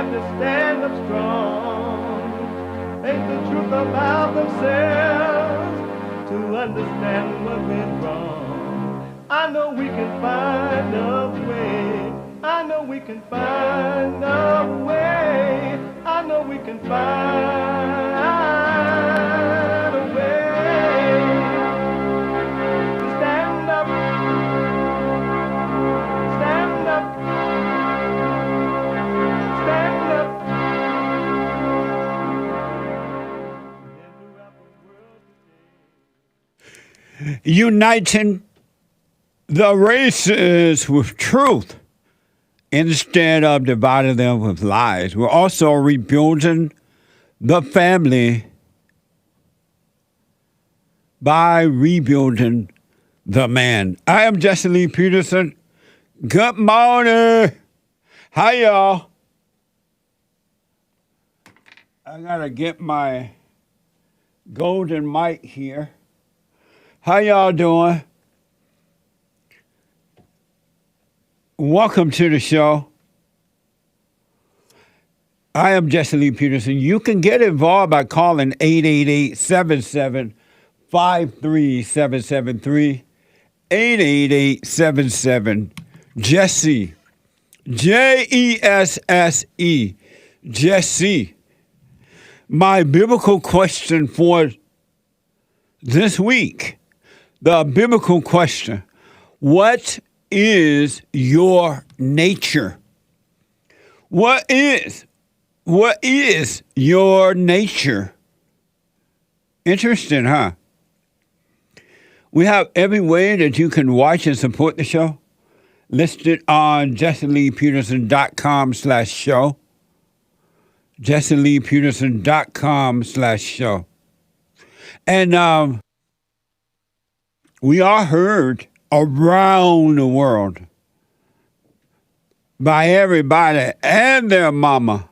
got to stand up strong. Ain't the truth about themselves to understand what went wrong. I know we can find a way. I know we can find a way. I know we can find a way to stand up, stand up, stand up. Uniting the races with truth instead of dividing them with lies. We're also rebuilding the family by rebuilding the man. I am Jesse Lee Peterson. Good morning. Hi, y'all. I gotta get my golden mic here. How y'all doing? Welcome to the show. I am Jesse Lee Peterson. You can get involved by calling 888-77-53773, 888-77-JESSE, Jesse, Jesse. My biblical question for this week, the biblical question, what is your nature? What is your nature? Interesting, huh? We have every way that you can watch and support the show listed on JesseLeePeterson.com/show. JesseLeePeterson.com/show. And we are heard around the world by everybody and their mama,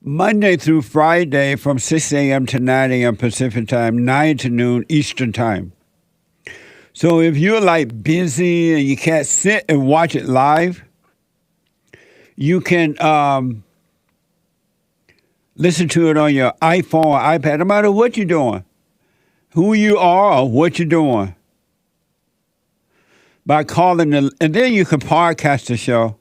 Monday through Friday from 6 a.m. to 9 a.m. Pacific time, 9 to noon Eastern time. So if you're like busy and you can't sit and watch it live, you can listen to it on your iPhone or iPad, no matter what you're doing, who you are or what you're doing. By calling and then you can podcast the show.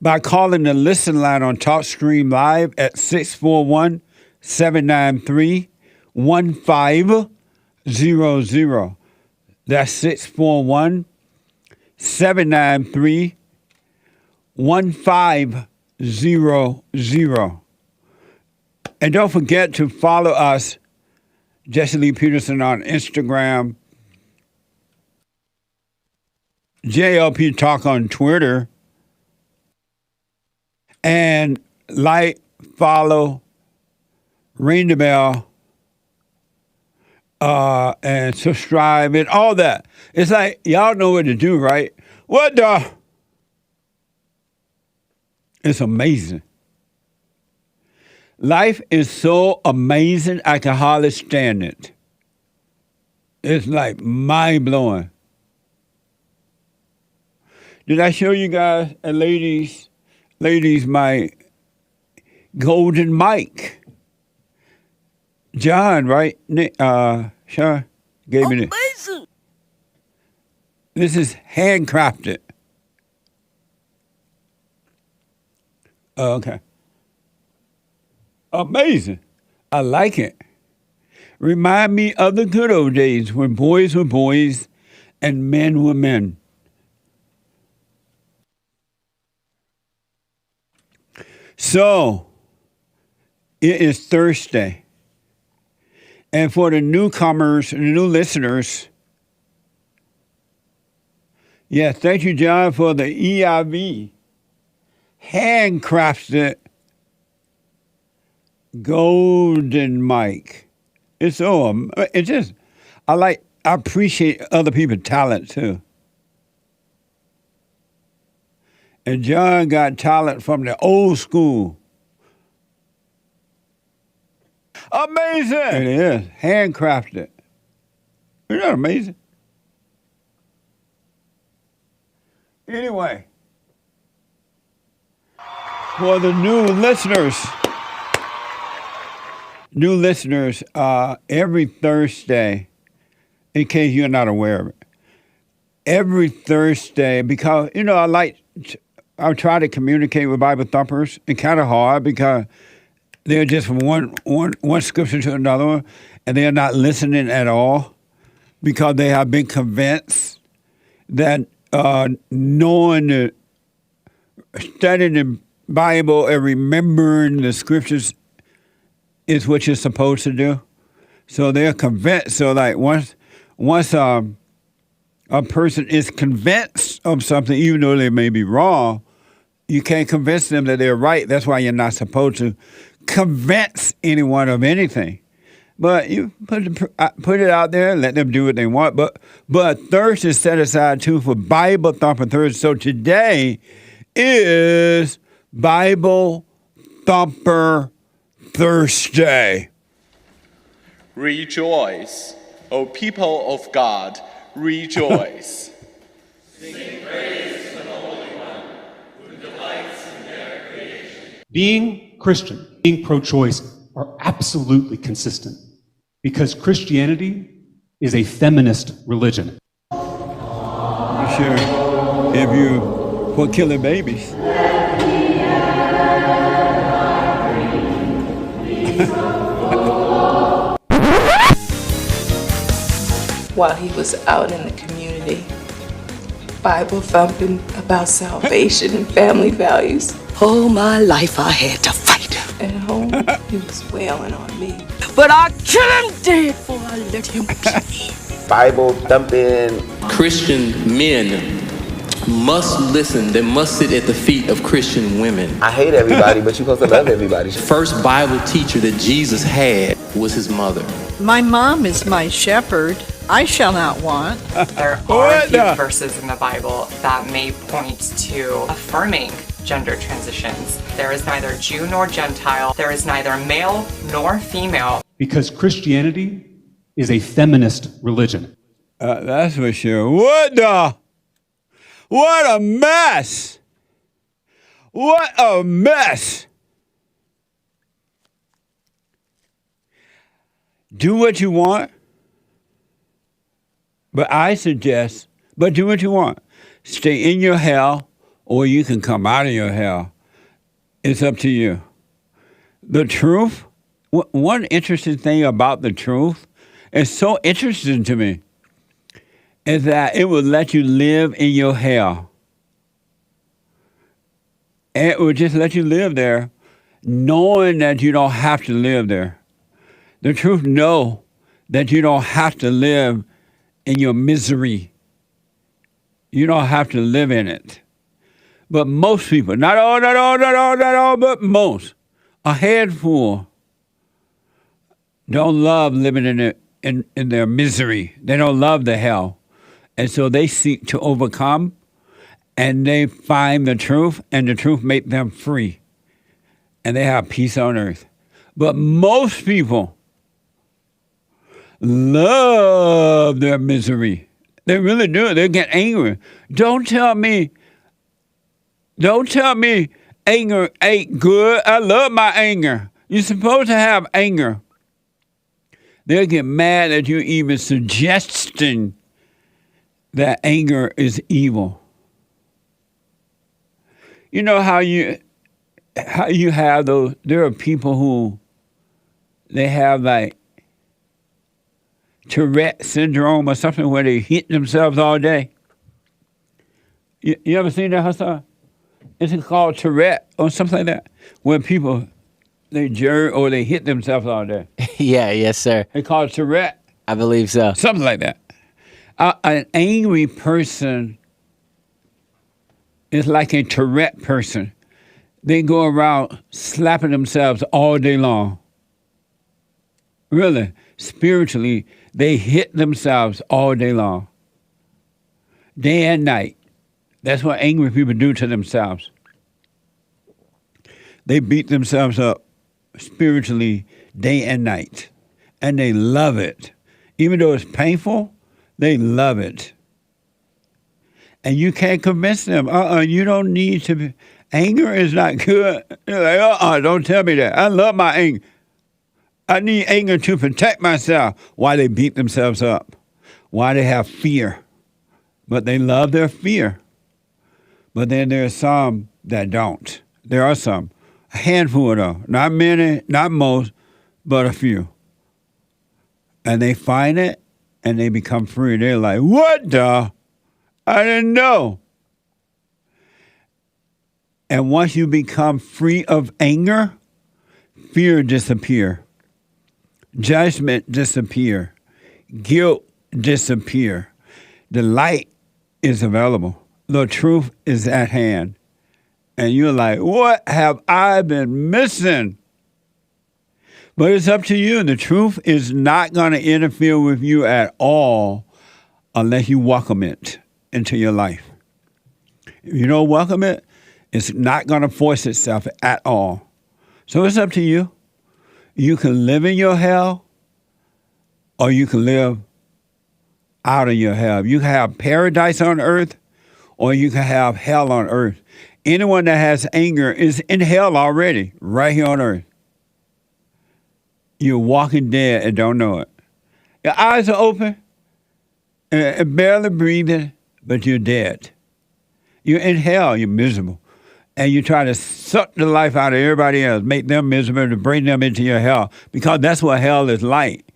By calling the listen line on TalkStream Live at 641-793-1500. That's 641-793-1500. And don't forget to follow us, Jesse Lee Peterson, on Instagram, JLP Talk on Twitter, and like, follow, ring the bell, and subscribe, and all that. It's like, y'all know what to do, right? What the? It's amazing. Life is so amazing, I can hardly stand it. It's like mind-blowing. Did I show you guys, and ladies, my golden mic? John, right? Sean gave me this. This is handcrafted. Oh, okay. Amazing. I like it. Remind me of the good old days when boys were boys and men were men. So, it is Thursday. And for the newcomers and the new listeners, yeah, thank you, John, for the EIV handcrafted golden mic. It's so, I appreciate other people's talent too. And John got talent from the old school. Amazing! It is handcrafted. Isn't that amazing? Anyway, for the new listeners, every Thursday, in case you're not aware of it, every Thursday, because, I try to communicate with Bible thumpers. It's kind of hard because they're just from one scripture to another one, and they're not listening at all because they have been convinced that knowing studying the Bible and remembering the scriptures is what you're supposed to do. So they're convinced. So like once a person is convinced of something, even though they may be wrong, you can't convince them that they're right. That's why you're not supposed to convince anyone of anything. But you put it out there and let them do what they want. But Thursday is set aside, too, for Bible Thumper Thursday. So today is Bible Thumper Thursday. Rejoice, O people of God, rejoice. Sing praise to the Holy One, who delights in their creation. Being Christian, being pro-choice are absolutely consistent because Christianity is a feminist religion. Sure, if you for killing babies. While he was out in the community, Bible thumping about salvation and family values. All my life I had to fight. At home, he was wailing on me. But I kill him dead before I let him kill me. Bible thumping. Christian men must listen. They must sit at the feet of Christian women. I hate everybody, but you're supposed to love everybody. First Bible teacher that Jesus had was his mother. My mom is my shepherd. I shall not want. There are a few verses in the Bible that may point to affirming gender transitions. There is neither Jew nor Gentile. There is neither male nor female. Because Christianity is a feminist religion. That's for sure. What a mess! What a mess! Do what you want. But I suggest, do what you want. Stay in your hell, or you can come out of your hell. It's up to you. The truth, one interesting thing about the truth, is so interesting to me, is that it will let you live in your hell. And it will just let you live there, knowing that you don't have to live there. The truth knows that you don't have to live in your misery. You don't have to live in it. But most people, not all, but most, a handful, don't love living in their misery. They don't love the hell. And so they seek to overcome, and they find the truth, and the truth makes them free. And they have peace on earth. But most people love their misery. They really do. They get angry. Don't tell me anger ain't good. I love my anger. You're supposed to have anger. They'll get mad at you even suggesting that anger is evil. You know how you have those, there are people who, they have like Tourette syndrome or something where they hit themselves all day. You ever seen that, Hassan? Is it called Tourette or something like that? Where people, they jerk or they hit themselves all day. Yeah, yes, sir. They call it Tourette? I believe so. Something like that. An angry person is like a Tourette person. They go around slapping themselves all day long. Really, spiritually, they hit themselves all day long. Day and night. That's what angry people do to themselves. They beat themselves up spiritually day and night. And they love it. Even though it's painful, they love it. And you can't convince them. You don't need to be. Anger is not good. They're like, don't tell me that. I love my anger. I need anger to protect myself. Why they beat themselves up. Why they have fear. But they love their fear. But then there are some that don't. There are some. A handful though. Not many, not most, but a few. And they find it and they become free. They're like, what the? I didn't know. And once you become free of anger, fear disappear. Judgment disappear. Guilt disappear. The light is available. The truth is at hand. And you're like, what have I been missing? But it's up to you. The truth is not going to interfere with you at all unless you welcome it into your life. If you don't welcome it, it's not going to force itself at all. So it's up to you. You can live in your hell or you can live out of your hell. You can have paradise on earth or you can have hell on earth. Anyone that has anger is in hell already, right here on earth. You're walking dead and don't know it. Your eyes are open and barely breathing, but you're dead. You're in hell, you're miserable. And you try to suck the life out of everybody else, make them miserable to bring them into your hell, because that's what hell is like.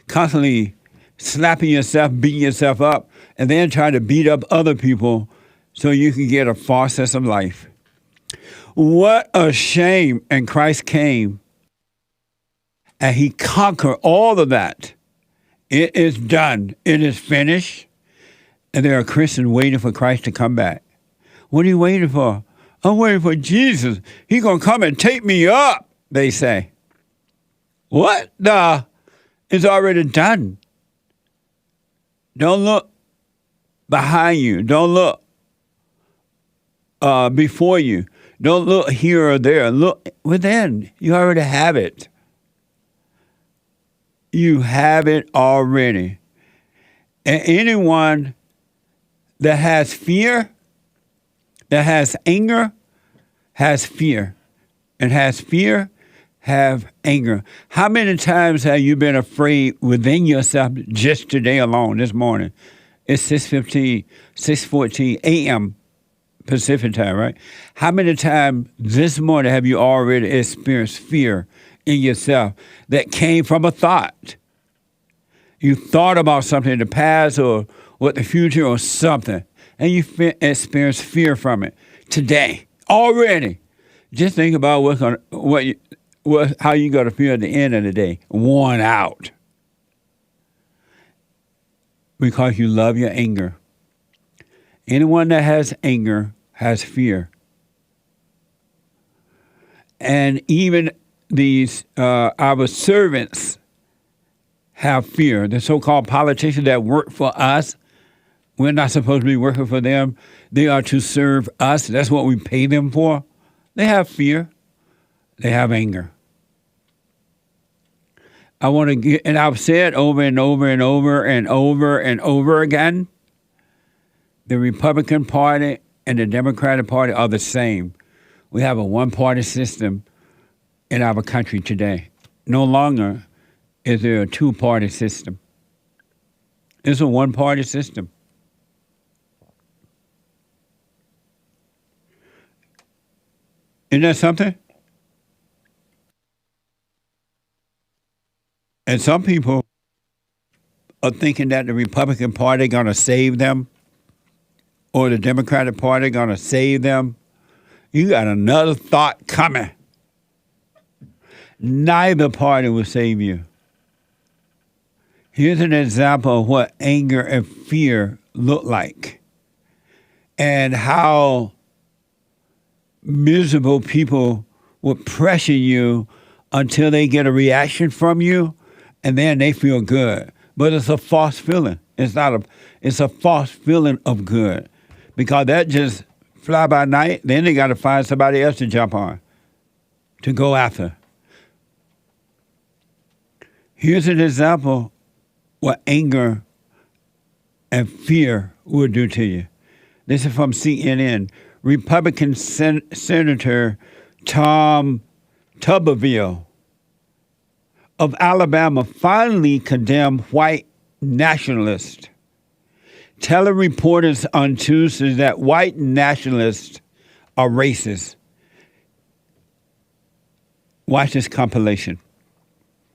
Constantly slapping yourself, beating yourself up, and then trying to beat up other people so you can get a false sense of life. What a shame. And Christ came and he conquered all of that. It is done. It is finished. And there are Christians waiting for Christ to come back. What are you waiting for? I'm waiting for Jesus. He's going to come and take me up, they say. What? It's already done. Don't look behind you. Don't look before you. Don't look here or there. Look within. You already have it. You have it already. And anyone that has fear, that has anger, has fear. And has fear, have anger. How many times have you been afraid within yourself just today alone, this morning? It's 6:14 a.m. Pacific time, right? How many times this morning have you already experienced fear in yourself that came from a thought? You thought about something in the past or what the future or something, and you experienced fear from it today already. Just think about how you going to feel at the end of the day, worn out, because you love your anger. Anyone that has anger has fear. And even these, our servants have fear. The so-called politicians that work for us, we're not supposed to be working for them. They are to serve us. That's what we pay them for. They have fear. They have anger. I want to get, and I've said over and over and over and over and over again, the Republican Party and the Democratic Party are the same. We have a one-party system in our country today. No longer is there a two-party system. It's a one-party system. Isn't that something? And some people are thinking that the Republican Party going to save them or the Democratic Party going to save them. You got another thought coming. Neither party will save you. Here's an example of what anger and fear look like and how miserable people will pressure you until they get a reaction from you, and then they feel good. But it's a false feeling. It's a false feeling of good, because that just fly by night. Then they got to find somebody else to jump on, to go after. Here's an example what anger and fear will do to you. This is from CNN. Republican Senator Tom Tuberville of Alabama finally condemned white nationalists, telling reporters on Tuesday that white nationalists are racist. Watch this compilation.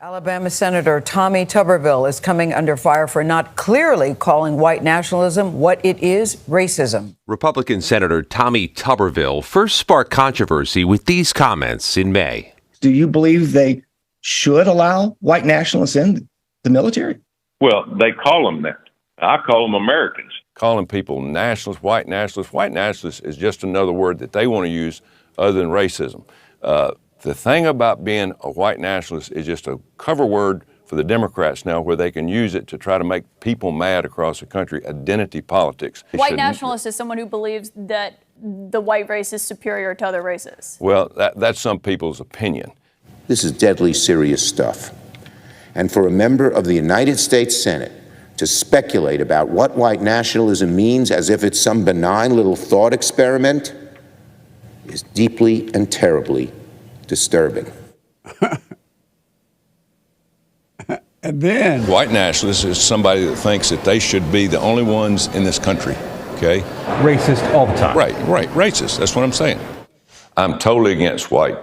Alabama Senator Tommy Tuberville is coming under fire for not clearly calling white nationalism what it is, racism. Republican Senator Tommy Tuberville first sparked controversy with these comments in May. Do you believe they should allow white nationalists in the military? Well, they call them that. I call them Americans. Calling people nationalists, white nationalists is just another word that they want to use other than racism. The thing about being a white nationalist is just a cover word for the Democrats now, where they can use it to try to make people mad across the country. Identity politics. White nationalist is someone who believes that the white race is superior to other races. Well, that's some people's opinion. This is deadly serious stuff. And for a member of the United States Senate to speculate about what white nationalism means as if it's some benign little thought experiment is deeply and terribly disturbing. And then white nationalist is somebody that thinks that they should be the only ones in this country. Okay? Racist all the time. Right, racist. That's what I'm saying. I'm totally against white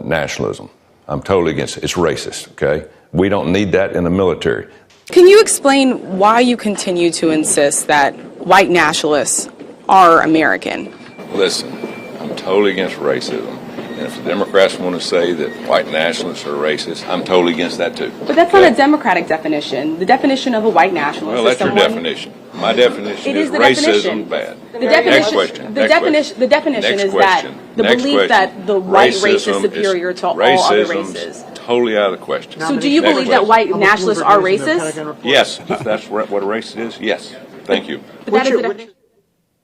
nationalism. I'm totally against it. It's racist, okay? We don't need that in the military. Can you explain why you continue to insist that white nationalists are American? Listen, I'm totally against racism. And if the Democrats want to say that white nationalists are racist, I'm totally against that too. But that's not a Democratic definition. The definition of a white nationalist well, is that's your definition. My definition is racism bad. The definition, the definition is that the belief that the white race is superior to all other races. Totally out of the question. So do you believe that white nationalists are racist? Yes. If that's what a racist is, yes. Thank you. But that is the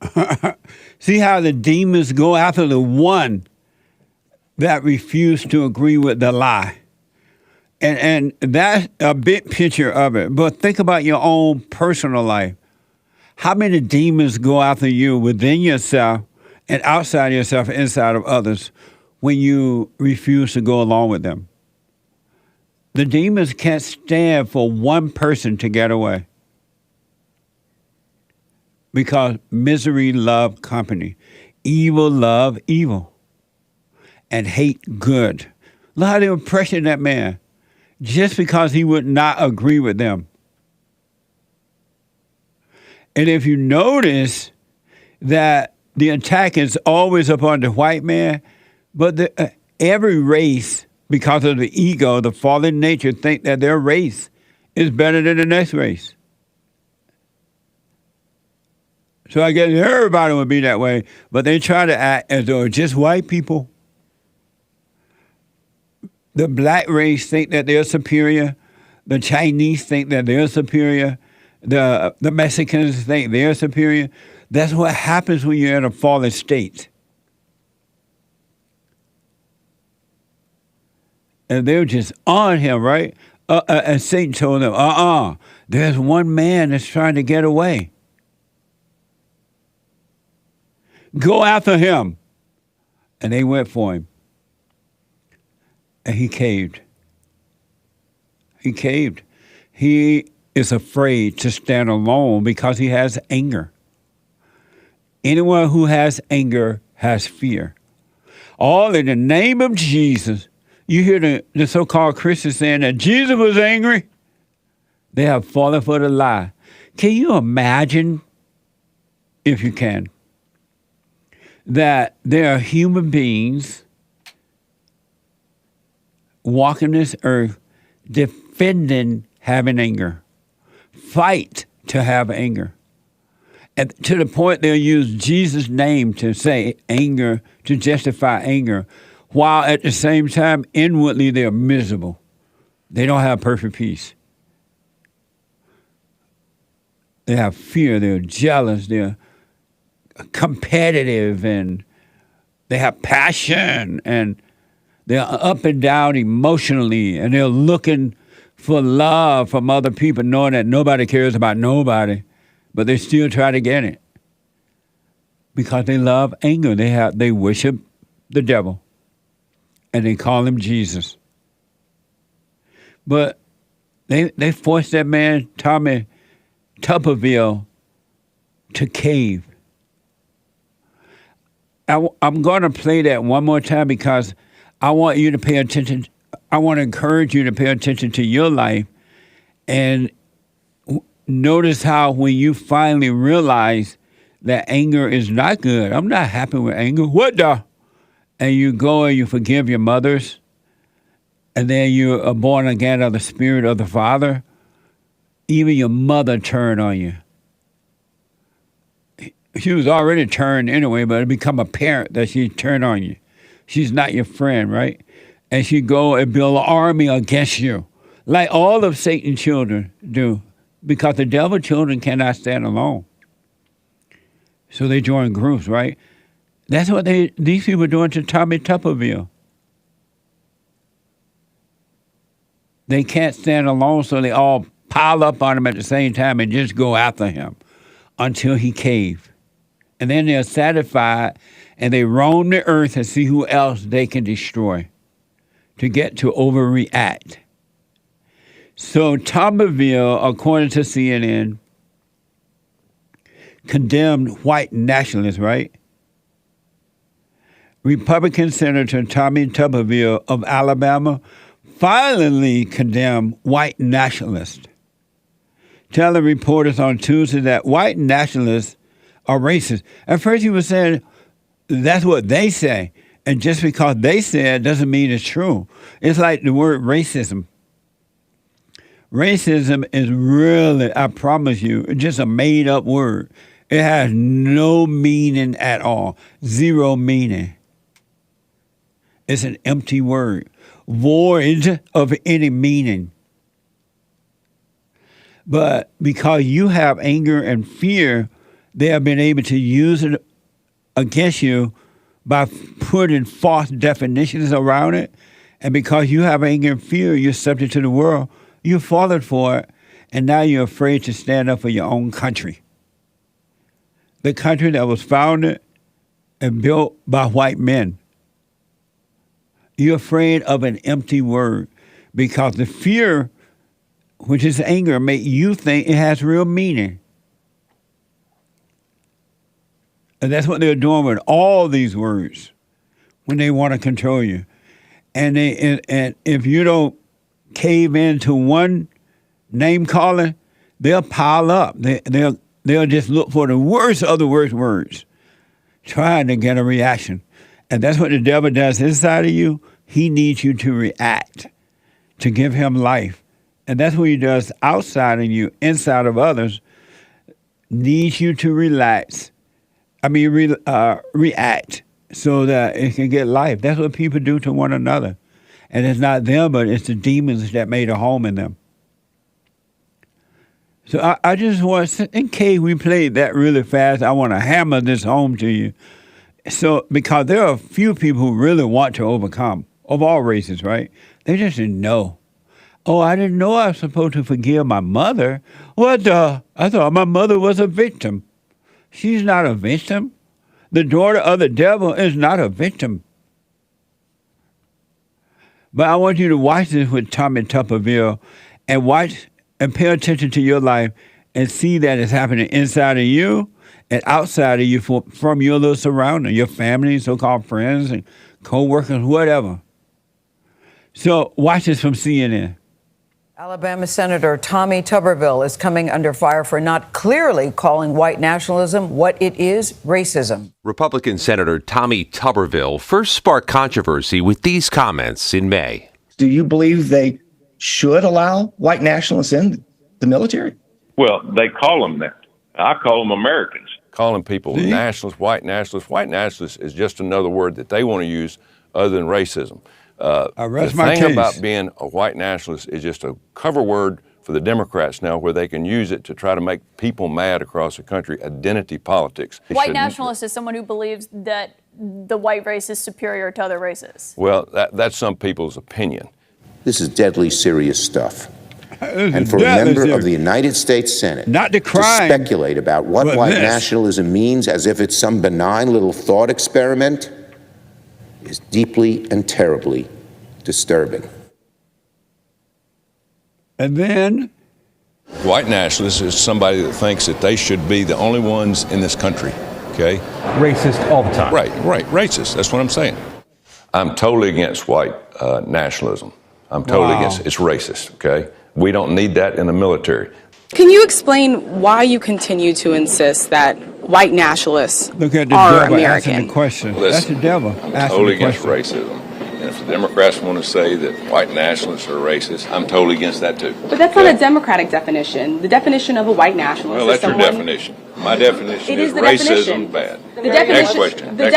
definition. See how the demons go after the one that refused to agree with the lie. And that's a big picture of it. But think about your own personal life. How many demons go after you within yourself and outside yourself, inside of others, when you refuse to go along with them? The demons can't stand for one person to get away. Because misery loves company. Evil love evil. And hate good. Look how they were pressuring that man just because he would not agree with them. And if you notice that the attack is always upon the white man, but every race, because of the ego, the fallen nature, think that their race is better than the next race. So I guess everybody would be that way, but they try to act as though it's just white people. The black race think that they're superior. The Chinese think that they're superior. The Mexicans think they're superior. That's what happens when you're in a fallen state. And they were just on him, right? And Satan told them, there's one man that's trying to get away. Go after him. And they went for him. And he caved. He caved. He is afraid to stand alone because he has anger. Anyone who has anger has fear. All in the name of Jesus. You hear the so-called Christians saying that Jesus was angry. They have fallen for the lie. Can you imagine, if you can, that there are human beings walking this earth defending having anger, fight to have anger. And to the point they'll use Jesus' name to say anger, to justify anger, while at the same time, inwardly, they're miserable. They don't have perfect peace. They have fear, they're jealous, they're competitive, and they have passion, and they're up and down emotionally, and they're looking for love from other people, knowing that nobody cares about nobody, but they still try to get it. because they love anger. They worship the devil, and they call him Jesus. But they forced that man, Tommy Tuberville, to cave. I'm going to play that one more time because I want you to pay attention. I want to encourage you to pay attention to your life and notice how when you finally realize that anger is not good. I'm not happy with anger. What the? And you go and you forgive your mothers, and then you are born again of the Spirit of the Father. Even your mother turned on you. She was already turned anyway, but it become apparent that she turned on you. She's not your friend, right? And she go and build an army against you, like all of Satan's children do, because the devil's children cannot stand alone. So they join groups, right? That's what these people are doing to Tommy Tuberville. They can't stand alone, so they all pile up on him at the same time and just go after him until he caves. And then they're satisfied, and they roam the earth and see who else they can destroy to get to overreact. So Tuberville, according to CNN, condemned white nationalists, right? Republican Senator Tommy Tuberville of Alabama violently condemned white nationalists, telling reporters on Tuesday that white nationalists are racist. At first he was saying that's what they say, and just because they say it doesn't mean it's true. It's like the word racism. Racism is really, I promise you, just a made-up word. It has no meaning at all, zero meaning. It's an empty word, void of any meaning. But because you have anger and fear, they have been able to use it against you by putting false definitions around it. And because you have anger and fear, you're subject to the world. You've fallen for it, and now you're afraid to stand up for your own country. The country that was founded and built by white men. You're afraid of an empty word because the fear, which is anger, makes you think it has real meaning. And that's what they're doing with all these words when they want to control you. And if you don't cave into one name calling, they'll pile up. They'll just look for the worst of the worst words, trying to get a reaction. And that's what the devil does inside of you. He needs you to react, to give him life. And that's what he does outside of you, inside of others, needs you to react so that it can get life. That's what people do to one another. And it's not them, but it's the demons that made a home in them. So I just want, in case we played that really fast, I want to hammer this home to you. So, because there are a few people who really want to overcome, of all races, right? They just didn't know. Oh, I didn't know I was supposed to forgive my mother. What the? I thought my mother was a victim. She's not a victim. The daughter of the devil is not a victim. But I want you to watch this with Tommy Tuberville and watch and pay attention to your life and see that it's happening inside of you and outside of you from your little surrounding, your family, so-called friends and co-workers, whatever. So watch this from CNN. Alabama Senator Tommy Tuberville is coming under fire for not clearly calling white nationalism what it is, racism. Republican Senator Tommy Tuberville first sparked controversy with these comments in May. Do you believe they should allow white nationalists in the military? Well, they call them that. I call them Americans. Calling people nationalists, white nationalists is just another word that they want to use other than racism. The thing about being a white nationalist is just a cover word for the Democrats now, where they can use it to try to make people mad across the country. Identity politics. White nationalist is someone who believes that the white race is superior to other races. Well, that's some people's opinion. This is deadly serious stuff. and for a member of the United States Senate not the crime, to speculate about what white nationalism means as if it's some benign little thought experiment is deeply and terribly disturbing. And then? White nationalist is somebody that thinks that they should be the only ones in this country, okay? Racist all the time. Right, racist. That's what I'm saying. I'm totally against white nationalism. I'm totally against it. It's racist, okay? We don't need that in the military. Can you explain why you continue to insist that white nationalists Look at the are devil American? asking the question. Listen, that's the devil I'm asking totally the against question. racism. And if the Democrats want to say that white nationalists are racist, I'm totally against that too. But that's not a democratic definition. The definition of a white nationalist Well, that's is your definition. My definition is the racism definition. bad. The Next question. The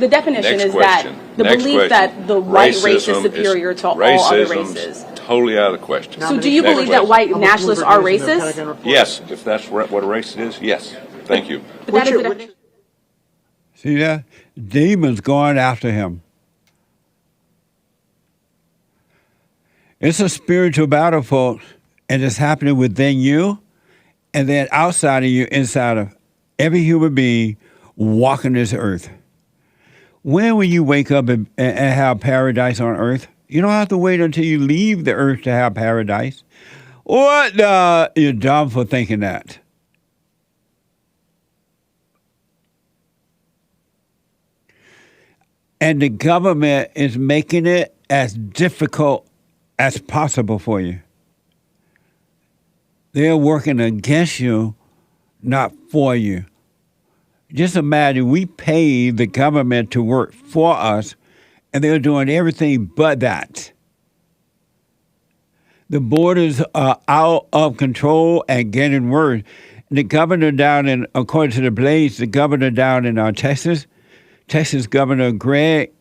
definition is that the belief that the white race is superior to all other races. Totally out of the question. So do you believe that white nationalists are racist? Yes, if that's what a race is, yes. Thank you. But that is the definition. See that? Demons going after him. It's a spiritual battle, folks, and it's happening within you and then outside of you, inside of every human being walking this earth. When will you wake up and have paradise on earth? You don't have to wait until you leave the earth to have paradise. What? You're dumb for thinking that. And the government is making it as difficult as possible for you. They're working against you, not for you. Just imagine we pay the government to work for us, and they're doing everything but that. The borders are out of control and getting worse. The governor down in, according to the Blaze, the governor down in Texas Governor Greg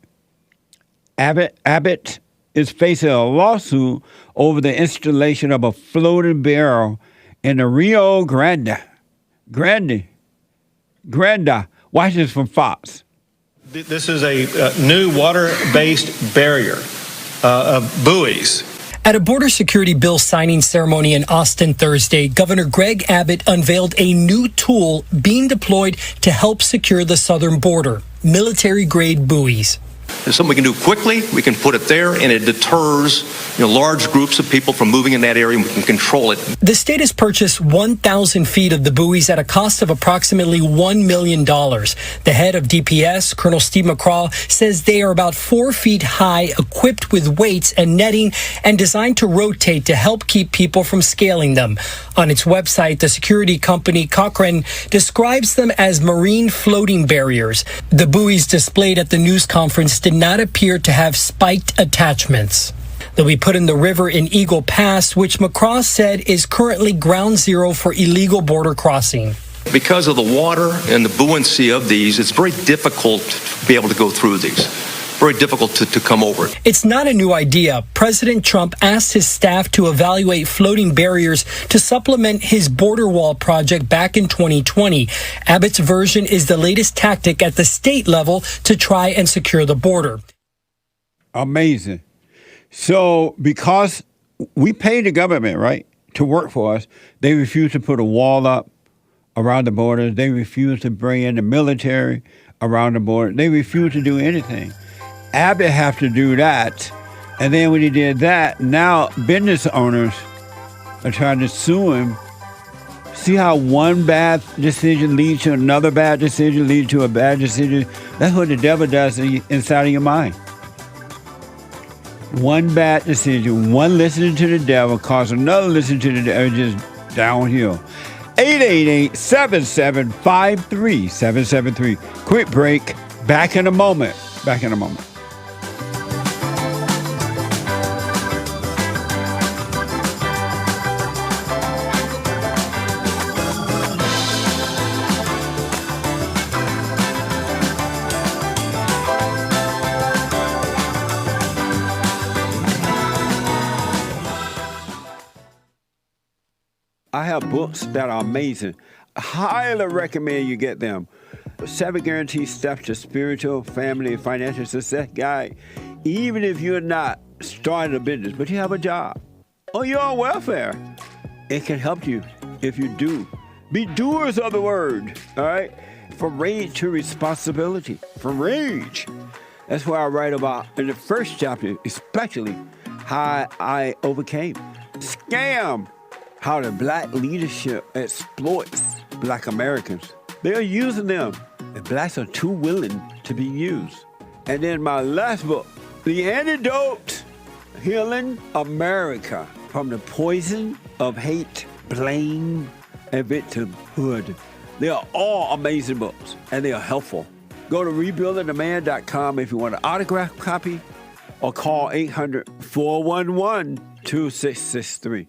Abbott is facing a lawsuit over the installation of a floating barrel in the Rio Grande. Watch this from Fox. This is a new water-based barrier of buoys. At a border security bill signing ceremony in Austin Thursday, Governor Greg Abbott unveiled a new tool being deployed to help secure the southern border, military-grade buoys. It's something we can do quickly. We can put it there, and it deters large groups of people from moving in that area, and we can control it. The state has purchased 1,000 feet of the buoys at a cost of approximately $1 million. The head of DPS, Colonel Steve McCraw, says they are about 4 feet high, equipped with weights and netting, and designed to rotate to help keep people from scaling them. On its website, the security company Cochrane describes them as marine floating barriers. The buoys displayed at the news conference did not appear to have spiked attachments. They'll be put in the river in Eagle Pass, which McCraw said is currently ground zero for illegal border crossing. Because of the water and the buoyancy of these, it's very difficult to be able to go through these. Very difficult to come over. It's not a new idea. President Trump asked his staff to evaluate floating barriers to supplement his border wall project back in 2020. Abbott's version is the latest tactic at the state level to try and secure the border. Amazing. So because we pay the government, right, to work for us, they refuse to put a wall up around the border. They refuse to bring in the military around the border. They refuse to do anything. Abbott have to do that. And then when he did that, now business owners are trying to sue him. See how one bad decision leads to another bad decision, leads to a bad decision? That's what the devil does inside of your mind. One bad decision, one listening to the devil causes another listening to the devil, just downhill. 888-7753-773. Quick break. Back in a moment. I have books that are amazing. I highly recommend you get them. 7 Guaranteed Steps to Spiritual, Family, and Financial Success Guide. Even if you're not starting a business, but you have a job or you're on welfare. It can help you if you do. Be doers of the word, all right? From rage to responsibility. From rage. That's what I write about in the first chapter, especially how I overcame. Scam. How the black leadership exploits black Americans. They are using them. And blacks are too willing to be used. And then my last book, The Antidote, Healing America from the Poison of Hate, Blame, and Victimhood. They are all amazing books, and they are helpful. Go to rebuildingtheman.com if you want an autographed copy, or call 800-411-2663.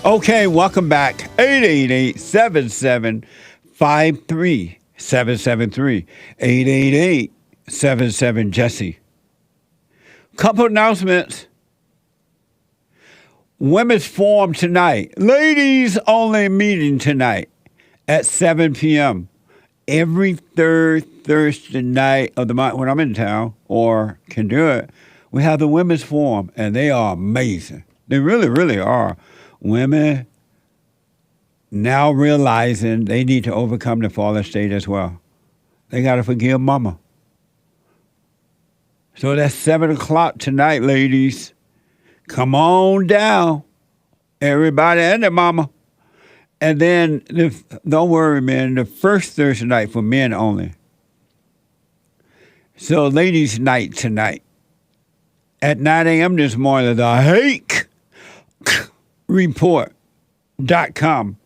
Okay, welcome back. 888-7753-773. 888-77-JESSE. Couple announcements. Women's Forum tonight. Ladies only meeting tonight at 7 p.m. Every third Thursday night of the month when I'm in town or can do it, we have the Women's Forum, and they are amazing. They really, really are. Women now realizing they need to overcome the fallen state as well. They got to forgive mama. So that's 7 o'clock tonight, ladies. Come on down, everybody and their mama. And then, don't worry, man, the first Thursday night for men only. So ladies' night tonight. At 9 a.m. this morning, the Hake report.com,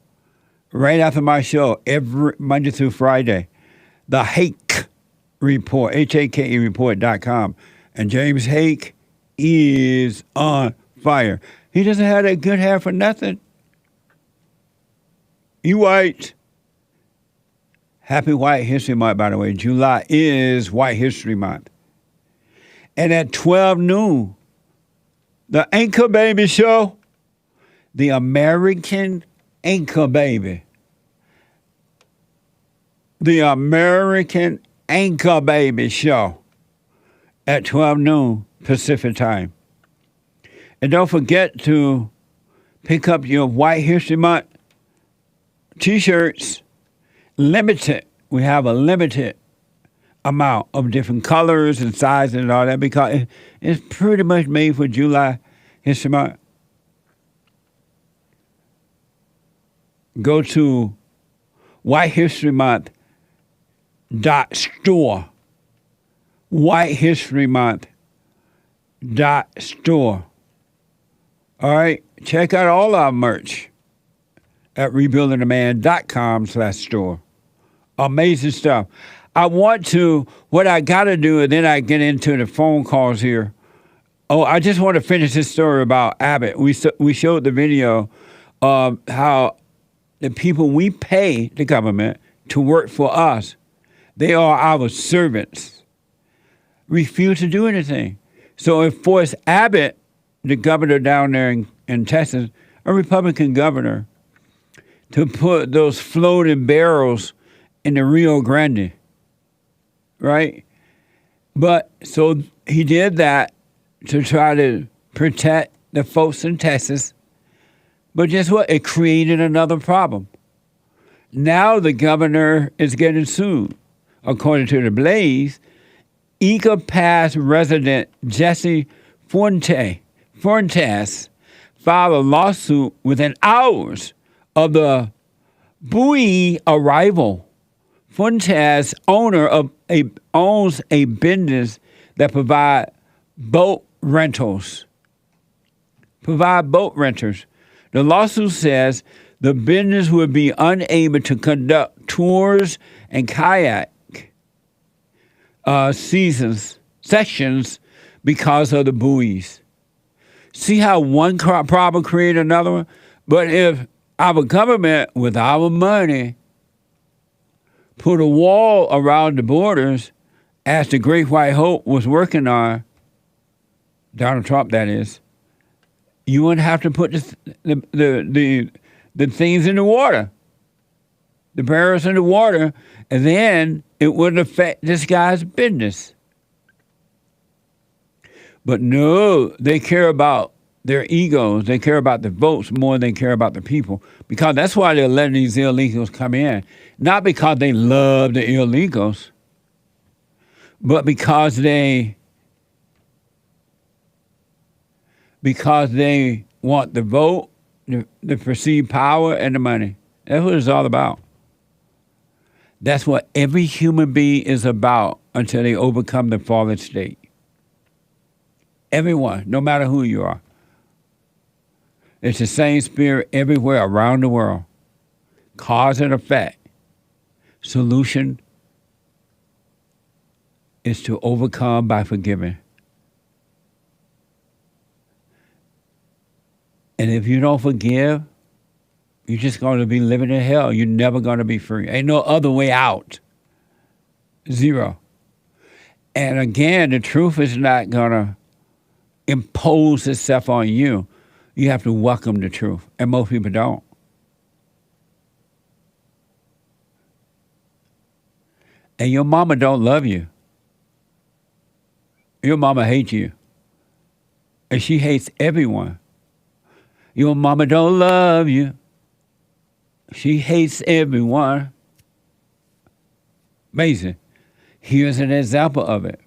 right after my show, every Monday through Friday. The Hake report, Hake report.com. And James Hake is on fire. He doesn't have that good hair for nothing. He white. Happy White History Month, by the way. July is White History Month. And at 12 noon, the Anchor Baby Show, the American Anchor Baby. The American Anchor Baby Show at 12 noon Pacific time. And don't forget to pick up your White History Month t-shirts. Limited. We have a limited amount of different colors and sizes and all that because it's pretty much made for July History Month. Go to whitehistorymonth.store. whitehistorymonth.store. All right, check out all our merch at rebuildingtheman.com/store. Amazing stuff. What I got to do, and then I get into the phone calls here. Oh, I just want to finish this story about Abbott. We showed the video of how the people we pay the government to work for us, they are our servants, refuse to do anything. So it forced Abbott, the governor down there in Texas, a Republican governor, to put those floating barrels in the Rio Grande, right? But so he did that to try to protect the folks in Texas. But guess what? It created another problem. Now the governor is getting sued. According to the Blaze, Eagle Pass resident Jesse Fuentes filed a lawsuit within hours of the buoy arrival. Fuentes owns a business that provides boat rentals. The lawsuit says the business would be unable to conduct tours and kayak sections because of the buoys. See how one problem created another one? But if our government, with our money, put a wall around the borders, as the Great White Hope was working on, Donald Trump, that is, you wouldn't have to put the things in the water, the barrels in the water, and then it wouldn't affect this guy's business. But no, they care about their egos. They care about the votes more than they care about the people, because that's why they're letting these illegals come in. Not because they love the illegals, but because they want the vote, the perceived power, and the money. That's what it's all about. That's what every human being is about until they overcome the fallen state. Everyone, no matter who you are. It's the same spirit everywhere around the world. Cause and effect. Solution is to overcome by forgiving. And if you don't forgive, you're just going to be living in hell. You're never going to be free. Ain't no other way out. Zero. And again, the truth is not going to impose itself on you. You have to welcome the truth. And most people don't. And your mama don't love you. Your mama hates you. And she hates everyone. Your mama don't love you. She hates everyone. Amazing. Here's an example of it.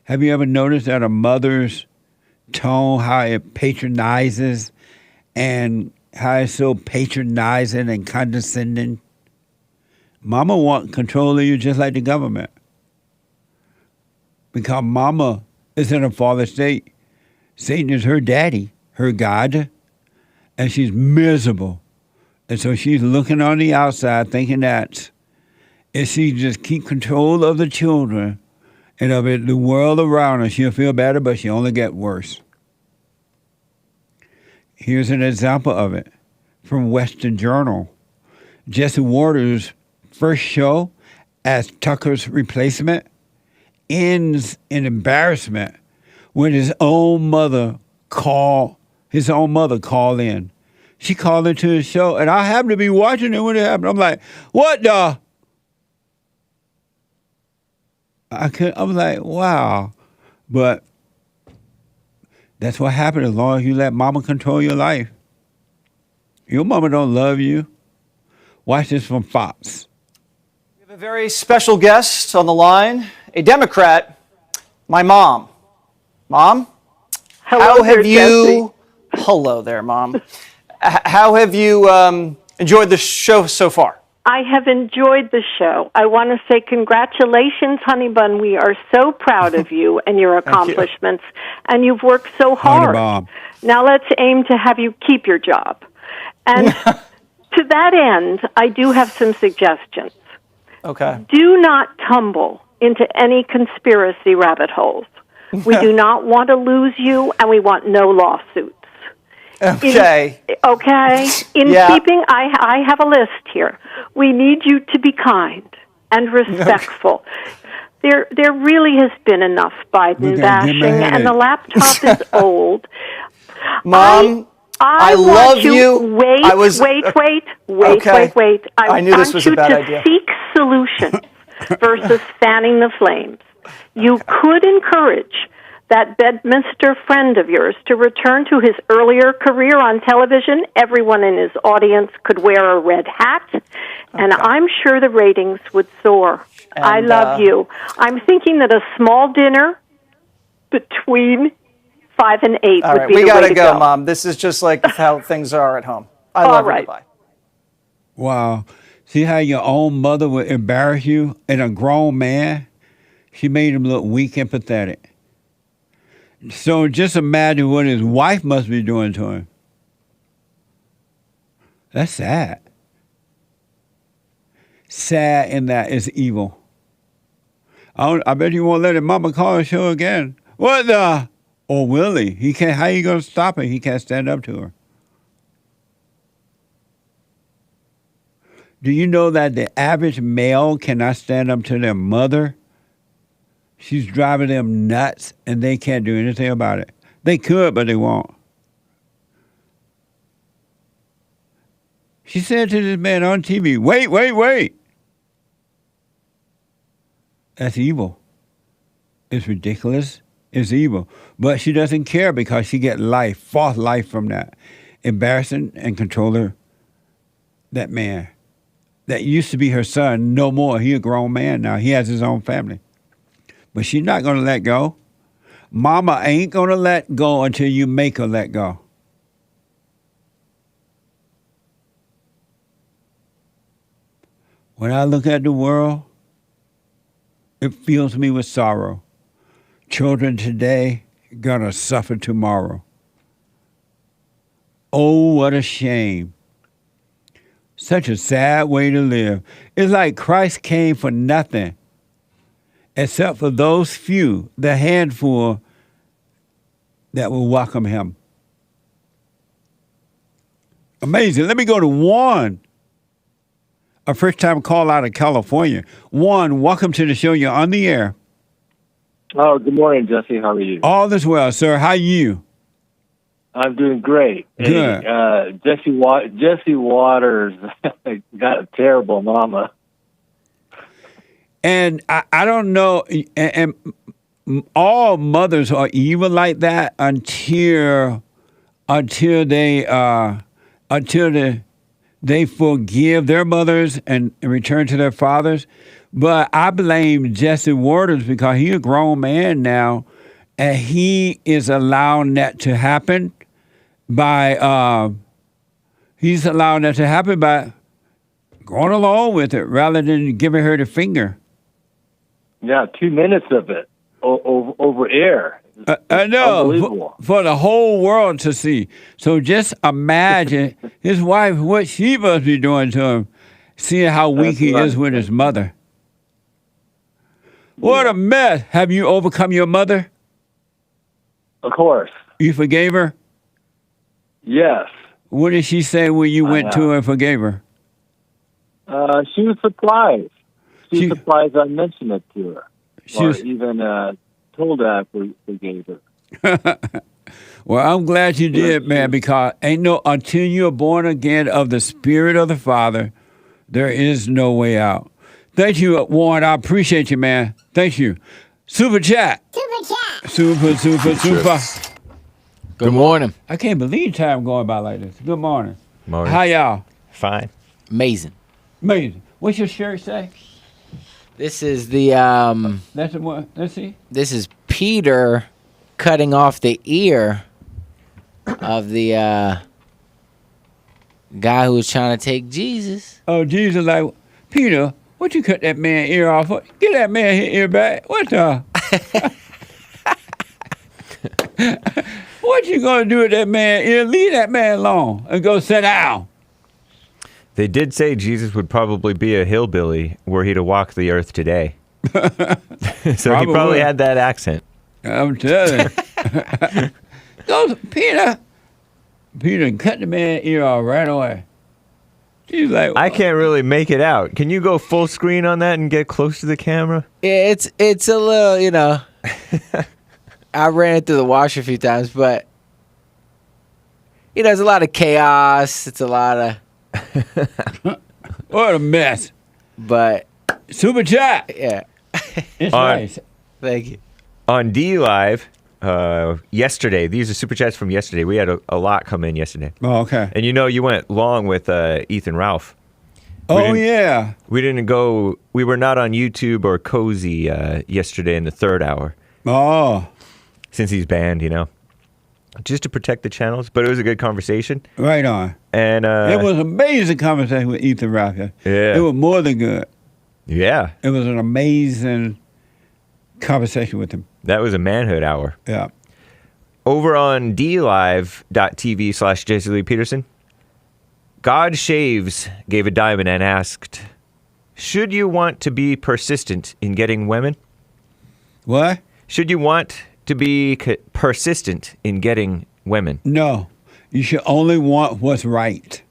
Have you ever noticed that a mother's tone, how it patronizes and how it's so patronizing and condescending? Mama wants control of you just like the government. Because mama is in a fallen state. Satan is her daddy, her God, and she's miserable. And so she's looking on the outside thinking that if she just keep control of the children and of it, the world around her, she'll feel better, but she only get worse. Here's an example of it from Western Journal. Jesse Waters' first show as Tucker's replacement ends in embarrassment when his own mother called in. She called into his show, and I happened to be watching it when it happened. I'm like, what the? I was like, wow. But that's what happened as long as you let mama control your life. Your mama don't love you. Watch this from Fox. We have a very special guest on the line, a Democrat, my mom. Mom? Hello there, Jesse. Hello there, Mom. How have you enjoyed the show so far? I have enjoyed the show. I want to say congratulations, Honey Bun. We are so proud of you and your accomplishments, and you've worked so hard. Now let's aim to have you keep your job. And to that end, I do have some suggestions. Okay. Do not tumble into any conspiracy rabbit holes. We do not want to lose you, and we want no lawsuits. Okay. In keeping, I have a list here. We need you to be kind and respectful. There really has been enough Biden bashing, and the laptop is old. Mom, I love you. Wait. I knew this was a bad idea. Seek solutions versus fanning the flames. You could encourage that Bedminster friend of yours to return to his earlier career on television. Everyone in his audience could wear a red hat, and I'm sure the ratings would soar. And, I love you. I'm thinking that a small dinner between 5 and 8 All would right, be we the way gotta to go, Mom. This is just like how things are at home. I All love you. right. Goodbye. Wow. See how your own mother would embarrass you in a grown man? She made him look weak and pathetic. So just imagine what his wife must be doing to him. That's sad. Sad in that it's evil. I bet you won't let his mama call the show again. What the? Or will he? He can't. How you gonna stop it? He can't stand up to her. Do you know that the average male cannot stand up to their mother? She's driving them nuts, and they can't do anything about it. They could, but they won't. She said to this man on TV, wait. That's evil. It's ridiculous. It's evil. But she doesn't care because she gets life, false life from that. Embarrassing and controlling that man. That used to be her son, no more. He a grown man now. He has his own family. But she's not going to let go. Mama ain't going to let go until you make her let go. When I look at the world, it fills me with sorrow. Children today gonna suffer tomorrow. Oh, what a shame. Such a sad way to live. It's like Christ came for nothing except for those few, the handful that will welcome him. Amazing. Let me go to Juan, a first-time call out of California. Juan, welcome to the show. You're on the air. Oh, good morning, Jesse. How are you? All is well, sir. How are you? I'm doing great. Good. Hey, Jesse Waters got a terrible mama. And I don't know, and all mothers are evil like that until they forgive their mothers and return to their fathers. But I blame Jesse Waters because he's a grown man now, and he is allowing that to happen by going along with it rather than giving her the finger. Yeah, 2 minutes of it over air. I know, for the whole world to see. So just imagine his wife, what she must be doing to him, seeing how weak he is with his mother. What a mess. Have you overcome your mother? Of course. You forgave her? Yes. What did she say when you went to her and forgave her? She was surprised. She was surprised I mentioned it to her. Even told her I forgave her. Well, I'm glad you did, man, because until you're born again of the Spirit of the Father, there is no way out. Thank you, Warren. I appreciate you, man. Thank you. Super chat. Super. Good morning. I can't believe time going by like this. Good morning. Morning. How y'all? Fine. Amazing. What's your shirt say? This is the That's the one. Let's see. This is Peter cutting off the ear of the guy who was trying to take Jesus. Oh, Jesus, like, Peter, what you cut that man ear off for? Get that man his ear back. What the? What you gonna do with that man ear? Leave that man alone and go sit down. They did say Jesus would probably be a hillbilly were he to walk the earth today. So he probably had that accent. I'm telling you. Go, Peter. Peter, cut the man's ear off right away. She's like, I can't really make it out. Can you go full screen on that and get close to the camera? Yeah, it's a little, I ran it through the washer a few times, but there's a lot of chaos. It's a lot of what a mess. But super chat. Yeah. It's nice. Thank you. On D Live, yesterday. These are super chats from yesterday. We had a lot come in yesterday. Oh, okay. And you went long with Ethan Ralph. Yeah. We didn't go. We were not on YouTube or Cozy yesterday in the third hour. Oh. Since he's banned, just to protect the channels. But it was a good conversation. Right on. And it was an amazing conversation with Ethan Ralph. Yeah. It was more than good. Yeah. It was an amazing conversation with him. That was a manhood hour. Yeah. Over on dlive.tv/Jesse Lee Peterson, God Shaves gave a diamond and asked, should you want to be persistent in getting women? What? Should you want to be persistent in getting women? No. You should only want what's right.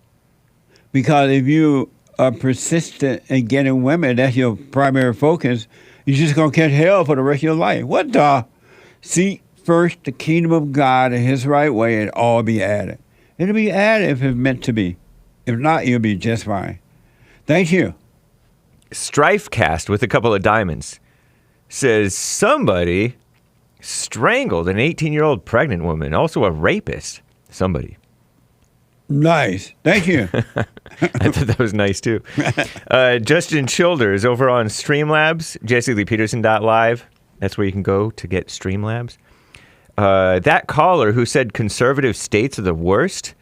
Because if you are persistent in getting women, that's your primary focus, you're just going to catch hell for the rest of your life. What the? Seek first the kingdom of God and his right way, and all be added. It'll be added if it's meant to be. If not, you'll be just fine. Thank you. Strifecast with a couple of diamonds says somebody strangled an 18-year-old pregnant woman, also a rapist. Somebody. Nice. Thank you. I thought that was nice, too. Justin Childers over on Streamlabs, JesseLeePeterson.live. That's where you can go to get Streamlabs. That caller who said conservative states are the worst,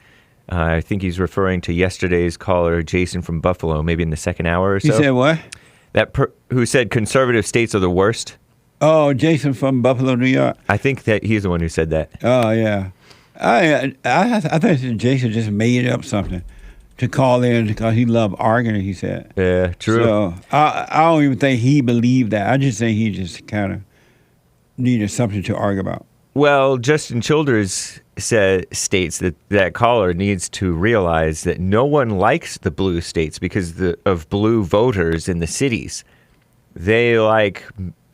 I think he's referring to yesterday's caller, Jason from Buffalo, maybe in the second hour or so. He said what? Who said conservative states are the worst. Oh, Jason from Buffalo, New York. I think that he's the one who said that. Oh, yeah. I think Jason just made up something to call in because he loved arguing, he said. Yeah, true. So I don't even think he believed that. I just think he just kind of needed something to argue about. Well, Justin Childers states that caller needs to realize that no one likes the blue states because of blue voters in the cities. They like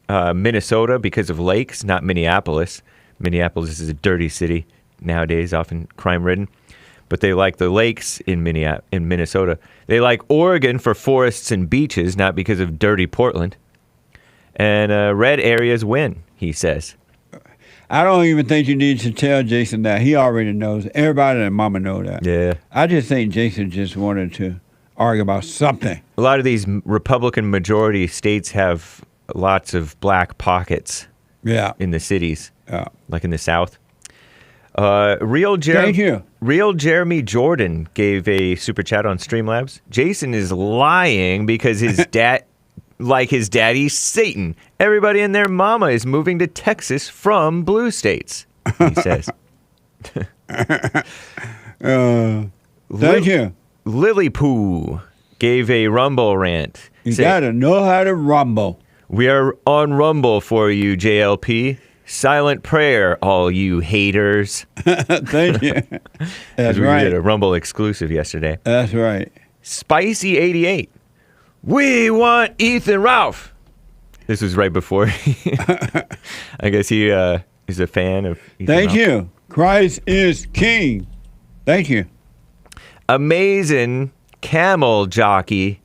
Minnesota because of lakes, not Minneapolis. Minneapolis is a dirty city nowadays, often crime-ridden. But they like the lakes in Minnesota. They like Oregon for forests and beaches, not because of dirty Portland. And red areas win, he says. I don't even think you need to tell Jason that. He already knows. Everybody and Mama know that. Yeah. I just think Jason just wanted to argue about something. A lot of these Republican majority states have lots of black pockets. Yeah. In the cities. Yeah. Like in the South. Real Jeremy Jordan gave a super chat on Streamlabs. Jason is lying because his dad, like his daddy's Satan. Everybody and their mama is moving to Texas from blue states, he says. Thank you. Lily Poo gave a Rumble rant. You gotta know how to rumble. We are on Rumble for you, JLP. Silent prayer, all you haters. Thank you. That's we right. did a Rumble exclusive yesterday. That's right. Spicy88. We want Ethan Ralph. This was right before. I guess he is a fan of Ethan Thank Ralph. you. Christ is King. Thank you. Amazing camel jockey.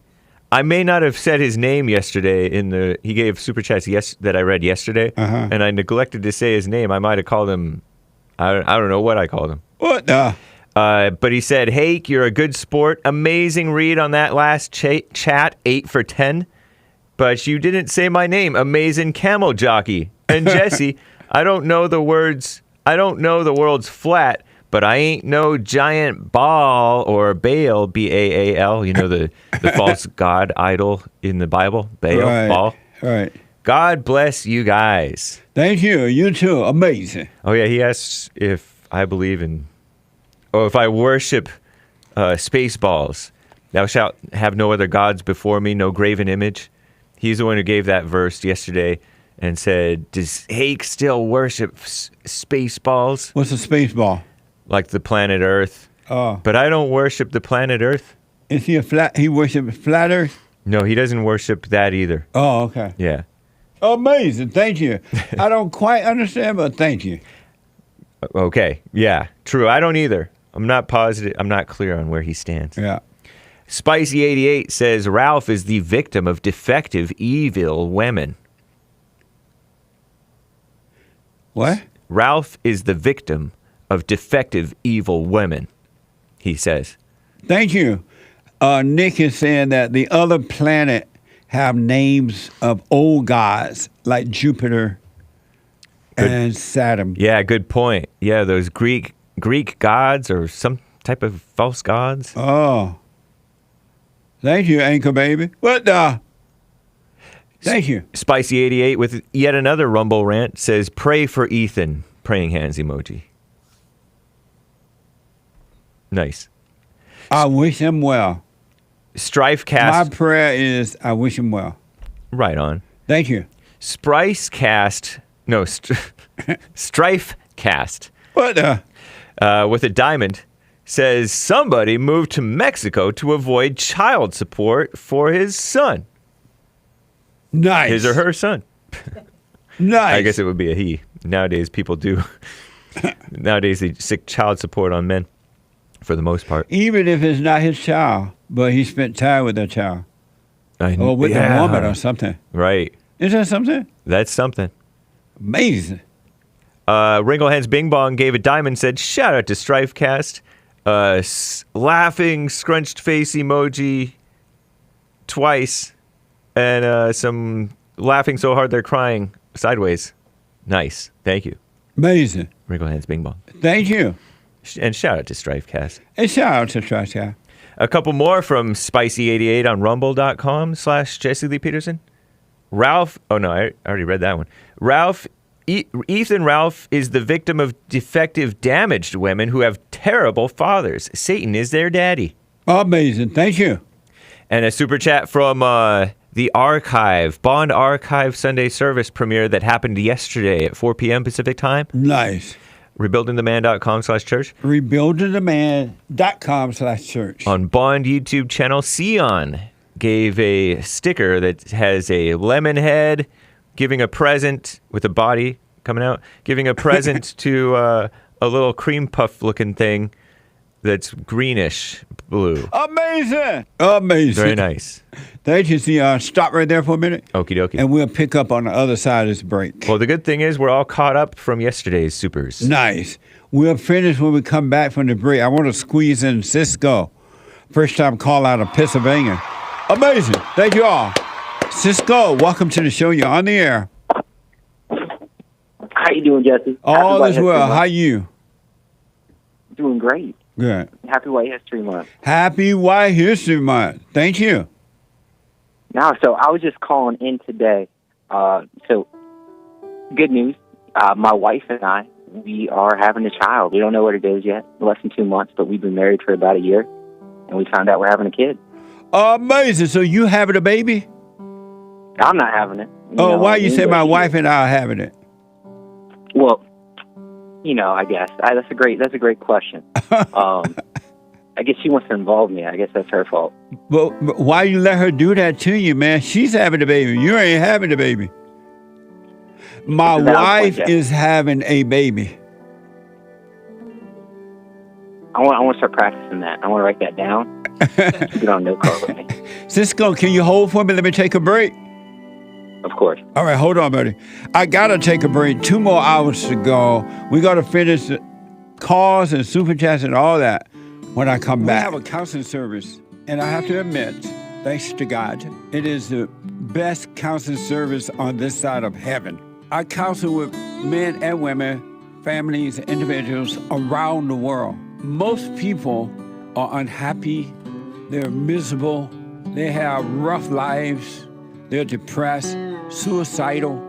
I may not have said his name yesterday he gave super chats that I read yesterday, and I neglected to say his name. I might have called him, I don't know what I called him. What the? But he said, Hake, you're a good sport. Amazing read on that last chat, 8 for 10. But you didn't say my name, Amazing Camel Jockey. And Jesse, I don't know the world's flat, but I ain't no giant Baal or Baal, B-A-A-L, the false god idol in the Bible, Baal, right, Baal. Right. God bless you guys. Thank you. You too. Amazing. Oh, yeah, he asks if I believe in, if I worship Spaceballs. Thou shalt have no other gods before me, no graven image. He's the one who gave that verse yesterday and said, does Hake still worship Spaceballs? What's a spaceball? Like the planet Earth. Oh. But I don't worship the planet Earth. Is he he worships flat Earth? No, he doesn't worship that either. Oh, okay. Yeah. Amazing. Thank you. I don't quite understand, but thank you. Okay. Yeah, true. I don't either. I'm not positive. I'm not clear on where he stands. Yeah. Spicy88 says Ralph is the victim of defective, evil women. What? Ralph is the victim of defective, evil women, he says. Thank you. Nick is saying that the other planet have names of old gods like Jupiter and Saturn. Yeah, good point. Yeah, those Greek gods or some type of false gods. Oh. Thank you, Anchor Baby. What the? Thank you. Spicy88 with yet another Rumble rant says, pray for Ethan. Praying hands emoji. Nice. I wish him well. Strifecast. My prayer is I wish him well. Right on. Thank you. Strifecast. What the? With a diamond says somebody moved to Mexico to avoid child support for his son. Nice. His or her son. Nice. I guess it would be a he. Nowadays, people do. Nowadays, they stick child support on men for the most part. Even if it's not his child, but he spent time with that child. Or with a woman or something. Right. Is that something? That's something. Amazing. Wrinklehands Bing Bong gave a diamond, said, shout out to Strifecast. Laughing, scrunched face emoji twice. And some laughing so hard they're crying sideways. Nice. Thank you. Amazing. Wrinklehands Bing Bong. Thank you. And shout out to Strifecast. And shout out to Strifecast. A couple more from Spicy88 on rumble.com/Jesse Lee Peterson. Ralph. Oh, no, I already read that one. Ethan Ralph is the victim of defective, damaged women who have terrible fathers. Satan is their daddy. Amazing. Thank you. And a super chat from the Archive, Bond Archive Sunday service premiere that happened yesterday at 4 p.m. Pacific time. Nice. Rebuildingtheman.com/church. Rebuildingtheman.com/church. On Bond YouTube channel, Sion gave a sticker that has a lemon head giving a present with a body coming out, giving a present to a little cream puff looking thing that's greenish blue. Amazing. Amazing. Very nice. Thank you. See, stop right there for a minute. Okie dokie. And we'll pick up on the other side of this break. Well, the good thing is we're all caught up from yesterday's supers. Nice. We'll finish when we come back from the break. I want to squeeze in Cisco. First time call out of Pennsylvania. Amazing. Thank you all. Cisco, welcome to the show. You're on the air. How you doing, Jesse? All is well. How you? Doing great. Good. Happy White History Month. Happy White History Month. Thank you. Now, so I was just calling in today. So, good news. My wife and I, we are having a child. We don't know what it is yet. Less than 2 months, but we've been married for about a year, and we found out we're having a kid. Amazing. So you having a baby? I'm not having it. Why you say my wife and I are having it? Well, I guess that's a great question. I guess she wants to involve me. I guess that's her fault. But why you let her do that to you, man? She's having a baby. You ain't having a baby. My wife is having a baby. I want to start practicing that. I want to write that down. Get on no call with me. Cisco, can you hold for me? Let me take a break. Of course. All right, hold on, buddy. I got to take a break. 2 more hours to go. We got to finish the calls and super chats and all that when I come back. We have a counseling service, and I have to admit, thanks to God, it is the best counseling service on this side of heaven. I counsel with men and women, families, individuals around the world. Most people are unhappy. They're miserable. They have rough lives. They're depressed, suicidal,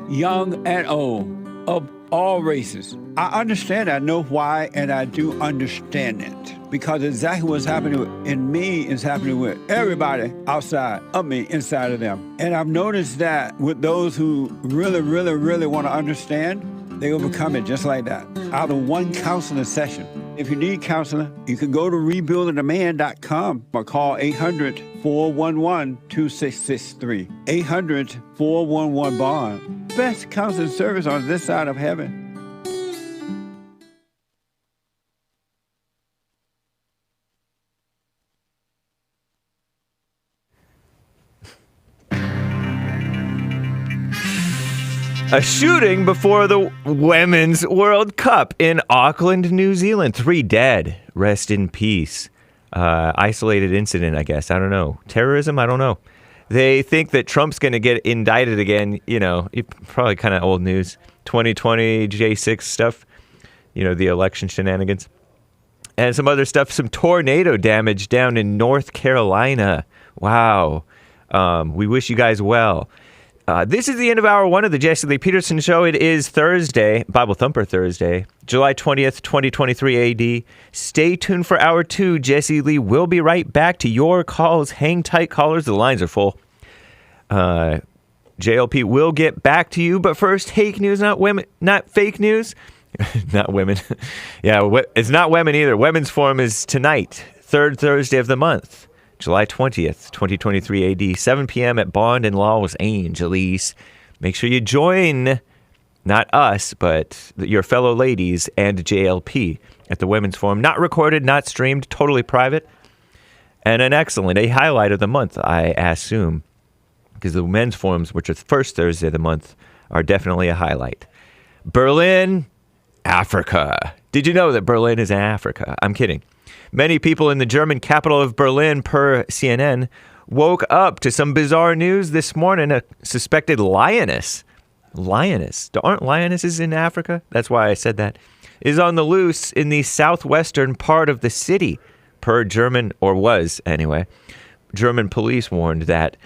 young and old, of all races. I understand, I know why, and I do understand it. Because exactly what's happening in me is happening with everybody outside of me, inside of them. And I've noticed that with those who really, really, really want to understand, they overcome it just like that, out of one counseling session. If you need counseling, you can go to rebuildingtheman.com or call 800-411-2663. 800-411-BOND. Best counseling service on this side of heaven. A shooting before the Women's World Cup in Auckland, New Zealand. 3 dead. Rest in peace. Isolated incident, I guess. I don't know. Terrorism? I don't know. They think that Trump's going to get indicted again. You know, probably kind of old news. 2020 J6 stuff. You know, the election shenanigans. And some other stuff. Some tornado damage down in North Carolina. Wow. We wish you guys well. This is the end of hour 1 of the Jesse Lee Peterson Show. It is Thursday, Bible Thumper Thursday, July 20th, 2023 AD. Stay tuned for hour 2. Jesse Lee will be right back to your calls. Hang tight, callers. The lines are full. JLP will get back to you, but first, Hake news, not women, not fake news. Not women. Yeah, it's not women either. Women's Forum is tonight, 3rd Thursday of the month. July 20th, 2023 AD, 7 p.m. at Bond and Los Angeles. Make sure you join, not us, but your fellow ladies and JLP at the Women's Forum. Not recorded, not streamed, totally private. And a highlight of the month, I assume, because the Men's Forums, which are the first Thursday of the month, are definitely a highlight. Berlin, Africa. Did you know that Berlin is in Africa? I'm kidding. Many people in the German capital of Berlin, per CNN, woke up to some bizarre news this morning. A suspected lioness, aren't lionesses in Africa? That's why I said that, is on the loose in the southwestern part of the city, per German, or was anyway. German police warned that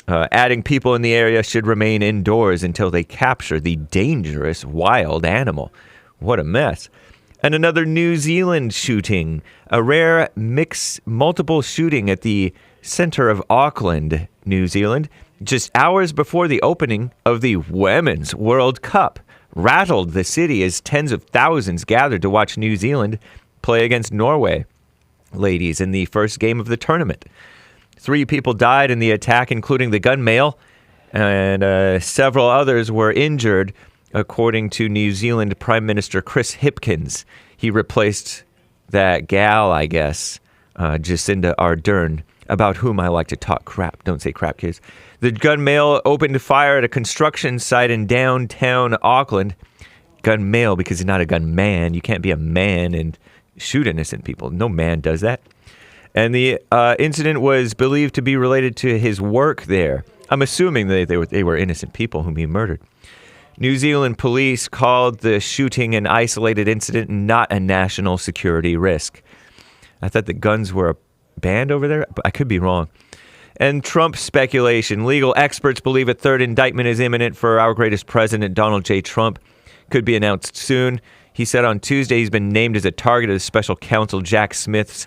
adding people in the area should remain indoors until they capture the dangerous wild animal. What a mess. And another New Zealand shooting, a rare multiple shooting at the center of Auckland, New Zealand, just hours before the opening of the Women's World Cup, rattled the city as tens of thousands gathered to watch New Zealand play against Norway ladies in the first game of the tournament. 3 people died in the attack, including the gun male, and several others were injured. According to New Zealand Prime Minister Chris Hipkins, he replaced that gal, I guess, Jacinda Ardern, about whom I like to talk crap. Don't say crap, kids. The gun male opened fire at a construction site in downtown Auckland. Gun male because he's not a gun man. You can't be a man and shoot innocent people. No man does that. And the incident was believed to be related to his work there. I'm assuming they were innocent people whom he murdered. New Zealand police called the shooting an isolated incident and not a national security risk. I thought the guns were banned over there, but I could be wrong. And Trump speculation. Legal experts believe a 3rd indictment is imminent for our greatest president, Donald J. Trump. Could be announced soon. He said on Tuesday he's been named as a target of special counsel Jack Smith's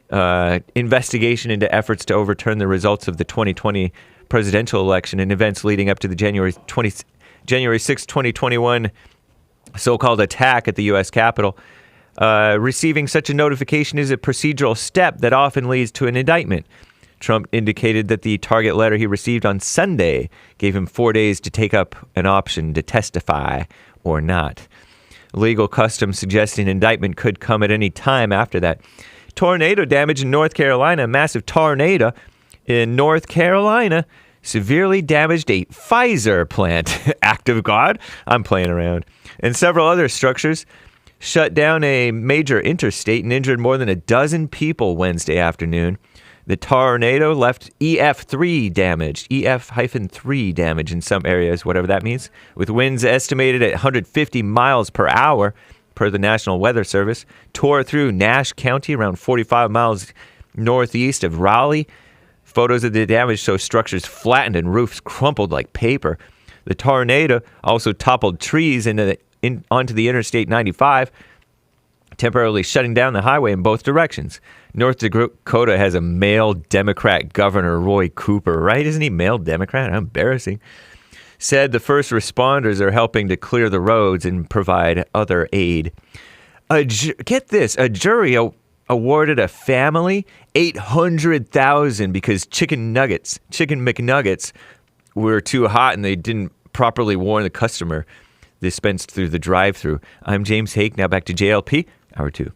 investigation into efforts to overturn the results of the 2020 presidential election and events leading up to the January 6, 2021 so-called attack at the U.S. Capitol. Receiving such a notification is a procedural step that often leads to an indictment. Trump indicated that the target letter he received on Sunday gave him 4 days to take up an option to testify or not. Legal custom suggesting indictment could come at any time after that. Tornado damage in North Carolina. A massive tornado in North Carolina severely damaged a Pfizer plant. Act of God? I'm playing around. And several other structures shut down a major interstate and injured more than a dozen people Wednesday afternoon. The tornado left EF3 damage in some areas, whatever that means, with winds estimated at 150 miles per hour, per the National Weather Service, tore through Nash County, around 45 miles northeast of Raleigh. Photos of the damage show structures flattened and roofs crumpled like paper. The tornado also toppled trees onto the Interstate 95, temporarily shutting down the highway in both directions. North Dakota has a male Democrat governor, Roy Cooper, right? Isn't he male Democrat? How embarrassing. Said the first responders are helping to clear the roads and provide other aid. Get this, a jury awarded a family $800,000 because chicken McNuggets were too hot and they didn't properly warn the customer dispensed through the drive-thru. I'm James Hake. Now back to JLP, hour 2.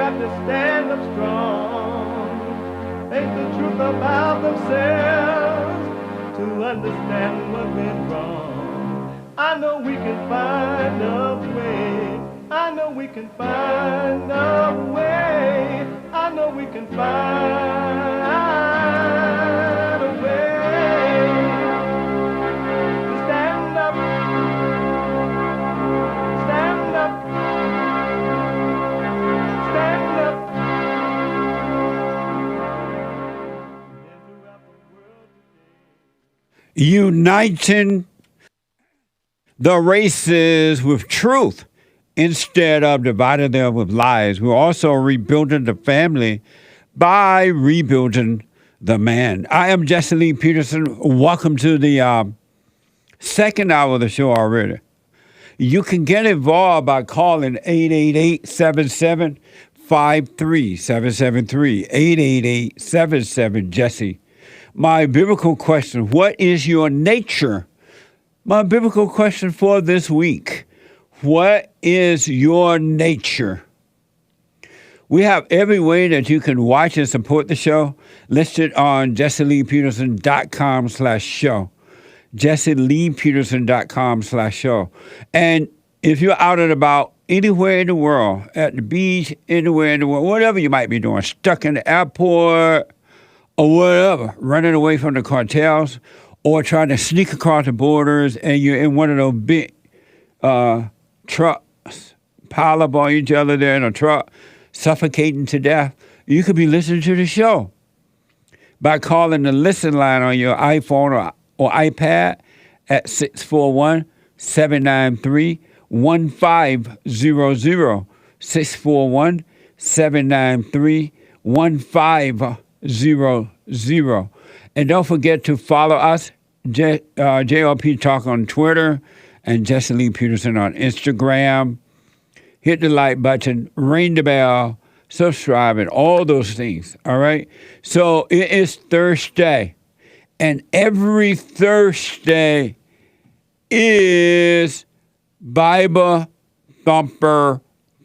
have to stand up strong, face the truth about themselves, to understand what went wrong. I know we can find a way. I know we can find a way. I know we can find a way to stand up, stand up, stand up. Uniting the races with truth instead of dividing them with lies. We're also rebuilding the family by rebuilding the man. I am Jesse Lee Peterson. Welcome to the second hour of the show already. You can get involved by calling 888-77-53-773, 888-77-JESSE. My biblical question, what is your nature? My biblical question for this week, what is your nature? We have every way that you can watch and support the show listed on jesseleepeterson.com/show. jesseleepeterson.com/show. And if you're out and about anywhere in the world, at the beach, anywhere in the world, whatever you might be doing, stuck in the airport or whatever, running away from the cartels or trying to sneak across the borders and you're in one of those big trucks, pile up on each other there in a truck, suffocating to death, you could be listening to the show by calling the listen line on your iPhone or iPad at 641-793-1500, 641-793-1500. And don't forget to follow us, JLP Talk on Twitter and Jesse Lee Peterson on Instagram. Hit the like button, ring the bell, subscribe, and all those things, all right? So it is Thursday, and every Thursday is Bible Thumper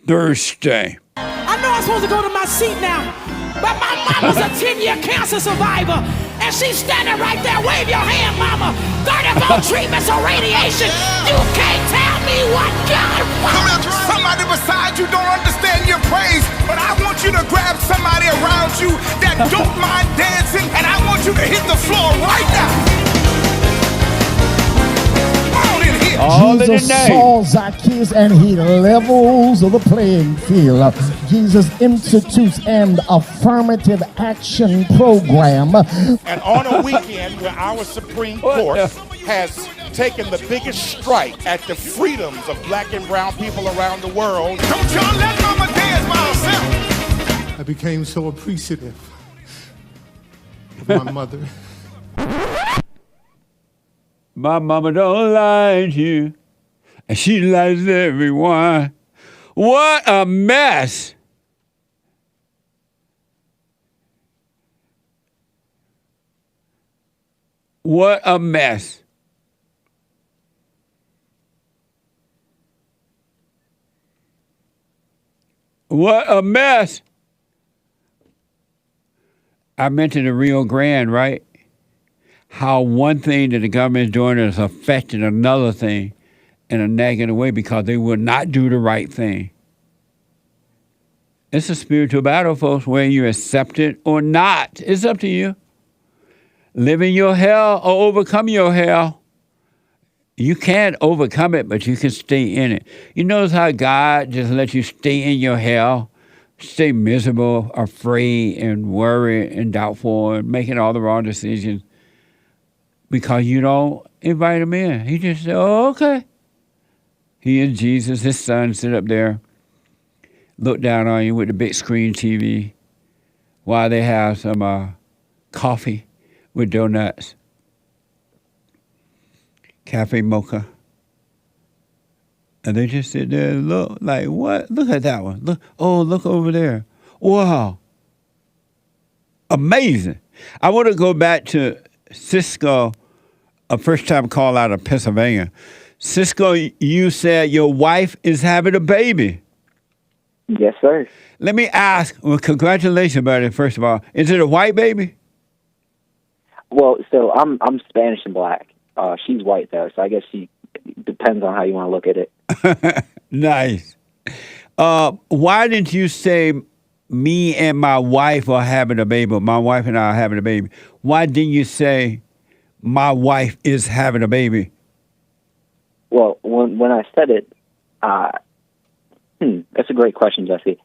Thursday. I know I'm supposed to go to my seat now, but my mama's a 10-year cancer survivor, and she's standing right there. Wave your hand, mama. 34 treatments of radiation. You can't tell me what God wants. Somebody beside you don't understand your praise, but I want you to grab somebody around you that don't mind dancing, and I want you to hit the floor right now. Jesus saw Zacchaeus and he levels the playing field. Jesus institutes an affirmative action program. And on a weekend where our Supreme Court has taken the biggest strike at the freedoms of black and brown people around the world. Don't y'all let mama dance by herself. I became so appreciative of my mother. My mama don't like you, and she likes everyone. What a mess. What a mess. What a mess. I mentioned the Rio Grande, right? How one thing that the government is doing is affecting another thing in a negative way because they will not do the right thing. It's a spiritual battle, folks, whether you accept it or not. It's up to you. Live in your hell or overcome your hell. You can't overcome it, but you can stay in it. You notice how God just lets you stay in your hell, stay miserable, afraid, and worried, and doubtful, and making all the wrong decisions. Because you don't invite him in. He just said, oh, okay. He and Jesus, his son, sit up there, look down on you with the big screen TV while they have some coffee with donuts, cafe mocha. And they just sit there and look like, what? Look at that one. Look, oh, look over there. Wow. Amazing. I want to go back to Cisco, a first-time call out of Pennsylvania. Cisco, you said your wife is having a baby. Yes, sir. Let me ask. Well, congratulations about it. First of all, is it a white baby? Well, so I'm Spanish and black. She's white though, so I guess she depends on how you want to look at it. Nice. Why didn't you say me and my wife are having a baby? My wife and I are having a baby. Why didn't you say my wife is having a baby? Well, when I said it, that's a great question, Jesse.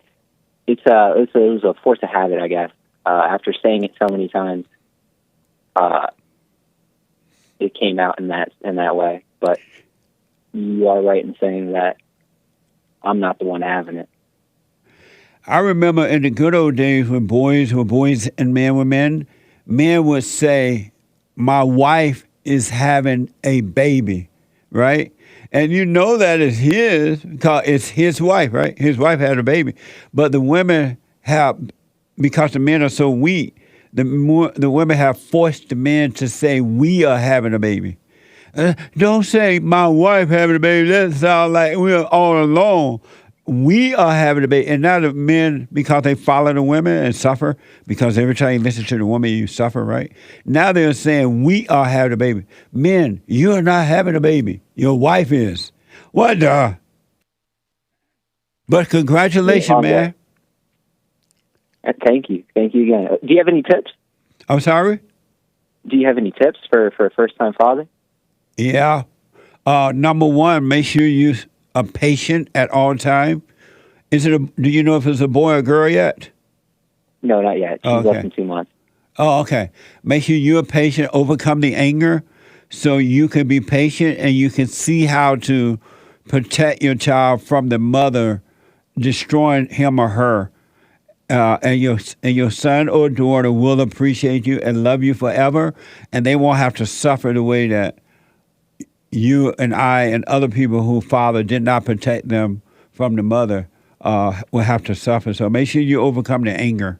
It was a force of habit, I guess. After saying it so many times, it came out in that way. But you are right in saying that I'm not the one having it. I remember in the good old days when boys were boys and men were men, men would say, my wife is having a baby, right? And you know that is his, because it's his wife, right? His wife had a baby. But the women have, because the men are so weak, the women have forced the men to say, we are having a baby. Don't say, my wife having a baby. That sounds like we're all alone. We are having a baby. And now the men, because they follow the women and suffer, because every time you listen to the woman, you suffer, right? Now they're saying, we are having a baby. Men, you are not having a baby. Your wife is. What the? But congratulations, man. Thank you. Thank you again. Do you have any tips? I'm sorry? Do you have any tips for a first-time father? Yeah. Number one, make sure you're a patient at all time. Do you know if it's a boy or girl yet? No, not yet. She's less than 2 months. Oh, okay. Make sure you're patient, overcome the anger so you can be patient and you can see how to protect your child from the mother destroying him or her. And your son or daughter will appreciate you and love you forever, and they won't have to suffer the way that you and I and other people whose father did not protect them from the mother will have to suffer. So make sure you overcome the anger.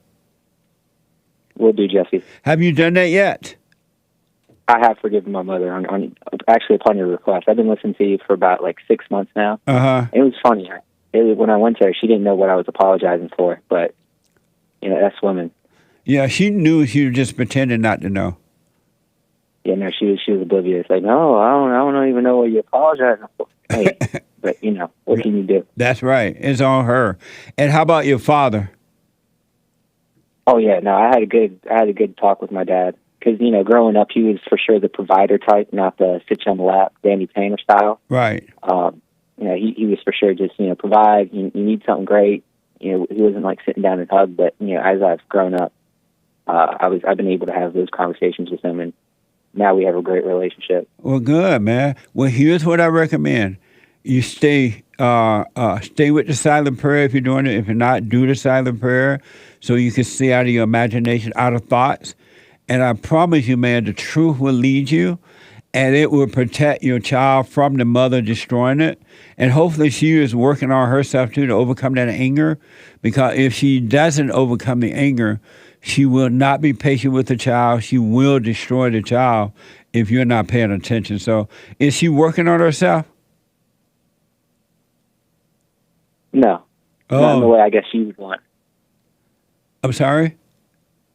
Will do, Jesse. Have you done that yet? I have forgiven my mother actually upon your request. I've been listening to you for about 6 months now. Uh-huh. It was funny. When I went to her, she didn't know what I was apologizing for, but that's women. Yeah, she knew. She was just pretending not to know. Yeah, no, she was oblivious. Like, no, I don't even know what you're apologizing for. Hey, but what can you do? That's right. It's on her. And how about your father? Oh yeah, no, I had a good talk with my dad because growing up he was for sure the provider type, not the sit you on the lap, Danny Tanner style. Right. He was for sure just provide. You need something great. He wasn't like sitting down and hug, but as I've grown up, I've been able to have those conversations with him, and now we have a great relationship. Well, good, man. Well, here's what I recommend: you stay with the silent prayer if you're doing it. If you're not, do the silent prayer so you can see out of your imagination, out of thoughts. And I promise you, man, the truth will lead you. And it will protect your child from the mother destroying it. And hopefully she is working on herself, too, to overcome that anger. Because if she doesn't overcome the anger, she will not be patient with the child. She will destroy the child if you're not paying attention. So is she working on herself? No. Not in the way I guess she would want. I'm sorry?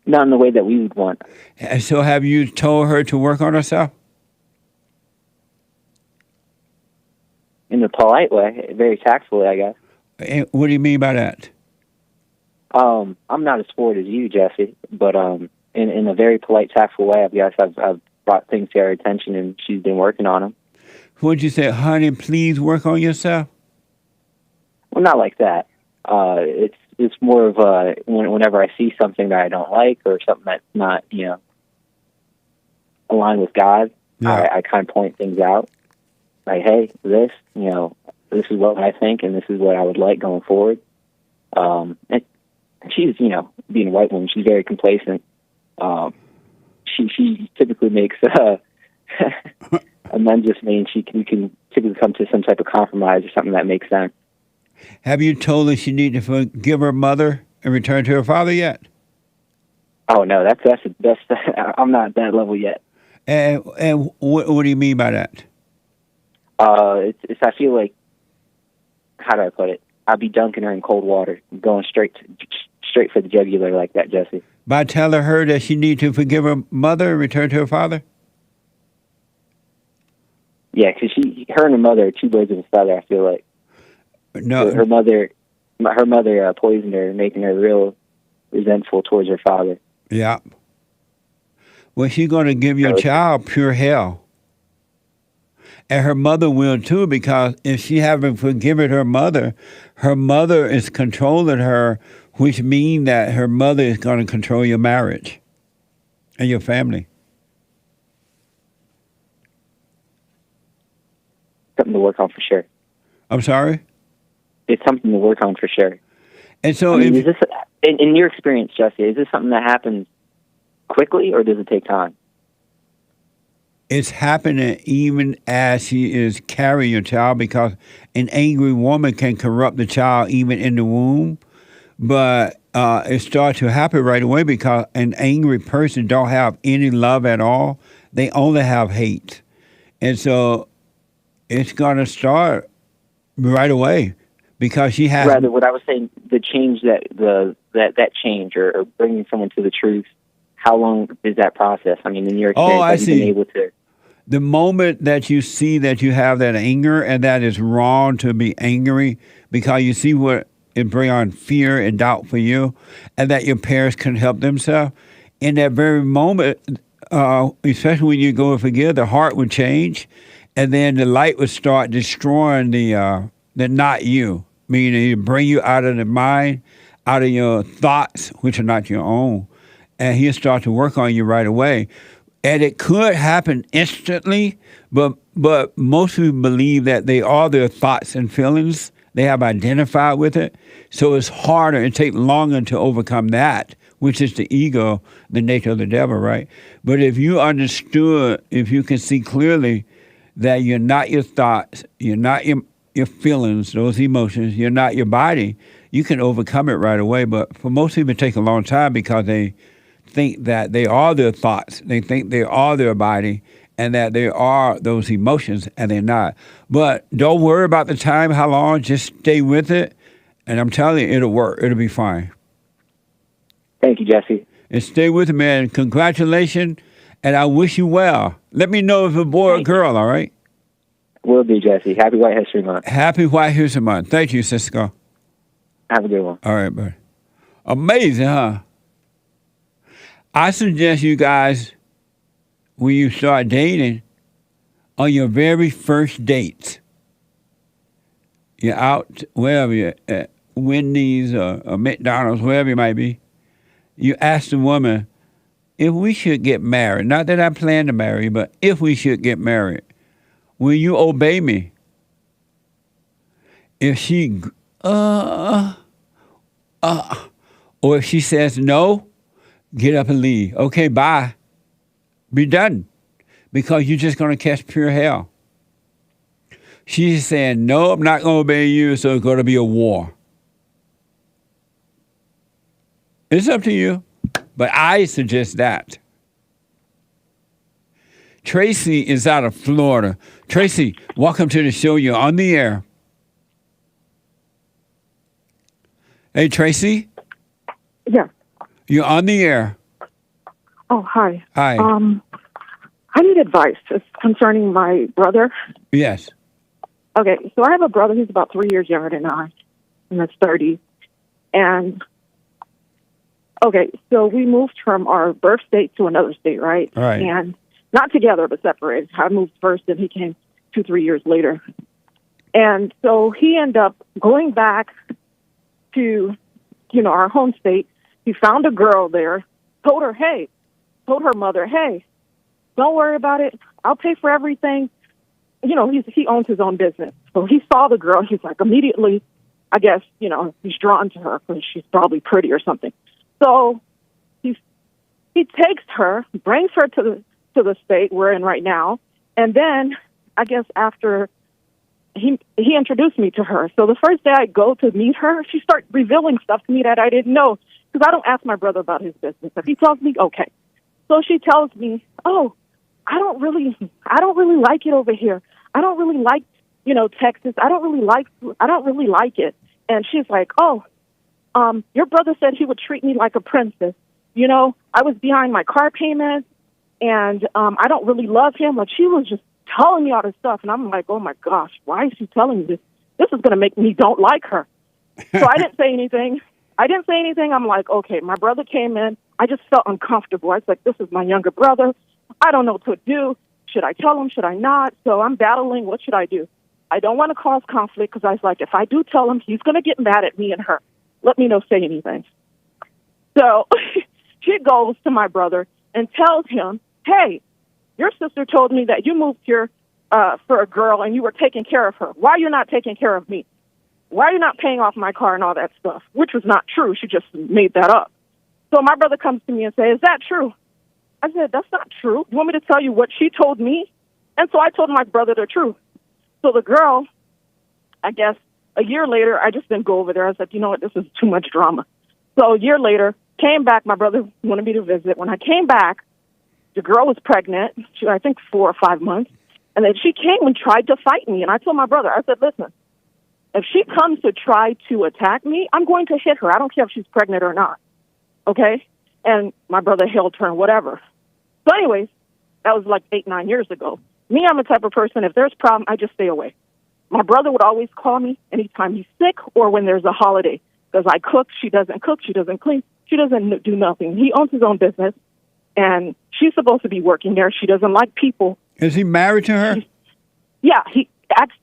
Not in the way that we would want. And so have you told her to work on herself? In a polite way, very tactfully, I guess. And what do you mean by that? I'm not as forward as you, Jesse, but in a very polite, tactful way, I guess I've brought things to her attention, and she's been working on them. What'd you say, honey, please work on yourself? Well, not like that. It's more of whenever I see something that I don't like or something that's not, aligned with God, yeah. I kind of point things out. Like, hey, this is what I think, and this is what I would like going forward. And she's, being a white woman, she's very complacent. She typically makes amends with me, and we can typically come to some type of compromise or something that makes sense. Have you told her she needs to forgive her mother and return to her father yet? Oh no, that's I'm not at that level yet. And what do you mean by that? I feel like, how do I put it? I'd be dunking her in cold water, going straight for the jugular like that, Jesse. By telling her that she needs to forgive her mother and return to her father? Yeah, because her and her mother are two birds of a feather, I feel like. No. Her mother poisoned her, making her real resentful towards her father. Yeah. Well, she's going to give your child pure hell. And her mother will too, because if she haven't forgiven her mother is controlling her, which means that her mother is going to control your marriage and your family. Something to work on for sure. I'm sorry? It's something to work on for sure. And so, is this, in your experience, Jesse, is this something that happens quickly, or does it take time? It's happening even as she is carrying your child, because an angry woman can corrupt the child even in the womb. But it starts to happen right away because an angry person don't have any love at all. They only have hate. And so it's going to start right away because she has... Rather, what I was saying, the change that change or bringing someone to the truth, how long is that process? I mean, in your experience, I have you see. been able to... The moment that you see that you have that anger and that is wrong to be angry because you see what it brings on fear and doubt for you and that your parents can help themselves, in that very moment, especially when you go and forgive, the heart would change and then the light would start destroying the not you, meaning it bring you out of the mind, out of your thoughts, which are not your own, and he'll start to work on you right away. And it could happen instantly, but most people believe that they are their thoughts and feelings. They have identified with it. So it's harder, it takes longer to overcome that, which is the ego, the nature of the devil, right? But if you understood, if you can see clearly that you're not your thoughts, you're not your feelings, those emotions, you're not your body, you can overcome it right away. But for most people, it takes a long time because they think that they are their thoughts, they think they are their body, and that they are those emotions, and they're not. But don't worry about the time, how long, just stay with it, and I'm telling you, it'll work, it'll be fine. Thank you, Jesse. And stay with it, man. Congratulations, and I wish you well. Let me know if it's a boy or girl, all right? Will do, Jesse. Happy White History Month. Happy White History Month. Thank you, Cisco. Have a good one. All right, buddy. Amazing, huh? I suggest you guys, when you start dating, on your very first date, you're out, wherever you're at, Wendy's or McDonald's, wherever you might be, you ask the woman, if we should get married, not that I plan to marry, but if we should get married, will you obey me? If she, or if she says no, get up and leave. Okay, bye. Be done. Because you're just going to catch pure hell. She's saying, no, I'm not going to obey you, so it's going to be a war. It's up to you, but I suggest that. Tracy is out of Florida. Tracy, welcome to the show. You're on the air. Hey, Tracy? Yeah. You're on the air. Oh, hi. Hi. I need advice. It's concerning my brother. Yes. Okay, so I have a brother who's about 3 years younger than I, in his 30s. And, okay, so we moved from our birth state to another state, right? Right. And not together, but separated. I moved first, and he came 2-3 years later. And so he ended up going back to, our home state. He found a girl there, told her mother, hey, don't worry about it. I'll pay for everything. He owns his own business. So he saw the girl. He's like, immediately, I guess, he's drawn to her because she's probably pretty or something. So he takes her, brings her to the state we're in right now. And then I guess after he introduced me to her. So the first day I go to meet her, she starts revealing stuff to me that I didn't know. Because I don't ask my brother about his business. If he tells me, okay. So she tells me, oh, I don't really like it over here. I don't really like, Texas. I don't really like it. And she's like, oh, your brother said he would treat me like a princess. You know, I was behind my car payments, and I don't really love him. Like, she was just telling me all this stuff, and I'm like, oh, my gosh, why is she telling me this? This is going to make me don't like her. So I didn't say anything. I'm like, okay, my brother came in. I just felt uncomfortable. I was like, this is my younger brother. I don't know what to do. Should I tell him? Should I not? So I'm battling. What should I do? I don't want to cause conflict because I was like, if I do tell him, he's going to get mad at me and her. Let me know, say anything. So she goes to my brother and tells him, hey, your sister told me that you moved here for a girl and you were taking care of her. Why are you not taking care of me? Why are you not paying off my car and all that stuff? Which was not true. She just made that up. So my brother comes to me and says, is that true? I said, that's not true. You want me to tell you what she told me? And so I told my brother the truth. So the girl, I guess, a year later, I just didn't go over there. I was like, you know what, this is too much drama. So a year later, came back. My brother wanted me to visit. When I came back, the girl was pregnant, I think 4 or 5 months. And then she came and tried to fight me. And I told my brother, I said, listen, if she comes to try to attack me, I'm going to hit her. I don't care if she's pregnant or not. Okay? And my brother held her and whatever. So anyways, that was like 8, 9 years ago. Me, I'm the type of person, if there's a problem, I just stay away. My brother would always call me anytime he's sick or when there's a holiday. Because I cook, she doesn't cook, she doesn't clean, she doesn't do nothing. He owns his own business, and she's supposed to be working there. She doesn't like people. Is he married to her? Yeah, he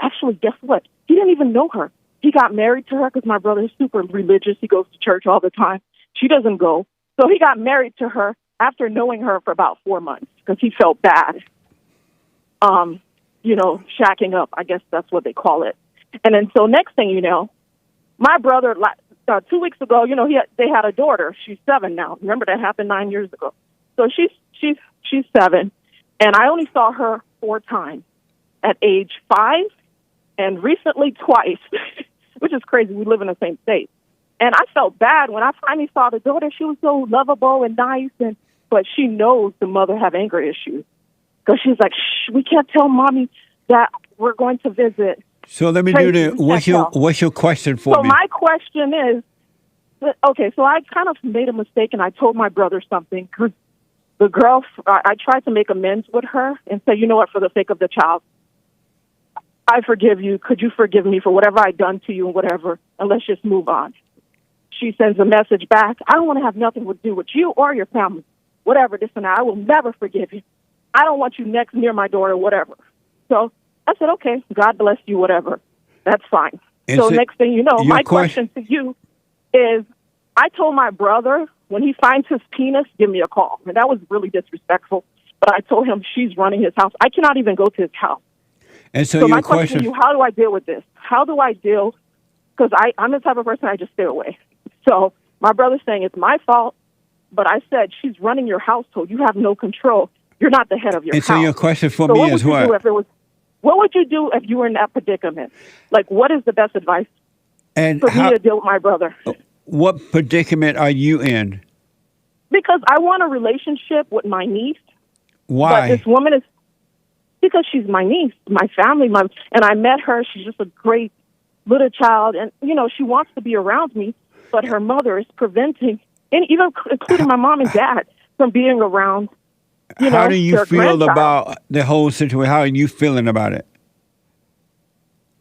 actually, guess what? He didn't even know her. He got married to her because my brother is super religious. He goes to church all the time. She doesn't go. So he got married to her after knowing her for about 4 months because he felt bad. You know, shacking up, I guess that's what they call it. And then so next thing you know, my brother, 2 weeks ago, you know, they had a daughter. She's 7 now. Remember, that happened 9 years ago. So she's 7, and I only saw her 4 times at age 5 and recently twice, which is crazy. We live in the same state. And I felt bad when I finally saw the daughter. She was so lovable and nice, but she knows the mother have anger issues. Because she's like, shh, we can't tell mommy that we're going to visit. So let me do this. What's your question for me? So my question is, okay, so I kind of made a mistake and I told my brother something. Because the girl, I tried to make amends with her and say, you know what, for the sake of the child, I forgive you. Could you forgive me for whatever I've done to you and whatever, and let's just move on. She sends a message back. I don't want to have nothing to do with you or your family. Whatever, this and that. I will never forgive you. I don't want you next near my daughter, whatever. So I said, okay, God bless you, whatever. That's fine. So next thing you know, my question to you is, I told my brother, when he finds his penis, give me a call. And that was really disrespectful. But I told him she's running his house. I cannot even go to his house. And so my question to you, how do I deal with this? How do I deal? Because I'm the type of person I just stay away. So my brother's saying it's my fault. But I said, she's running your household. You have no control. You're not the head of your house. And so your question for me is what? What would you do if you were in that predicament? Like, what is the best advice for me to deal with my brother? What predicament are you in? Because I want a relationship with my niece. Why? But this woman is, because she's my niece, my family, and I met her. She's just a great little child. And, you know, she wants to be around me, but her mother is preventing, and even including my mom and dad, from being around. How do you feel about the whole situation? How are you feeling about it?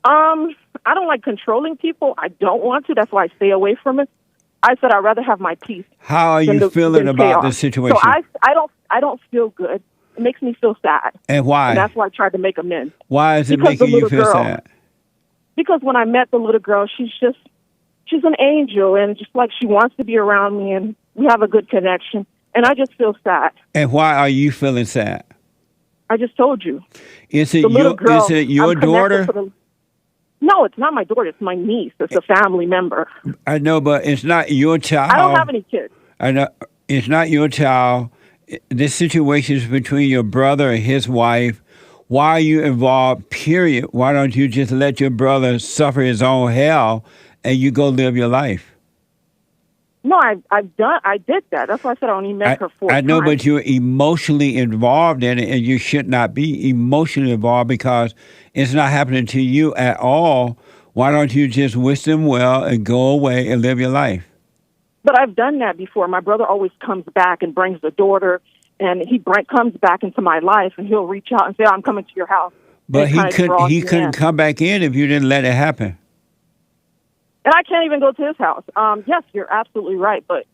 I don't like controlling people. I don't want to. That's why I stay away from it. I said I'd rather have my peace. How are you feeling about the situation? So I don't feel good. It makes me feel sad. And why? And that's why I tried to make amends. Why is it making you feel sad? Because when I met the little girl, she's an angel, and just like she wants to be around me, and we have a good connection. And I just feel sad. And why are you feeling sad? I just told you. Is it your daughter? No, it's not my daughter. It's my niece. It's a family member. I know, but it's not your child. I don't have any kids. I know. It's not your child. This situation is between your brother and his wife. Why are you involved, period? Why don't you just let your brother suffer his own hell and you go live your life? No, I did that. That's why I said I only met her 4 times. I know, but you're emotionally involved in it, and you should not be emotionally involved because it's not happening to you at all. Why don't you just wish them well and go away and live your life? But I've done that before. My brother always comes back and brings the daughter, and he comes back into my life, and he'll reach out and say, I'm coming to your house. But he couldn't come back in if you didn't let it happen. And I can't even go to his house. Yes, you're absolutely right. But,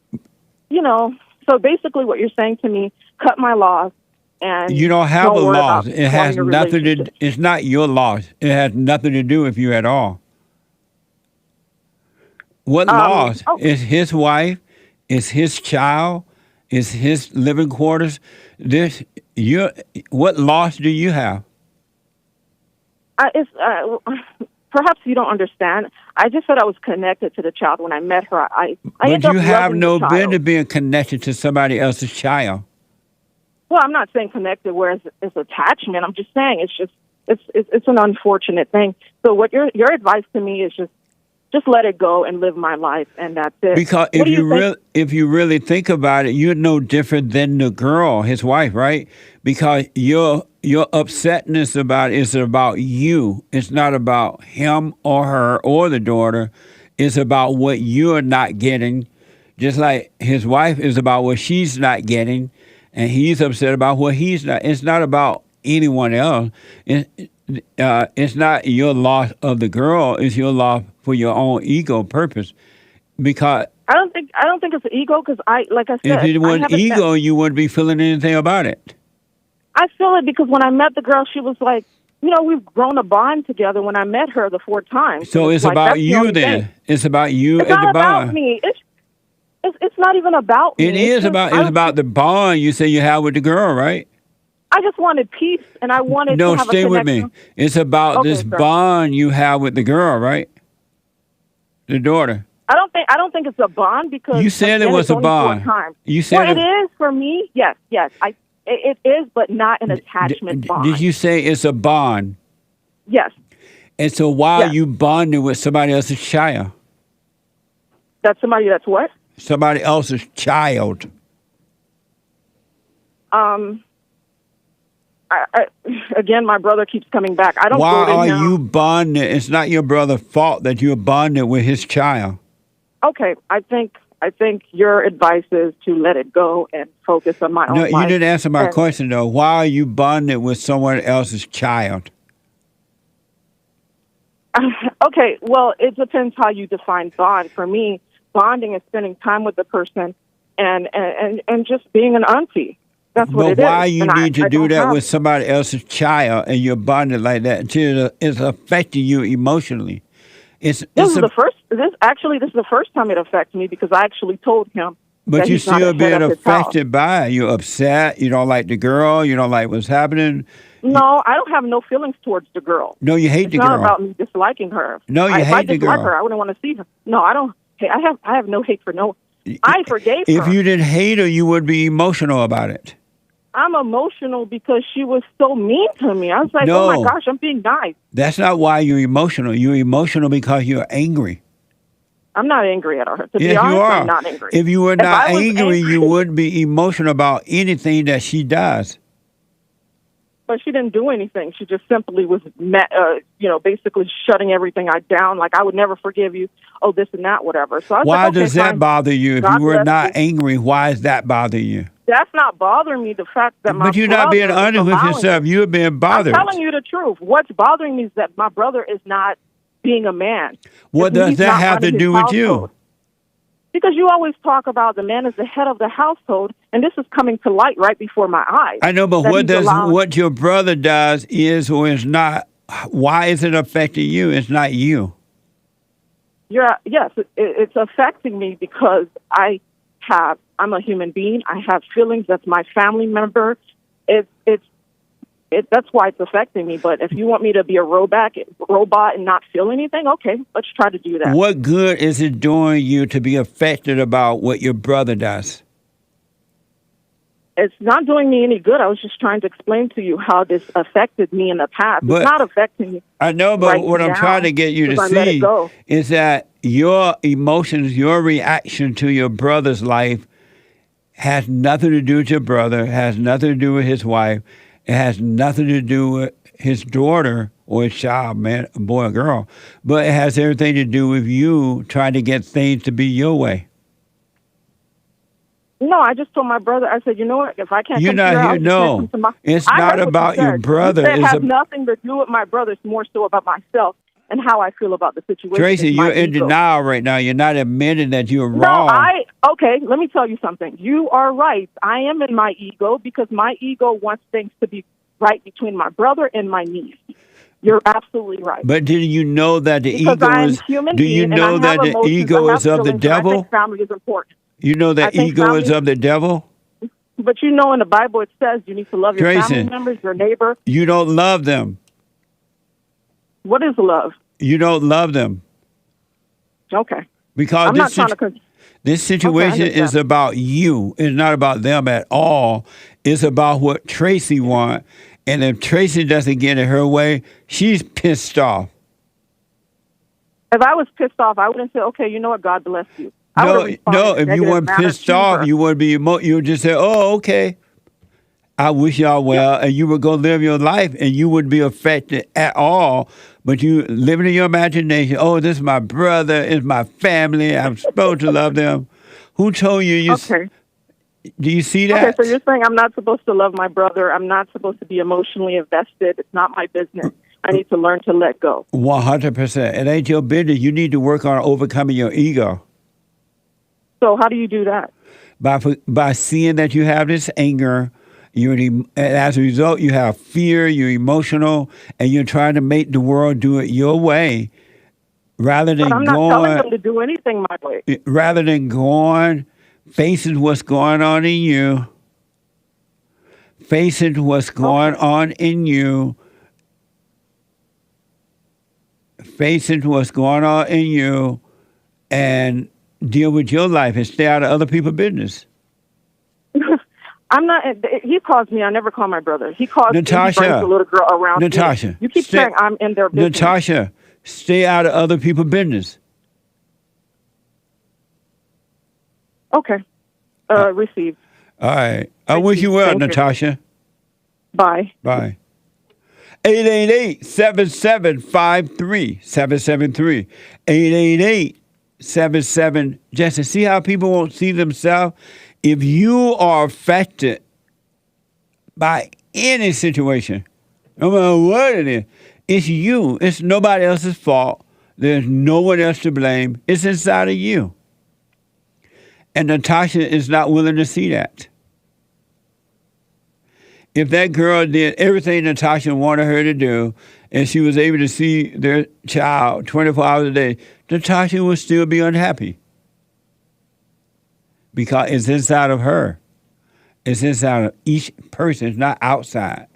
so basically what you're saying to me, cut my loss. And you don't have a loss. It has nothing to. It's not your loss. It has nothing to do with you at all. What loss? Is his wife? Is his child? Is his living quarters? What loss do you have? Perhaps you don't understand. I just said I was connected to the child when I met her. But you have no business being connected to somebody else's child. Well, I'm not saying connected where it's attachment. I'm just saying it's an unfortunate thing. So what your advice to me is just let it go and live my life, and that's it. Because if you really think about it, you're no different than the girl, his wife, right? Because your upsetness about it is about you. It's not about him or her or the daughter. It's about what you're not getting. Just like his wife is about what she's not getting, and he's upset about what he's not. It's not about anyone else. It's not your loss of the girl. It's your loss for your own ego purpose. Because I don't think it's an ego, because like I said, if it was ego, you wouldn't be feeling anything about it. I feel it because when I met the girl, she was like, we've grown a bond together when I met her the 4 times. So it's about you then. It's about you and the bond. It's not about me. It's not even about me. It's about the bond you say you have with the girl, right? I just wanted peace, and I wanted to have stay a with connection. me. It's about this bond you have with the girl, right? The daughter. I don't think it's a bond because you said it was a bond. You said it is for me. Yes. It is, but not an attachment bond. Did you say it's a bond? Yes. And so why are you bonding with somebody else's child? That's somebody that's what? Somebody else's child. Again, my brother keeps coming back. I don't. Why are you bonded? It's not your brother's fault that you're bonded with his child. Okay, I think your advice is to let it go and focus on my own life. No, you didn't answer my question though. Why are you bonded with someone else's child? Okay, well, it depends how you define bond. For me, bonding is spending time with the person and just being an auntie. That's what it is. But why you need to do that with somebody else's child and you're bonded like that until it's affecting you emotionally? This is the first time it affects me because I actually told him. But you're still being affected by it. You're upset. You don't like the girl. You don't like what's happening. No, I don't have no feelings towards the girl. No, you hate the girl. It's not about me disliking her. No, you hate the girl. If I dislike her, I wouldn't want to see her. No, I don't. Hey, I have no hate for no. I forgave her. If you didn't hate her, you would be emotional about it. I'm emotional because she was so mean to me. I was like, oh my gosh, I'm being nice. That's not why you're emotional. You're emotional because you're angry. I'm not angry at her. To yes, be honest, you are. I'm not angry. If you were not angry, you wouldn't be emotional about anything that she does. But she didn't do anything. She just simply was, basically shutting everything down. Like, I would never forgive you. Oh, this and that, whatever. So I was why like, does that bother you? If you were not angry, why is that bother you? That's not bothering me. The fact that my but you're not being honest with yourself. You're being bothered. I'm telling you the truth. What's bothering me is that my brother is not being a man. What does that have to do with you? Because you always talk about the man is the head of the household, and this is coming to light right before my eyes. I know, but what your brother does is or is not, why is it affecting you? It's not you. Yes, it's affecting me because I'm a human being. I have feelings. That's my family member. That's why it's affecting me. But if you want me to be a robot and not feel anything, okay, let's try to do that. What good is it doing you to be affected about what your brother does? It's not doing me any good. I was just trying to explain to you how this affected me in the past. It's not affecting me. I know, but what I'm trying to get you to see is that your emotions, your reaction to your brother's life has nothing to do with your brother, has nothing to do with his wife. It has nothing to do with his daughter or a child, man, a boy or girl, but it has everything to do with you trying to get things to be your way. No, I just told my brother, I said, you know what, if I can't You're come not to your here. house, you No, can't come to it's I not heard what about you your said. brother. You said it It's has nothing to do with my brother. It's more so about myself and how I feel about the situation. Tracy, It's my you're in ego. denial right now. You're not admitting that you're No, wrong. okay, let me tell you something. You are right. I am in my ego because my ego wants things to be right between my brother and my niece. You're absolutely right. But do you know that the Because ego I'm is? human Do you being and I know have that the emotions, ego I have is of the feelings, and I devil? think family is important. You know I that think ego is family- of the devil? But you know in the Bible it says you need to love your Tracy, family members, your neighbor. you don't love them. What is love? You don't love them. Okay. Because I'm not trying to... this situation Okay, I is about you. It's not about them at all. It's about what Tracy wants. And if Tracy doesn't get it her way, she's pissed off. If I was pissed off, I wouldn't say, okay, you know what, God bless you. I No, would've responded no. in If you negative weren't manner pissed to off, her. you wouldn't be you would just say, "Oh, okay. I wish y'all well," and you would go live your life, and you wouldn't be affected at all. But you living in your imagination. Oh, this is my brother. It's my family. I'm supposed to love them. Who told you? Okay. Do you see that? Okay, so you're saying I'm not supposed to love my brother. I'm not supposed to be emotionally invested. It's not my business. I need to learn to let go. 100%. It ain't your business. You need to work on overcoming your ego. So how do you do that? By seeing that you have this anger, and as a result, you have fear, you're emotional, and you're trying to make the world do it your way, rather than But I'm not telling them to do anything my way. rather than going, facing what's going on in you, facing what's going on in you, facing what's going on in you, and deal with your life and stay out of other people's business. I'm not. He calls me. I never call my brother. He calls Natasha, me. He brings the little girl around. Natasha, me. You keep saying I'm in their business. Natasha, stay out of other people's business. Okay. Received. All right. I wish you well, Thank you. Natasha. Bye. Bye. 888-7753-773. 888-77 Jesse. See how people won't see themselves? If you are affected by any situation, no matter what it is, it's you. It's nobody else's fault. There's no one else to blame. It's inside of you. And Natasha is not willing to see that. If that girl did everything Natasha wanted her to do, and she was able to see their child 24 hours a day, Natasha would still be unhappy. Because it's inside of her. It's inside of each person. It's not outside.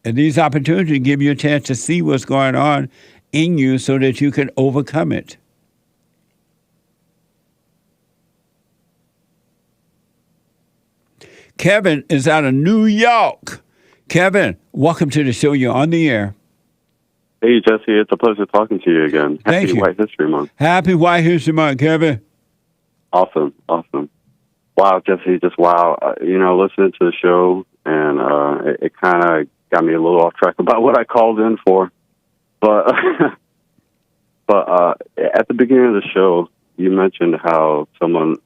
And these opportunities give you a chance to see what's going on in you so that you can overcome it. Kevin is out of New York. Kevin, welcome to the show. You're on the air. Hey, Jesse, it's a pleasure talking to you again. Thank Happy you. White History Month. Happy White History Month, Kevin. Awesome. Wow, Jesse, just wow. Listening to the show, and it kind of got me a little off track about what I called in for. But at the beginning of the show, you mentioned how someone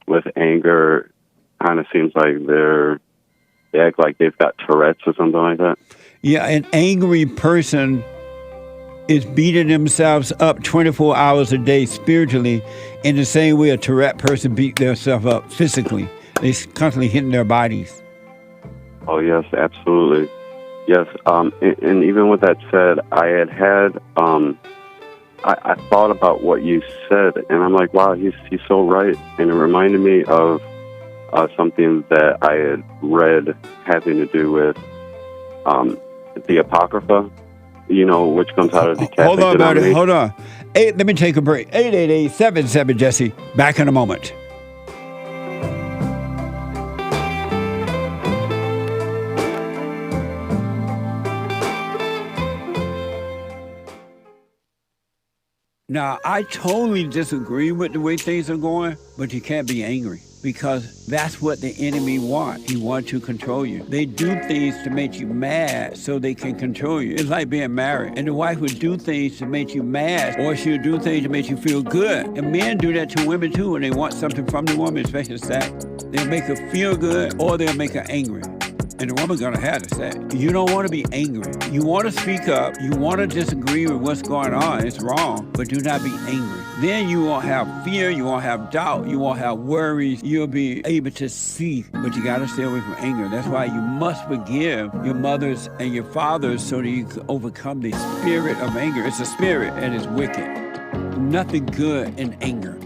with anger kind of seems like they act like they've got Tourette's or something like that. Yeah, an angry person is beating themselves up 24 hours a day spiritually in the same way a Tourette person beat themselves up physically. They're constantly hitting their bodies. Oh, yes, absolutely. Yes, and even with that said, I thought about what you said, and I'm like, wow, he's so right. And it reminded me of something that I had read having to do with the Apocrypha, which comes out of the Catholic Hold on, buddy. denomination. Hold on. Let me take a break. 888-77 Jesse. Back in a moment. Now, I totally disagree with the way things are going, but you can't be angry because that's what the enemy wants. He wants to control you. They do things to make you mad so they can control you. It's like being married. And the wife would do things to make you mad, or she'll do things to make you feel good. And men do that to women too when they want something from the woman, especially sex. They'll make her feel good or they'll make her angry. And the woman's gonna have to say, you don't wanna be angry. You wanna speak up, you wanna disagree with what's going on, it's wrong, but do not be angry. Then you won't have fear, you won't have doubt, you won't have worries, you'll be able to see, but you gotta stay away from anger. That's why you must forgive your mothers and your fathers so that you can overcome the spirit of anger. It's a spirit and it's wicked. Nothing good in anger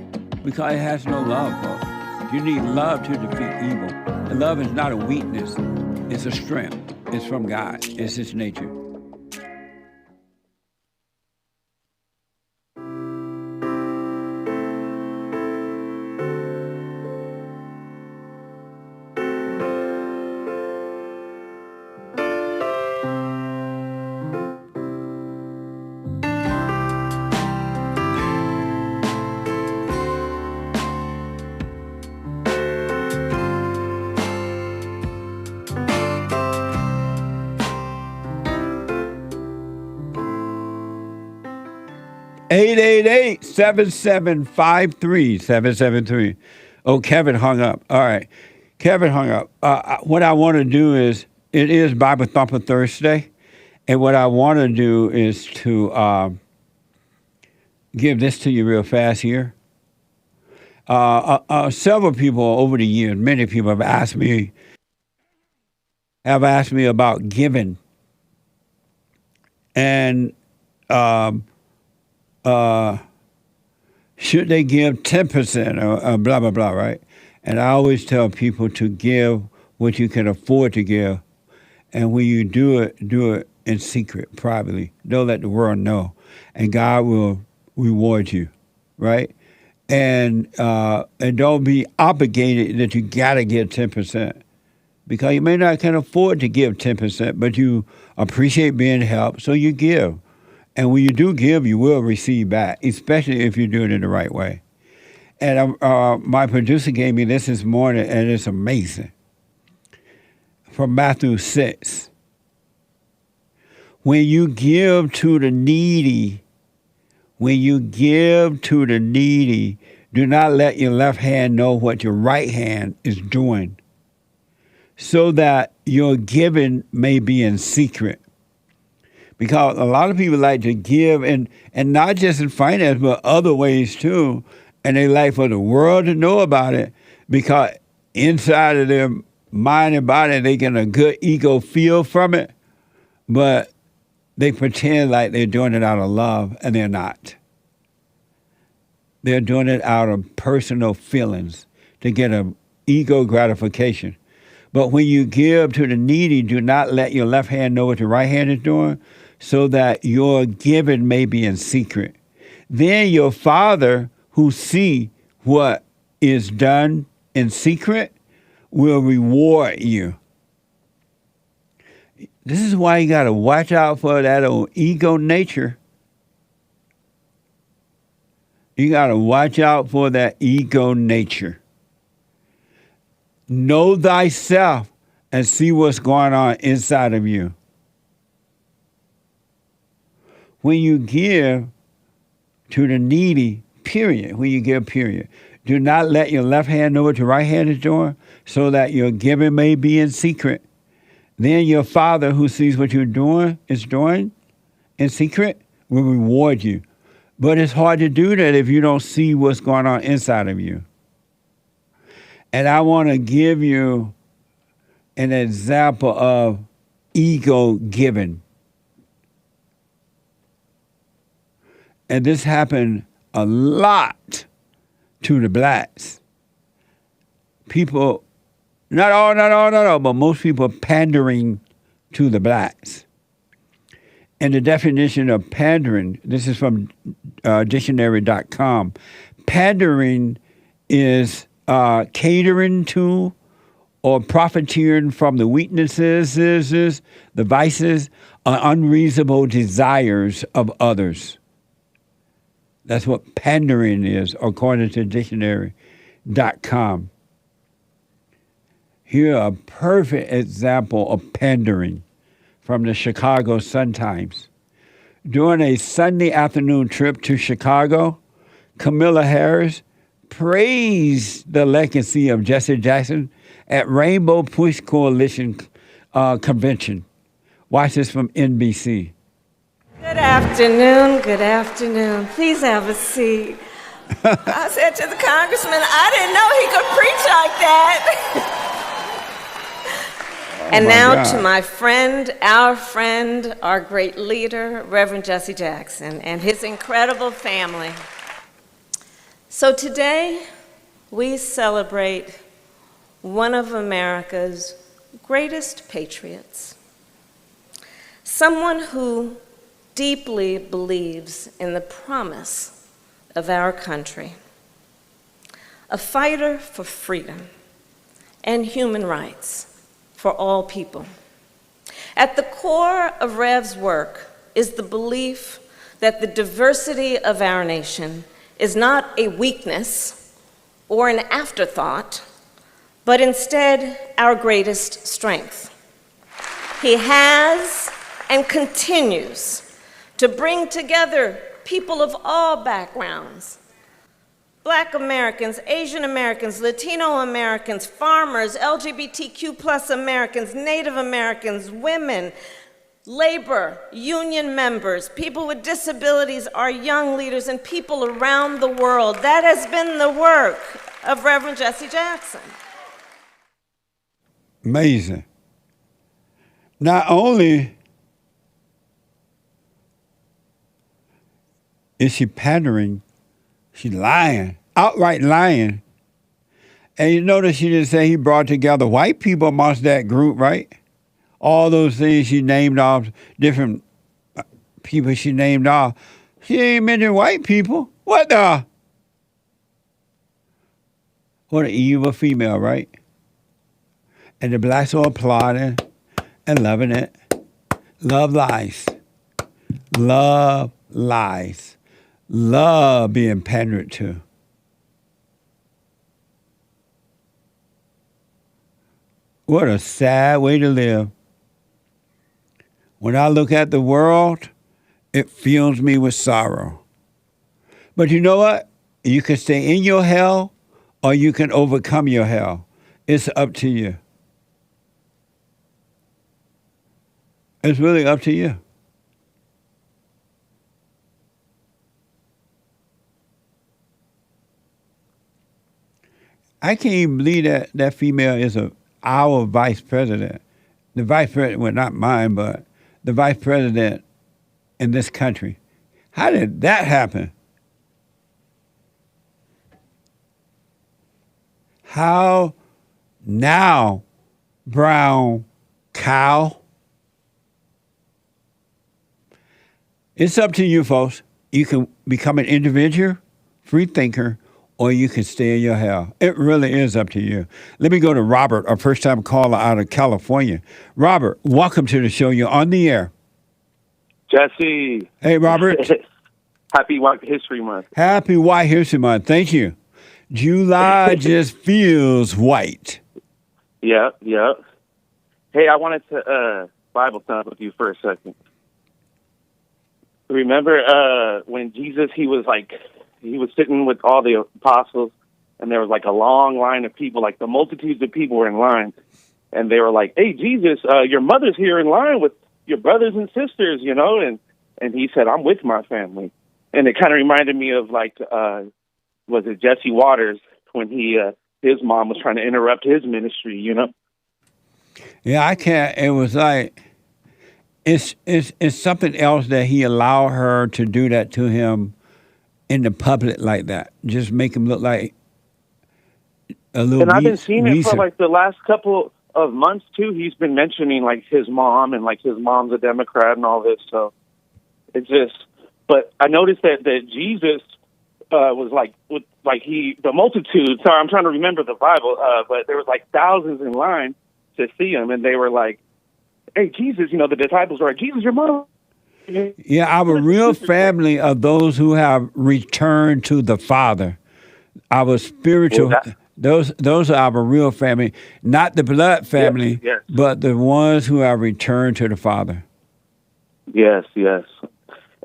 because it has no love, folks. You need love to defeat evil. And love is not a weakness. It's a strength. It's from God. It's His nature. (888) 773. Oh, Kevin hung up. All right. Kevin hung up. What I want to do is, it is Bible Thumper Thursday. And what I want to do is to give this to you real fast here. Several people over the years, many people have asked me about giving. And should they give 10% or blah, blah, blah, right? And I always tell people to give what you can afford to give. And when you do it in secret, privately. Don't let the world know. And God will reward you, right? And don't be obligated that you got to give 10%. Because you may not can afford to give 10%, but you appreciate being helped, so you give. And when you do give, you will receive back, especially if you do it in the right way. And my producer gave me this morning, and it's amazing. From Matthew 6. When you give to the needy, do not let your left hand know what your right hand is doing, so that your giving may be in secret. Because a lot of people like to give, and not just in finance, but other ways too. And they like for the world to know about it, because inside of their mind and body, they get a good ego feel from it. But they pretend like they're doing it out of love, and they're not. They're doing it out of personal feelings to get an ego gratification. But when you give to the needy, do not let your left hand know what your right hand is doing, so that your giving may be in secret. Then your Father, who see what is done in secret, will reward you. This is why you got to watch out for that old ego nature. You got to watch out for that ego nature. Know thyself and see what's going on inside of you. When you give to the needy, period, do not let your left hand know what your right hand is doing, so that your giving may be in secret. Then your Father, who sees what you're doing in secret, will reward you. But it's hard to do that if you don't see what's going on inside of you. And I want to give you an example of ego giving. And this happened a lot to the blacks. People, not all, but most people pandering to the blacks. And the definition of pandering, this is from dictionary.com. Pandering is catering to or profiteering from the weaknesses, the vices, or unreasonable desires of others. That's what pandering is, according to dictionary.com. Here, a perfect example of pandering from the Chicago Sun-Times. During a Sunday afternoon trip to Chicago, Kamala Harris praised the legacy of Jesse Jackson at Rainbow Push Coalition convention. Watch this from NBC. Good afternoon. Good afternoon. Please have a seat. I said to the congressman, I didn't know he could preach like that. And now God. to my friend, our great leader, Reverend Jesse Jackson, and his incredible family. So today, we celebrate one of America's greatest patriots, someone who deeply believes in the promise of our country, a fighter for freedom and human rights for all people. At the core of Rev's work is the belief that the diversity of our nation is not a weakness or an afterthought, but instead our greatest strength. He has and continues to bring together people of all backgrounds, Black Americans, Asian Americans, Latino Americans, farmers, LGBTQ plus Americans, Native Americans, women, labor, union members, people with disabilities, our young leaders, and people around the world. That has been the work of Reverend Jesse Jackson. Amazing. Not only is she pandering, she's lying, outright lying. And you notice she didn't say he brought together white people amongst that group, right? All those things she named off, different people she named off. She ain't mentioned white people. What the? What an evil female, right? And the blacks are applauding and loving it. Love lies. Love lies. Love being pandered to. What a sad way to live. When I look at the world, it fills me with sorrow. But you know what? You can stay in your hell or you can overcome your hell. It's up to you. It's really up to you. I can't even believe that female is our vice president. The vice president, well, not mine, but the vice president in this country. How did that happen? How now, brown cow? It's up to you, folks. You can become an individual, free thinker, or you can stay in your hell. It really is up to you. Let me go to Robert, our first-time caller out of California. Robert, welcome to the show. You're on the air. Jesse. Hey, Robert. Happy White History Month. Happy White History Month. Thank you. July just feels white. Yep. Hey, I wanted to Bible time with you for a second. Remember when Jesus, he was sitting with all the apostles, and there was like a long line of people, like the multitudes of people were in line, and they were like, "Hey, Jesus, your mother's here in line with your brothers and sisters, you know?" And he said, "I'm with my family." And it kind of reminded me of was it Jesse Waters when his mom was trying to interrupt his ministry, you know? Yeah, I can't. It was like it's something else that he allowed her to do that to him in the public like that. Just make him look like a little. And I've been seeing it for like the last couple of months too. He's been mentioning like his mom and like his mom's a Democrat and all this. So it's just. But I noticed that Jesus was the multitude. Sorry, I'm trying to remember the Bible. But there was like thousands in line to see him, and they were like, "Hey, Jesus!" You know, the disciples were like, "Jesus, your mom." Yeah, our real family are those who have returned to the Father. Our spiritual, those are our real family, not the blood family, Yes. but the ones who have returned to the Father. Yes.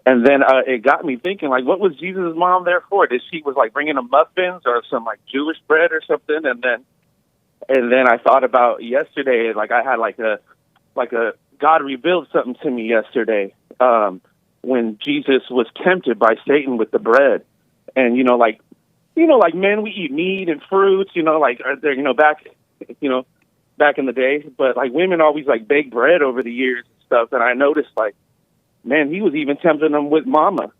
And then it got me thinking, like, what was Jesus' mom there for? Did she was like bringing him muffins or some like Jewish bread or something? And then I thought about yesterday, like I had like a God revealed something to me yesterday when Jesus was tempted by Satan with the bread, and like men, we eat meat and fruits, like they're back in the day, but like women always like bake bread over the years and stuff, and I noticed like, man, he was even tempting them with mama,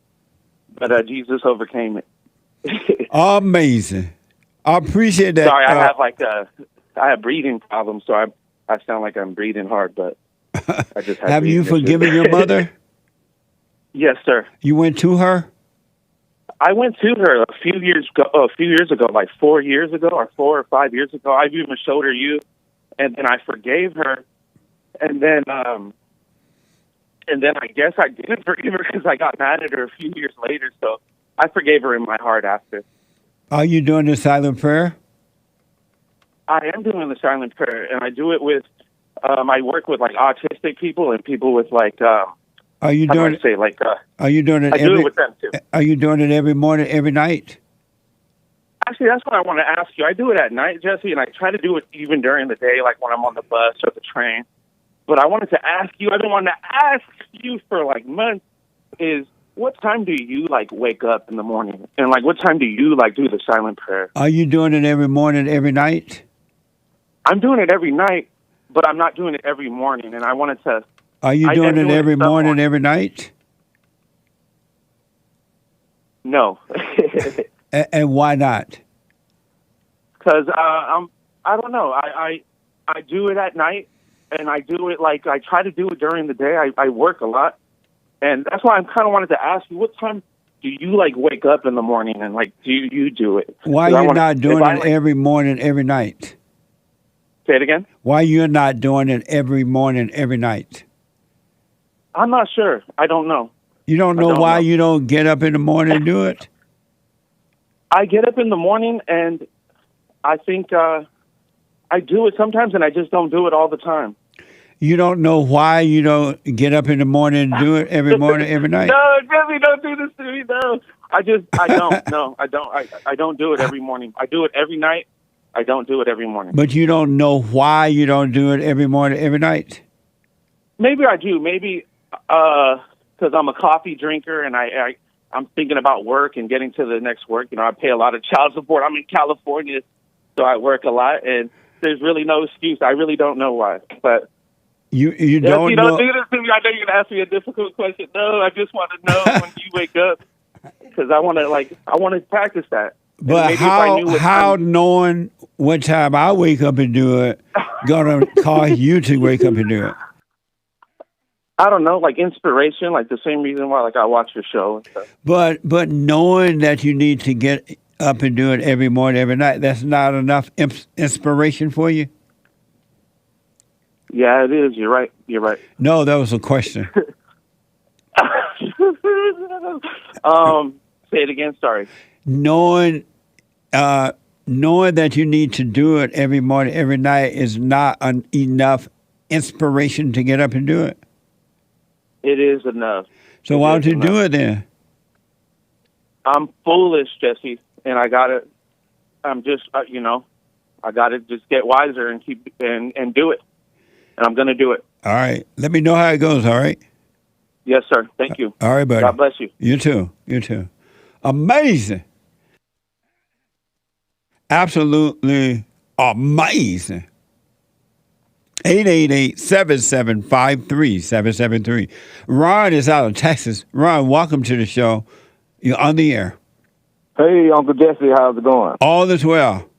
but Jesus overcame it. Amazing. I appreciate that. Sorry, I have breathing problems, so I sound like I'm breathing hard, but I just had have you forgiven your mother? Yes, sir. You went to her? I went to her a few years ago, like 4 years ago or 4 or 5 years ago. I even showed her you, and then I forgave her, and then I guess I didn't forgive her because I got mad at her a few years later. So I forgave her in my heart after. Are you doing the silent prayer? I am doing the silent prayer, and I do it with. I work with like autistic people and people with like. Are you doing it? Are you doing it? I do it with them too. Are you doing it every morning, every night? Actually, that's what I want to ask you. I do it at night, Jesse, and I try to do it even during the day, like when I'm on the bus or the train. But I wanted to ask you. I've been wanting to ask you for like months. Is what time do you like wake up in the morning, and like what time do you like do the silent prayer? Are you doing it every morning, every night? I'm doing it every night, but I'm not doing it every morning. And I wanted to. Are you doing it every morning, every night? No. And why not? Because I don't know. I do it at night, and I do it like I try to do it during the day. I work a lot, and that's why I kind of wanted to ask you, what time do you like wake up in the morning, and like do you do it? Why are you not doing it every morning, every night? Say it again. Why you're not doing it every morning, every night? I'm not sure. I don't know. You don't know why you don't get up in the morning and do it? I get up in the morning, and I think I do it sometimes, and I just don't do it all the time. You don't know why you don't get up in the morning and do it every morning, every night? No, Jesse, don't do this to me. No, I don't. No, I don't. I don't do it every morning. I do it every night. I don't do it every morning. But you don't know why you don't do it every morning, every night? Maybe I do. Maybe because I'm a coffee drinker, and I'm thinking about work and getting to the next work. I pay a lot of child support. I'm in California, so I work a lot, and there's really no excuse. I really don't know why. But you don't know. You don't do this to me. I know you're gonna ask me a difficult question. No, I just want to know when you wake up, because I want to practice that. But how knowing what time I wake up and do it gonna cause you to wake up and do it? I don't know, like inspiration, like the same reason why like I watch your show and stuff. But knowing that you need to get up and do it every morning, every night, that's not enough inspiration for you? Yeah, it is. You're right. No, that was a question. Say it again. Sorry. Knowing that you need to do it every morning, every night is not enough inspiration to get up and do it. It is enough. So why don't you do it then? I'm foolish, Jesse, and I got to. I'm just, I got to just get wiser and keep and do it, and I'm going to do it. All right. Let me know how it goes. All right. Yes, sir. Thank you. All right, buddy. God bless you. You too. You too. Amazing. Absolutely amazing. 888-775-3773. Ron is out of Texas. Ron, welcome to the show. You're on the air. Hey, Uncle Jesse, how's it going? All is well.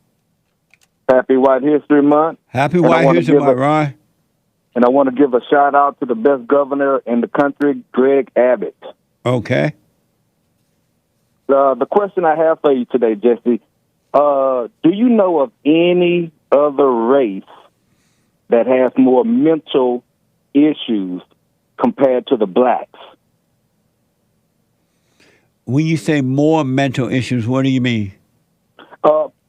Happy White History Month. Happy White History Month, Ron. And I want to give a shout out to the best governor in the country, Greg Abbott. Okay. The question I have for you today, Jesse, do you know of any other race that has more mental issues compared to the blacks? when you say more mental issues, what do you mean?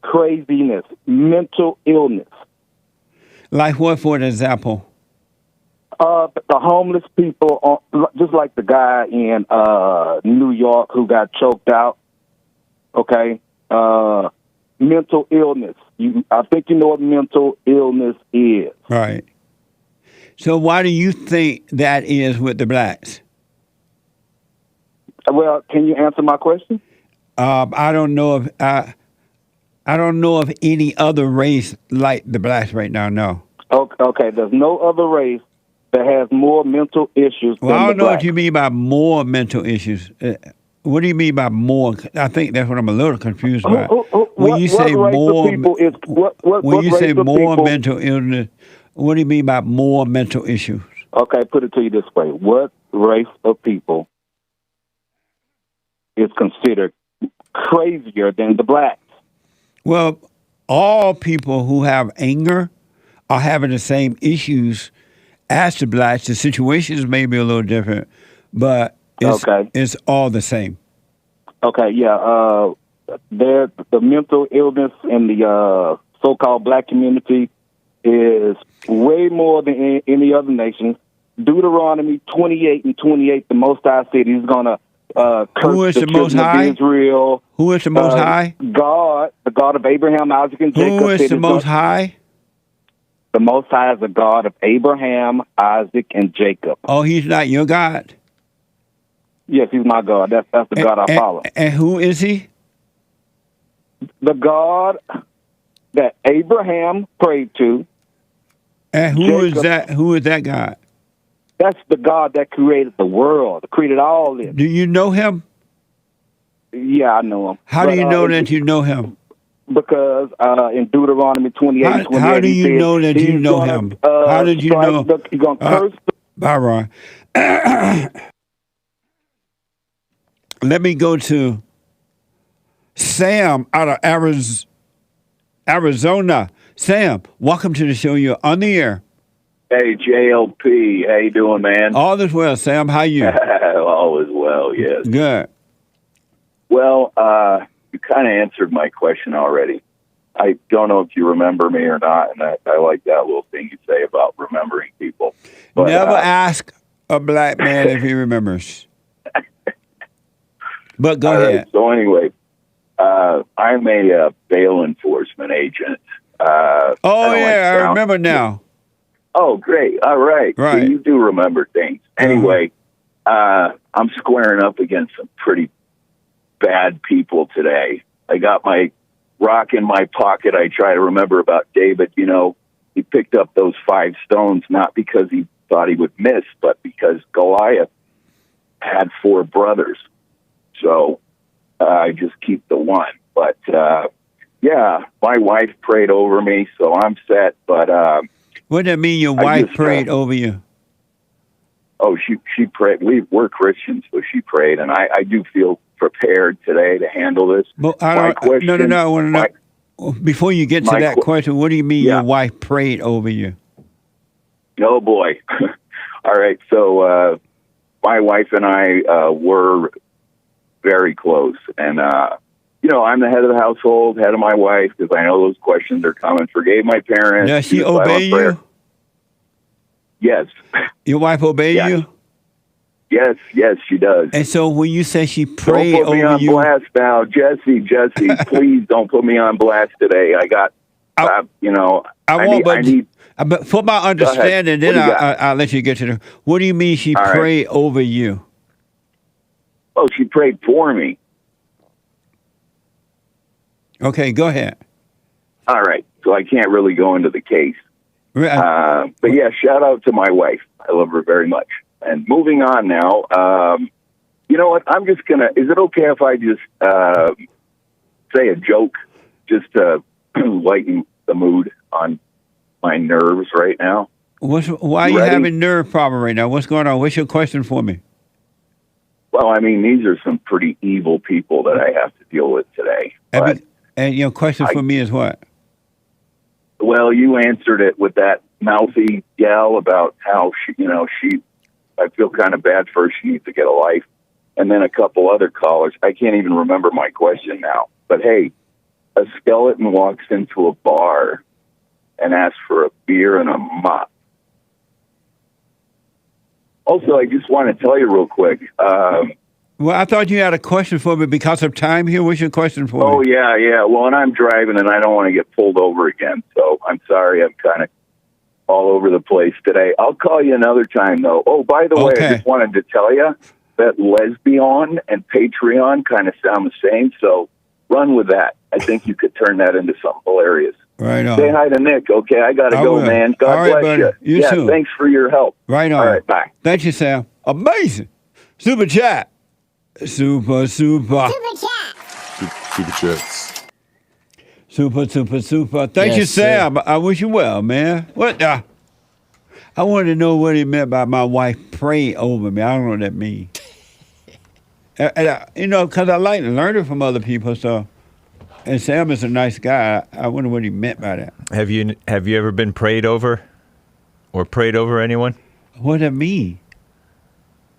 Craziness, mental illness. Like what, for an example? The homeless people, just like the guy in New York who got choked out. Okay, mental illness. I think you know what mental illness is. Right. So why do you think that is with the blacks? Well, can you answer my question? I don't know if I don't know of any other race like the blacks right now. No. Okay. There's no other race that has more mental issues. Well, I don't know blacks. what you mean by more mental issues. What do you mean by more? I think that's what I'm a little confused about. When you say more, when you say more mental illness, what do you mean by more mental issues? Okay, put it to you this way: what race of people is considered crazier than the blacks? Well, all people who have anger are having the same issues as the blacks. The situations may be a little different, but it's all the same. Okay, yeah. The mental illness in the so-called black community is way more than any other nation. Deuteronomy 28:28, the Most High said He's going to curse the children of Israel. Who is the Most High? God, the God of Abraham, Isaac, and Jacob. Who is the Most High? The Most High is the God of Abraham, Isaac, and Jacob. Oh, He's not your God? Yes, He's my God. That's the God I follow. And who is He? The God that Abraham prayed to. And who is that? Who is that God? That's the God that created the world, created all this. Do you know Him? Yeah, I know Him. How do you know that you know Him? Because in Deuteronomy 28:28, how do you know that you know Him? How did you know? He's going to curse. Byron. Let me go to Sam out of Arizona. Sam, welcome to the show. You're on the air. Hey, JLP. How you doing, man? All is well, Sam. How you? All is well, yes. Good. Well, you kind of answered my question already. I don't know if you remember me or not, and I like that little thing you say about remembering people. But, never ask a black man if he remembers. But go ahead. Right, so anyway, I'm a bail enforcement agent. I remember now. Oh, great. All right. Right. So you do remember things. Anyway, I'm squaring up against some pretty bad people today. I got my rock in my pocket. I try to remember about David. You know, he picked up those 5 stones not because he thought he would miss, but because Goliath had 4 brothers. So I just keep the one. But, yeah, my wife prayed over me, so I'm set. But what does that mean your wife prayed over you? Oh, she prayed. We're Christians, so she prayed, and I do feel prepared today to handle this. But I want to know. Before you get to that question, what do you mean your wife prayed over you? Oh, boy. All right, so my wife and I were very close, and you know, I'm the head of the household, head of my wife, because I know those questions are coming. Forgave my parents. Does she obey you? Yes. Your wife obey you? Yes, she does. And so when you say she prayed over you... Don't put me on blast now. Jesse, please don't put me on blast today. I got, you know... But for my understanding, then I'll let you get to the... What do you mean she prayed over you? Oh, she prayed for me. Okay, go ahead. All right. So I can't really go into the case. But yeah, shout out to my wife. I love her very much. And moving on now, you know what? I'm just going to, is it okay if I just say a joke just to lighten the mood on my nerves right now? Why are you having nerve problem right now? What's going on? What's your question for me? Well, I mean, these are some pretty evil people that I have to deal with today. And your question for me is what? Well, you answered it with that mouthy gal about how I feel kind of bad for her. She needs to get a life. and then a couple other callers. I can't even remember my question now. But hey, a skeleton walks into a bar and asks for a beer and a mop. Also, I just want to tell you real quick. Well, I thought you had a question for me because of time here. What's your question for me? Oh, yeah. Well, and I'm driving, and I don't want to get pulled over again. So I'm sorry. I'm kind of all over the place today. I'll call you another time, though. Oh, by the way, I just wanted to tell you that lesbian and Patreon kind of sound the same. So run with that. I think you could turn that into something hilarious. Right on. Say hi to Nick, okay? I got to go, will. man. God All right, bless buddy. you. You too. Thanks for your help. Right on. All right, bye. Thank you, Sam. Amazing. Super chat. Super. Super chats. Super. Thank you, Sam. I wish you well, man. What the? I wanted to know what he meant by my wife pray over me. I don't know what that means. Because I like learning from other people, so. And Sam is a nice guy. I wonder what he meant by that. Have you ever been prayed over or prayed over anyone? What does that mean?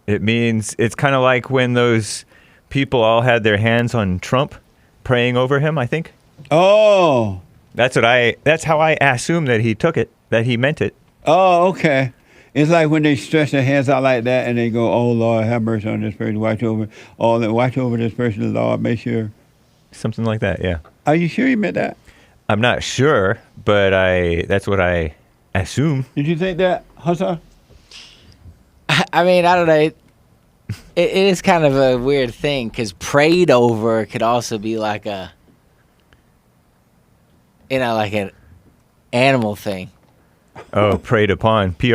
It means it's kind of like when those people all had their hands on Trump praying over him, I think. Oh. That's how I assume that he took it, that he meant it. Oh, okay. It's like when they stretch their hands out like that and they go, oh, Lord, have mercy on this person. Watch over this person, Lord, make sure. Something like that, yeah. Are you sure you meant that? I'm not sure, but that's what I assume. Did you think that, Hassan? I mean, I don't know. It is kind of a weird thing because prayed over could also be like like an animal thing. Oh, preyed upon. Preyed.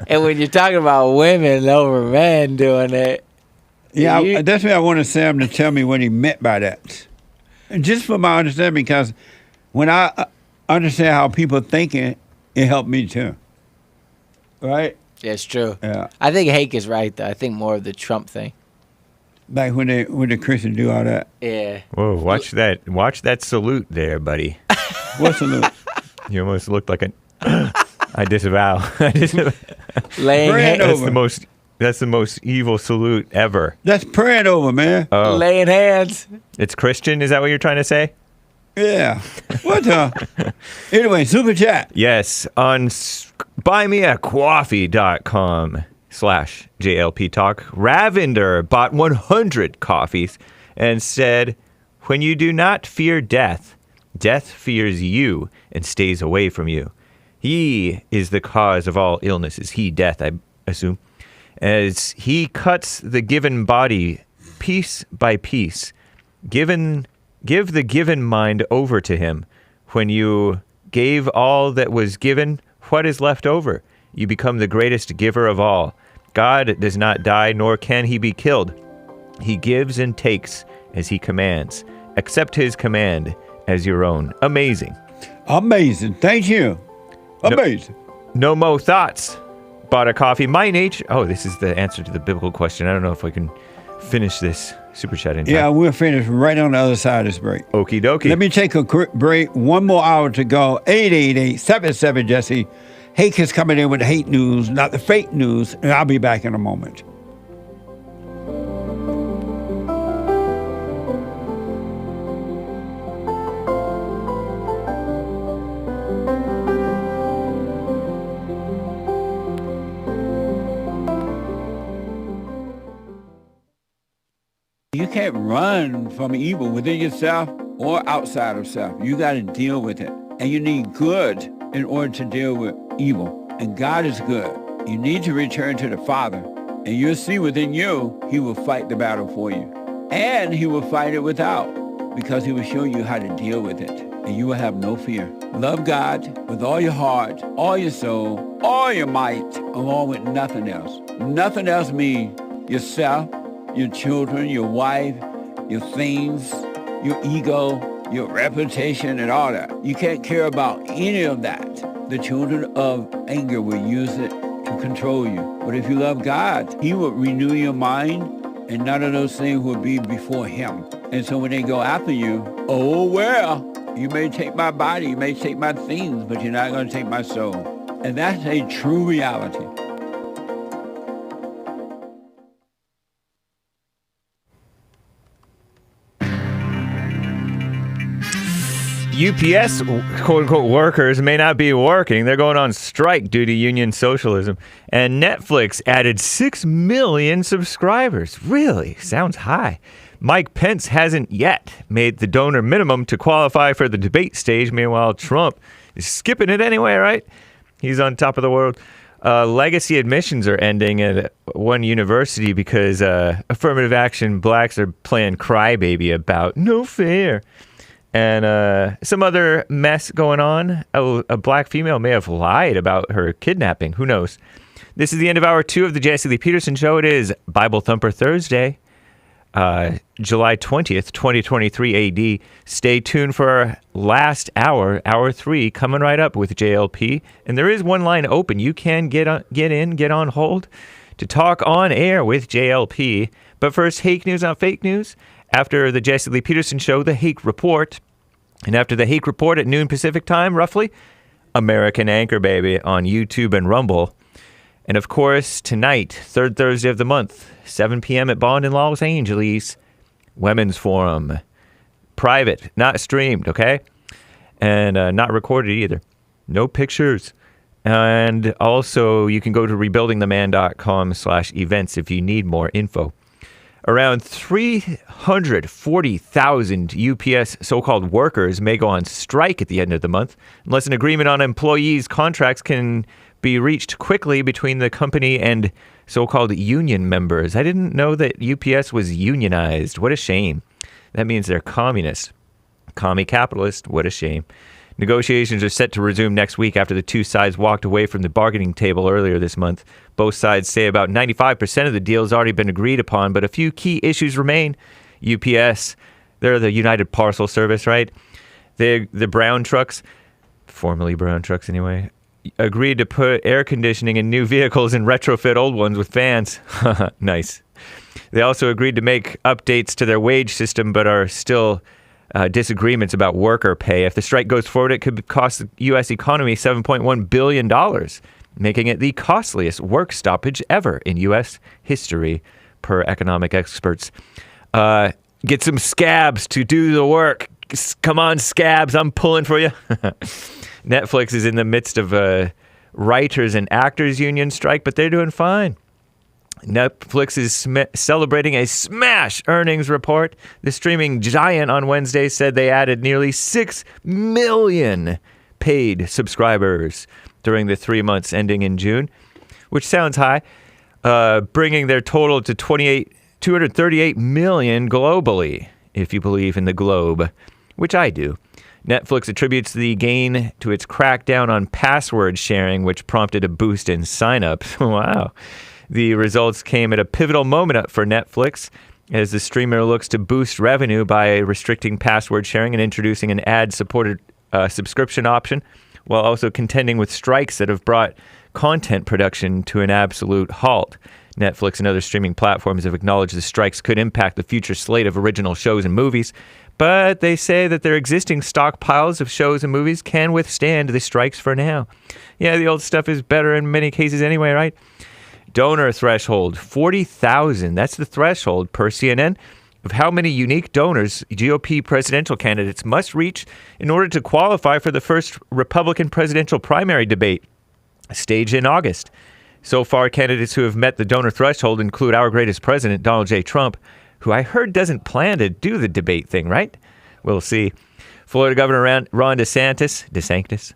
And when you're talking about women over men doing it. Yeah, that's why I wanted Sam to tell me what he meant by that. And just for my understanding, because when I understand how people thinking, it helped me too. Right? Yeah, it's true. Yeah. I think Hake is right, though. I think more of the Trump thing. Like when the Christians do all that. Yeah. Whoa, watch that salute there, buddy. What salute? You almost looked like I disavow. Laying hands over. That's the most evil salute ever. That's praying over, man. Oh. Laying hands. It's Christian, is that what you're trying to say? Yeah. What the? Anyway, super chat. Yes, on buymeacoffee.com/JLP Talk, Ravender bought 100 coffees and said, when you do not fear death, death fears you and stays away from you. He is the cause of all illnesses. He, death, I assume. As he cuts the given body piece by piece, give the given mind over to him. When you gave all that was given, what is left over? You become the greatest giver of all. God does not die, nor can he be killed. He gives and takes as he commands. Accept his command as your own. Amazing. Amazing. Thank you. Amazing. No Mo Thoughts bought a coffee. Mine H. Oh, this is the answer to the biblical question. I don't know if we can finish this super chat in time. Yeah, we'll finish right on the other side of this break. Okie dokie. Let me take a quick break. 1 more hour to go. 888-77-JESSE. Hake is coming in with the hate news, not the fake news, and I'll be back in a moment. You can't run from evil within yourself or outside of self. You got to deal with it. And you need good in order to deal with evil. And God is good. You need to return to the Father. And you'll see within you, he will fight the battle for you. And he will fight it without, because he will show you how to deal with it. And you will have no fear. Love God with all your heart, all your soul, all your might, along with nothing else. Nothing else means yourself, your children, your wife, your things, your ego, your reputation, and all that. You can't care about any of that. The children of anger will use it to control you. But if you love God, he will renew your mind, and none of those things will be before him. And so when they go after you, oh, well, you may take my body, you may take my things, but you're not going to take my soul. And that's a true reality. UPS quote-unquote workers may not be working. They're going on strike due to union socialism. And Netflix added 6 million subscribers. Really? Sounds high. Mike Pence hasn't yet made the donor minimum to qualify for the debate stage. Meanwhile, Trump is skipping it anyway, right? He's on top of the world. Legacy admissions are ending at one university because affirmative action blacks are playing crybaby about no fair. And some other mess going on. A black female may have lied about her kidnapping. Who knows? This is the end of hour 2 of the Jesse Lee Peterson Show. It is Bible Thumper Thursday, July 20th, 2023 AD. Stay tuned for our last hour, hour 3, coming right up with JLP. And there is one line open. You can get on hold to talk on air with JLP. But first, Hake News on Fake News. After the Jesse Lee Peterson Show, the Hake Report. And after the Hake Report at noon Pacific time, roughly, American Anchor Baby on YouTube and Rumble. And of course, tonight, third Thursday of the month, 7 p.m. at Bond in Los Angeles, Women's Forum. Private, not streamed, okay? And not recorded either. No pictures. And also, you can go to rebuildingtheman.com/events if you need more info. Around 340,000 UPS so-called workers may go on strike at the end of the month unless an agreement on employees' contracts can be reached quickly between the company and so-called union members. I didn't know that UPS was unionized. What a shame. That means they're communist. Commie capitalist. What a shame. Negotiations are set to resume next week after the two sides walked away from the bargaining table earlier this month. Both sides say about 95% of the deal has already been agreed upon, but a few key issues remain. UPS, they're the United Parcel Service, right? The Brown trucks, formerly Brown trucks anyway, agreed to put air conditioning in new vehicles and retrofit old ones with fans. Nice. They also agreed to make updates to their wage system, but are still disagreements about worker pay. If the strike goes forward, it could cost the U.S. economy $7.1 billion, making it the costliest work stoppage ever in U.S. history, per economic experts. Get some scabs to do the work. Come on, scabs, I'm pulling for you. Netflix is in the midst of a writers and actors union strike, but they're doing fine. Netflix is celebrating a smash earnings report. The streaming giant on Wednesday said they added nearly 6 million paid subscribers during the 3 months ending in June, which sounds high, bringing their total to 238 million globally, if you believe in the globe, which I do. Netflix attributes the gain to its crackdown on password sharing, which prompted a boost in signups. Wow. The results came at a pivotal moment for Netflix as the streamer looks to boost revenue by restricting password sharing and introducing an ad-supported subscription option, while also contending with strikes that have brought content production to an absolute halt. Netflix and other streaming platforms have acknowledged the strikes could impact the future slate of original shows and movies, but they say that their existing stockpiles of shows and movies can withstand the strikes for now. Yeah, the old stuff is better in many cases anyway, right? Donor threshold, 40,000. That's the threshold, per CNN, of how many unique donors GOP presidential candidates must reach in order to qualify for the first Republican presidential primary debate, staged in August. So far, candidates who have met the donor threshold include our greatest president, Donald J. Trump, who I heard doesn't plan to do the debate thing, right? We'll see. Florida Governor Ron DeSantis,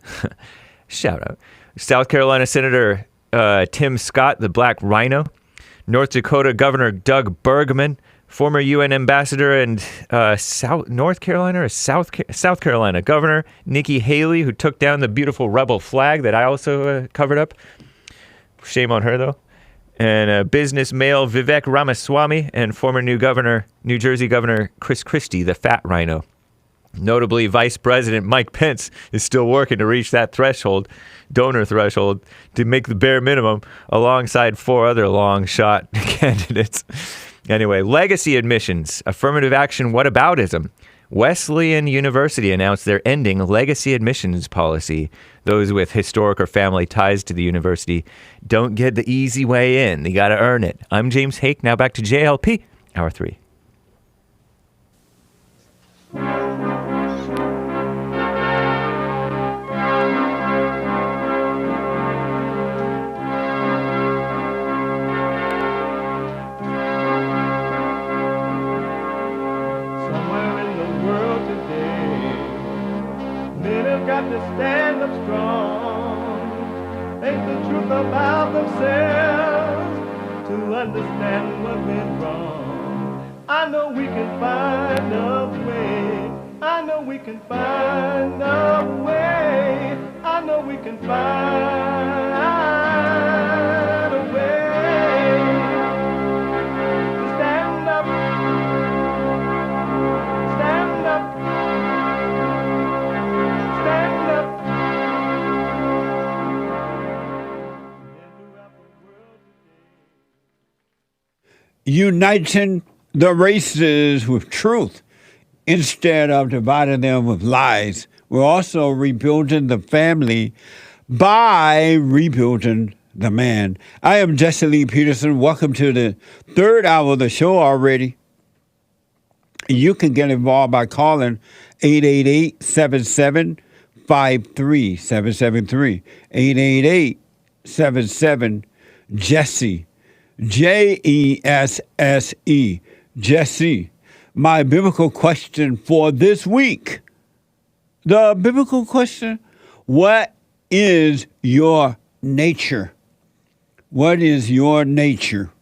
shout out. South Carolina Senator Tim Scott, the Black Rhino. North Dakota Governor Doug Bergman, former UN ambassador and South Carolina Governor Nikki Haley, who took down the beautiful rebel flag that I also covered up. Shame on her, though. And business male Vivek Ramaswamy and former New Jersey Governor Chris Christie, the Fat Rhino. Notably, Vice President Mike Pence is still working to reach that donor threshold, to make the bare minimum alongside 4 other long-shot candidates. Anyway, legacy admissions, affirmative action whataboutism. Wesleyan University announced they're ending legacy admissions policy. Those with historic or family ties to the university don't get the easy way in. You got to earn it. I'm James Hake. Now back to JLP, Hour 3. have to stand up strong, think the truth about themselves, to understand what went wrong. I know we can find a way. I know we can find a way. I know we can find a way to stand up, stand up, stand up. Uniting the races with truth instead of dividing them with lies. We're also rebuilding the family by rebuilding the man. I am Jesse Lee Peterson. Welcome to the third hour of the show already. You can get involved by calling 888-7753-773. 888-77-JESSE. Jesse. Jesse. My biblical question for this week. The biblical question, what is your nature? What is your nature?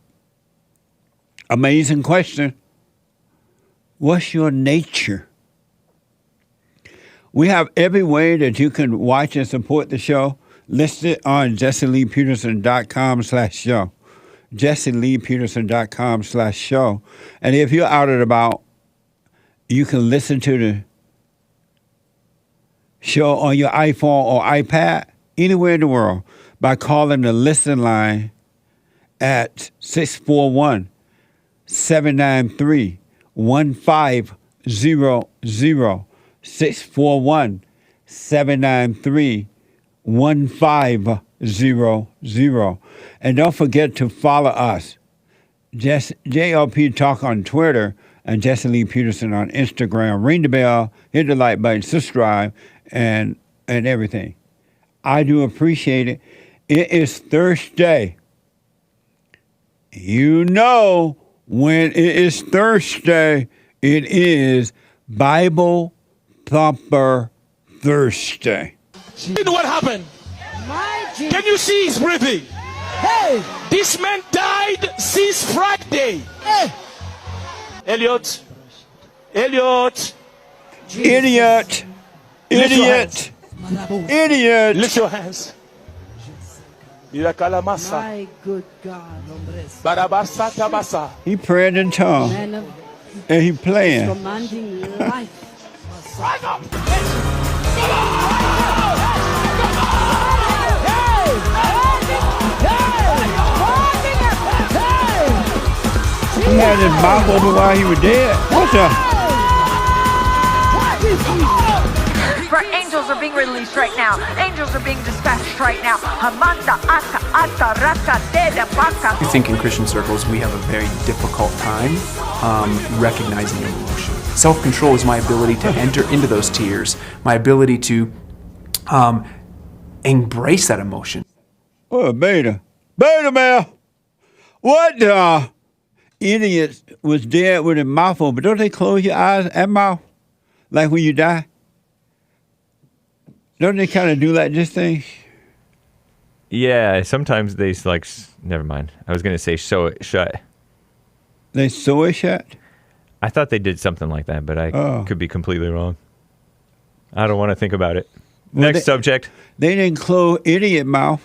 Amazing question. What's your nature? We have every way that you can watch and support the show listed on JesseLeePeterson.com/show. JesseLeePeterson.com/show. And if you're out and about, you can listen to the show on your iPhone or iPad anywhere in the world by calling the listen line at 641-793-1500. 641-793-1500. And don't forget to follow us, JLP Talk on Twitter and Jesse Lee Peterson on Instagram. Ring the bell, hit the like button, subscribe, and everything. I do appreciate it. It is Thursday. You know when it is Thursday, it is Bible Thumper Thursday. You know what happened? Can you see he's breathing? Hey! This man died since Friday. Hey! Elliot. Idiot. Lift your hands. My good God. He praying in tongues. And he playing. Commanding life. Rise up. He had his mouth open while he was dead. What's up? Angels are being released right now. Angels are being dispatched right now. Hamanda aka ata raka deda baka. I think in Christian circles we have a very difficult time recognizing emotion. Self-control is my ability to enter into those tears, my ability to embrace that emotion. Oh, beta man. What the idiot was dead with his mouth open? Don't they close your eyes and mouth like when you die? Don't they kind of do like this thing? Yeah, sometimes they like. Never mind. I was going to say sew it shut. They sew it shut? I thought they did something like that, but I could be completely wrong. I don't want to think about it. Well, Next subject. They didn't close idiot mouth.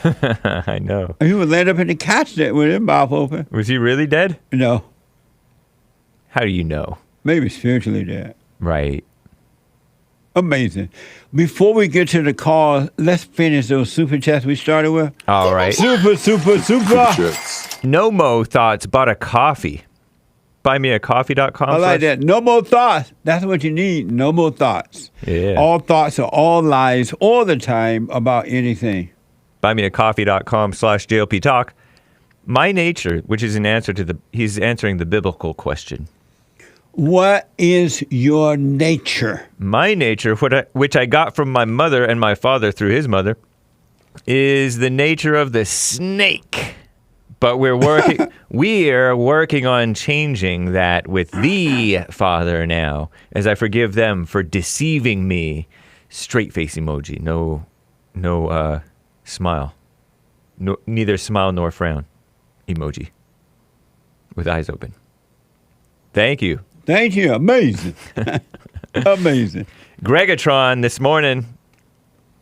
I know. He would land up in the couch with his mouth open. Was he really dead? No. How do you know? Maybe spiritually dead. Right. Amazing. Before we get to the call, let's finish those super chats we started with. All right. Super. No Mo Thoughts bought a coffee. Buymeacoffee.com. I like that. No more thoughts. That's what you need. No more thoughts. Yeah. All thoughts are all lies all the time about anything. Buymeacoffee.com/JLP Talk. My nature, which is an answer to he's answering the biblical question. What is your nature? My nature, which I got from my mother and my father through his mother, is the nature of the snake. But we are working on changing that with the Father now, as I forgive them for deceiving me straight face emoji. No smile. No, neither smile nor frown emoji. With eyes open. Thank you. Thank you. Amazing. Amazing. Gregatron this morning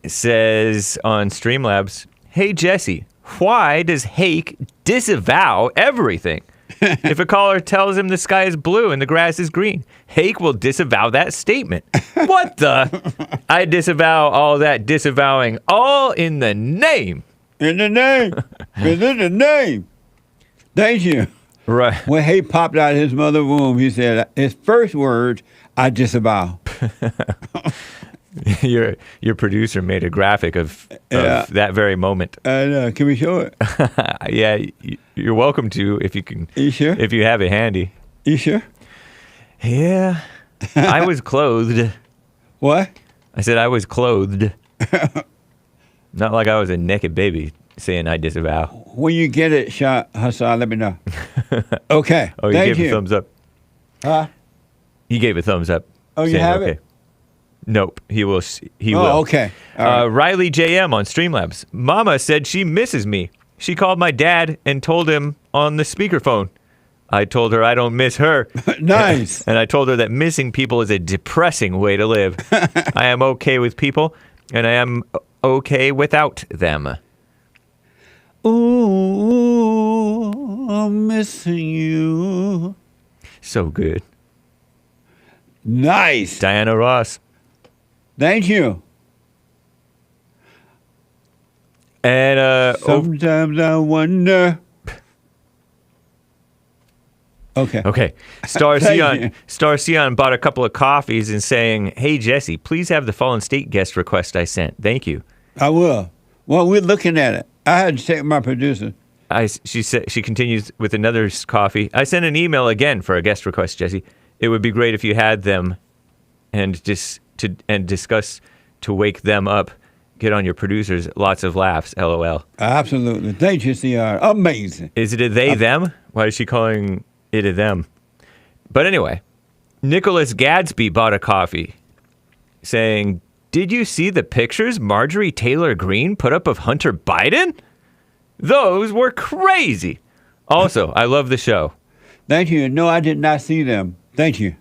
says on Streamlabs, "Hey Jesse, why does Hake disavow everything? If a caller tells him the sky is blue and the grass is green, Hake will disavow that statement. What the? I disavow all that disavowing, all in the name. In the name. It's in the name. Thank you." Right. When Hake popped out of his mother's womb, he said, his first words, "I disavow." Your producer made a graphic of that very moment. Can we show it? Yeah, you're welcome to if you can. You sure? If you have it handy. You sure? Yeah. I was clothed. What? I said I was clothed. Not like I was a naked baby saying I disavow. When you get it, Hassan, let me know. Okay. Oh, you Thank gave a thumbs up. Huh? He gave a thumbs up. Oh, you saying, have okay. it? Nope. He will. He will. Okay. All right. Riley JM on Streamlabs. Mama said she misses me. She called my dad and told him on the speakerphone. I told her I don't miss her. Nice. And I told her that missing people is a depressing way to live. I am okay with people, and I am okay without them. Ooh, I'm missing you. So good. Nice. Diana Ross. Thank you. And sometimes I wonder. Okay. Okay. Star Sion bought a couple of coffees and saying, "Hey Jesse, please have the Fallen State guest request I sent. Thank you." I will. Well, we're looking at it. I had to check my producer. She continues with another coffee. I sent an email again for a guest request, Jesse. It would be great if you had them and discuss to wake them up. Get on your producers. Lots of laughs. LOL. Absolutely. Thank you, CR. Amazing. Is it a they, them? Why is she calling it a them? But anyway, Nicholas Gadsby bought a coffee saying, "Did you see the pictures Marjorie Taylor Greene put up of Hunter Biden? Those were crazy. Also, I love the show." Thank you. No, I did not see them. Thank you.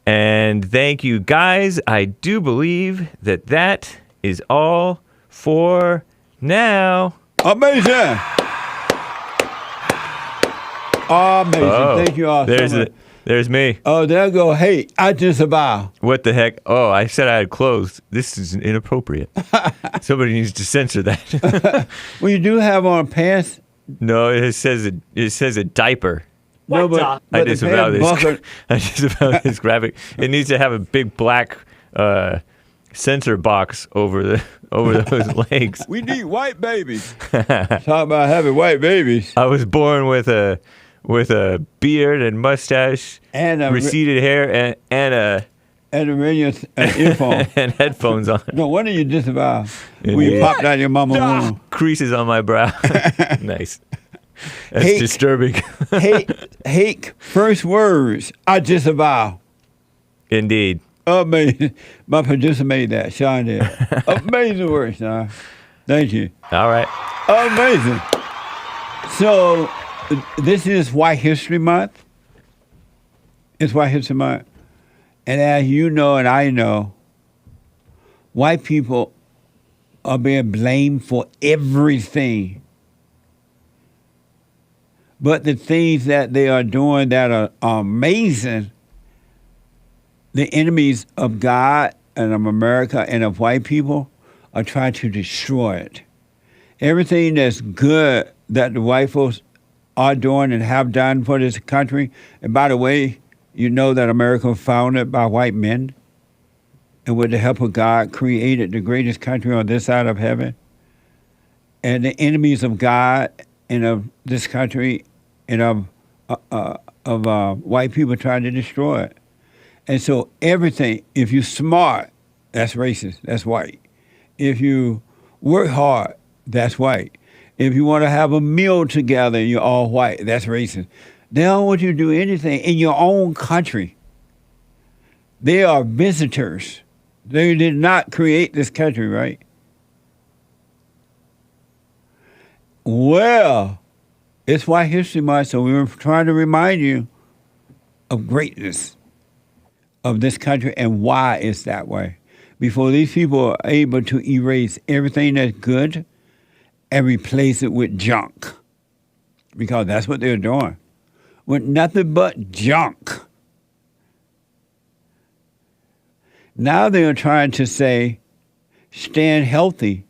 And thank you, guys. I do believe that is all for now. Amazing. Amazing. Oh, Thank you all so much. There's me. Oh, there go. Hey, I disavow. What the heck? Oh, I said I had clothes. This is inappropriate. Somebody needs to censor that. Well, you do have on pants. No, it says a diaper. No, but I disavow this. I disavow this graphic. It needs to have a big black censor box over those legs. We need white babies. Talk about having white babies. I was born with a beard and mustache and receded hair and a radio earphone and headphones on. No wonder you disavow when you popped out of your mama's womb. Creases on my brow. Nice. That's disturbing. Hake, first words, I disavow. Indeed. Amazing. My producer made that. Sean did. Amazing work, Sean. Thank you. All right. Amazing. So, this is White History Month. It's White History Month. And as you know and I know, white people are being blamed for everything. But the things that they are doing that are amazing, the enemies of God and of America and of white people are trying to destroy it. Everything that's good that the white folks are doing and have done for this country, and by the way, you know that America was founded by white men and with the help of God created the greatest country on this side of heaven. And the enemies of God and of this country and of white people trying to destroy it. And so everything, if you're smart, that's racist, that's white. If you work hard, that's white. If you want to have a meal together and you're all white, that's racist. They don't want you to do anything in your own country. They are visitors. They did not create this country, right? Well, it's White History Month, so we were trying to remind you of greatness of this country and why it's that way. Before these people are able to erase everything that's good and replace it with junk. Because that's what they're doing. With nothing but junk. Now they're trying to say, stand healthy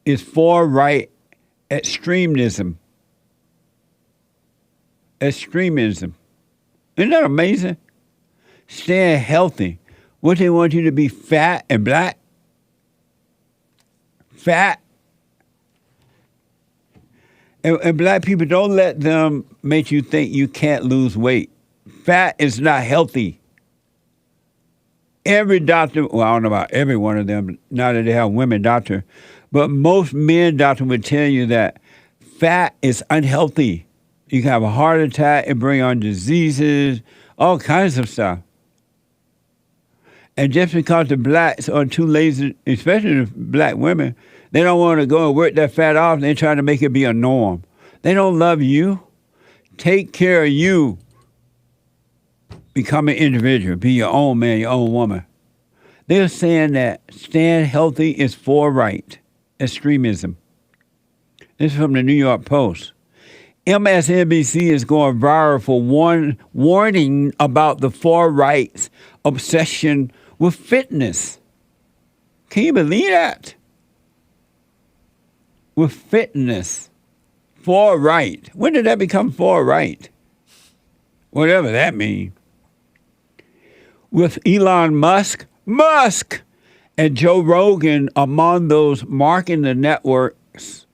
is far-right extremism. Extremism. Isn't that amazing? Stand healthy. What, they want you to be fat and black? Fat. And black people, don't let them make you think you can't lose weight. Fat is not healthy. Every doctor, well, I don't know about every one of them, now that they have women doctor, but most men doctor would tell you that fat is unhealthy. You can have a heart attack and bring on diseases, all kinds of stuff. And just because the blacks are too lazy, especially the black women, they don't want to go and work that fat off. They're trying to make it be a norm. They don't love you. Take care of you. Become an individual. Be your own man, your own woman. They're saying that stand healthy is far-right extremism. This is from the New York Post. MSNBC is going viral for warning about the far-right's obsession with fitness. Can you believe that? With fitness. Far-right. When did that become far-right? Whatever that means. With Elon Musk, and Joe Rogan among those marking the network's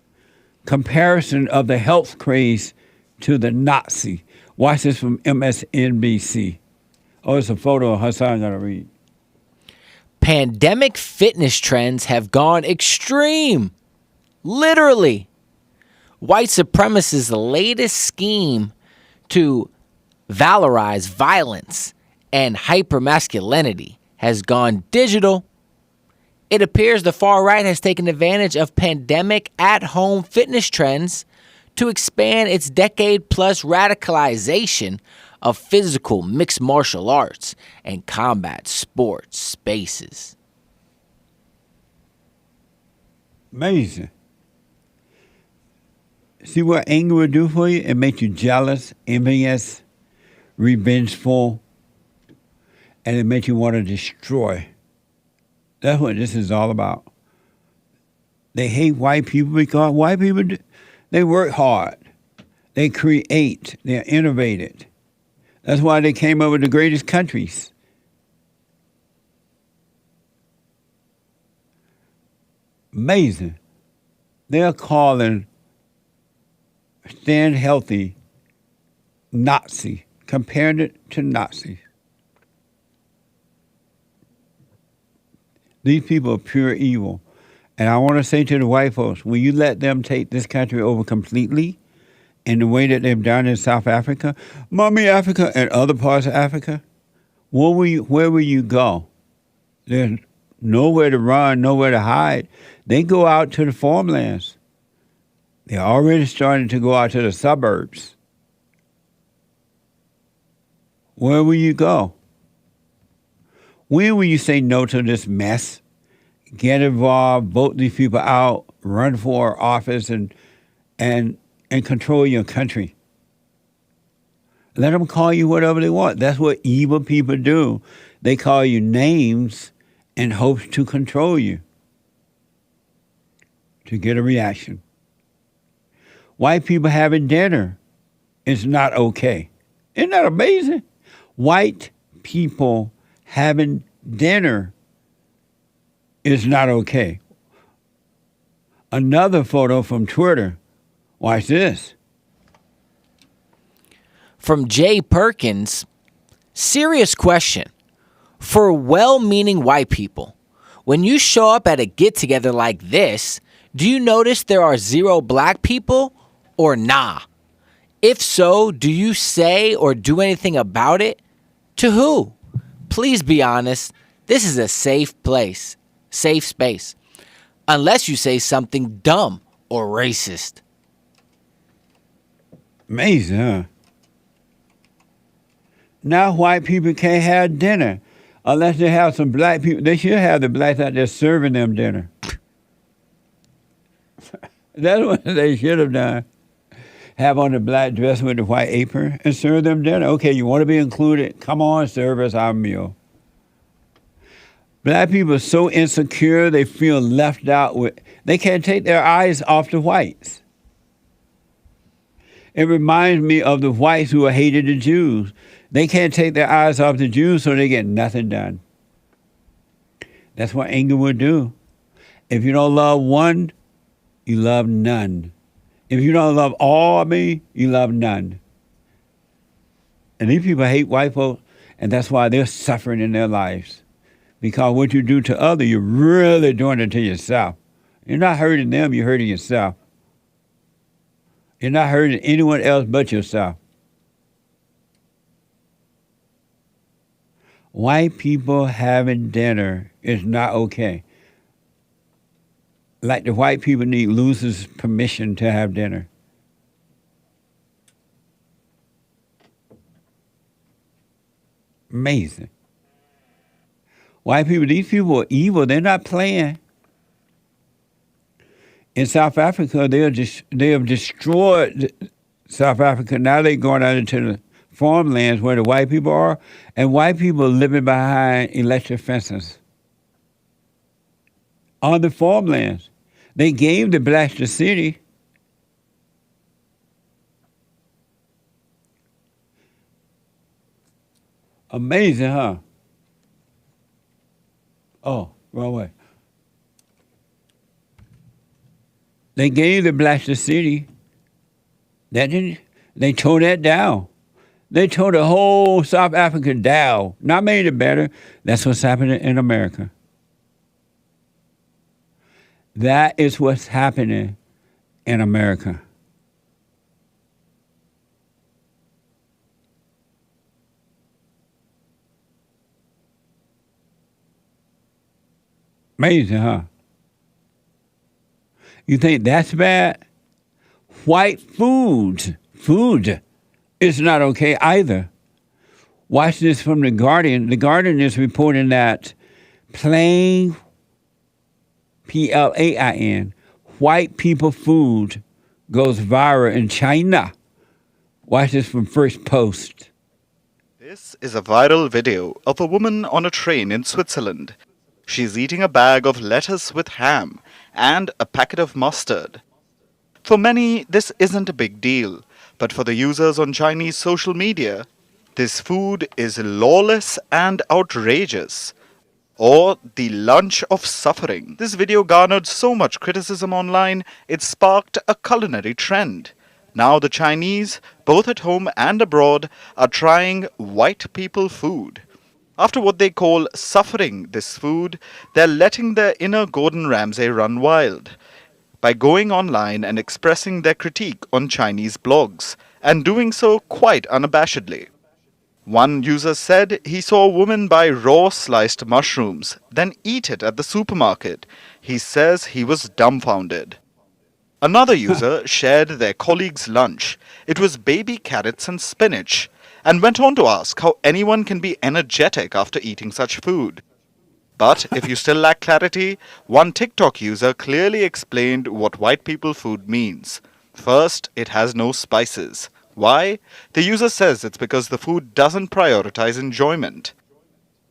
comparison of the health craze to the Nazi. Watch this from MSNBC. Oh, it's a photo of Hassan I'm going to read. Pandemic fitness trends have gone extreme. Literally. White supremacists' latest scheme to valorize violence and hypermasculinity has gone digital. It appears the far right has taken advantage of pandemic at-home fitness trends to expand its decade-plus radicalization of physical mixed martial arts and combat sports spaces. Amazing. See what anger will do for you? It makes you jealous, envious, revengeful, and it makes you want to destroy. That's what this is all about. They hate white people because white people, they work hard. They create. They're innovative. That's why they came up with the greatest countries. Amazing. They're calling stand healthy Nazi, comparing it to Nazis. These people are pure evil. And I want to say to the white folks, will you let them take this country over completely in the way that they've done in South Africa, Mommy Africa, and other parts of Africa? Where will you go? There's nowhere to run, nowhere to hide. They go out to the farmlands. They're already starting to go out to the suburbs. Where will you go? When will you say no to this mess? Get involved, vote these people out, run for office, and control your country. Let them call you whatever they want. That's what evil people do. They call you names in hopes to control you, to get a reaction. White people having dinner is not okay. Isn't that amazing? White people having dinner is not okay. Another photo from Twitter. Watch this. From Jay Perkins, serious question. For well-meaning white people, when you show up at a get-together like this, do you notice there are 0 black people or nah? If so, do you say or do anything about it? To who? Please be honest. This is a safe place, safe space, unless you say something dumb or racist. Amazing, huh? Now white people can't have dinner unless they have some black people. They should have the blacks out there serving them dinner. That's what they should have done. Have on the black dress with the white apron and serve them dinner. Okay, you want to be included? Come on, serve us our meal. Black people are so insecure, they feel left out. They can't take their eyes off the whites. It reminds me of the whites who hated the Jews. They can't take their eyes off the Jews, so they get nothing done. That's what anger would do. If you don't love one, you love none. If you don't love all of me, you love none. And these people hate white folks, and that's why they're suffering in their lives. Because what you do to others, you're really doing it to yourself. You're not hurting them, you're hurting yourself. You're not hurting anyone else but yourself. White people having dinner is not okay. Like the white people need losers' permission to have dinner. Amazing. White people, these people are evil. They're not playing. In South Africa, they have destroyed South Africa. Now they're going out into the farmlands where the white people are, and white people are living behind electric fences on the farmlands. They gave the blacks the city. Amazing, huh? Oh, wrong way. They gave the blacks the city. They tore that down. They tore the whole South Africa down. Not made it better. That's what's happening in America. That is what's happening in America. Amazing, huh? You think that's bad? White food is not okay either. Watch this from The Guardian. The Guardian is reporting that plain, Plain, white people food goes viral in China. Watch this from First Post. This is a viral video of a woman on a train in Switzerland. She's eating a bag of lettuce with ham and a packet of mustard. For many, this isn't a big deal, but for the users on Chinese social media, this food is lawless and outrageous, or the lunch of suffering. This video garnered so much criticism online, it sparked a culinary trend. Now the Chinese, both at home and abroad, are trying white people food. After what they call suffering this food, they're letting their inner Gordon Ramsay run wild by going online and expressing their critique on Chinese blogs, and doing so quite unabashedly. One user said he saw a woman buy raw sliced mushrooms, then eat it at the supermarket. He says he was dumbfounded. Another user shared their colleague's lunch. It was baby carrots and spinach, and went on to ask how anyone can be energetic after eating such food. But if you still lack clarity, one TikTok user clearly explained what white people food means. First, it has no spices. Why? The user says it's because the food doesn't prioritize enjoyment.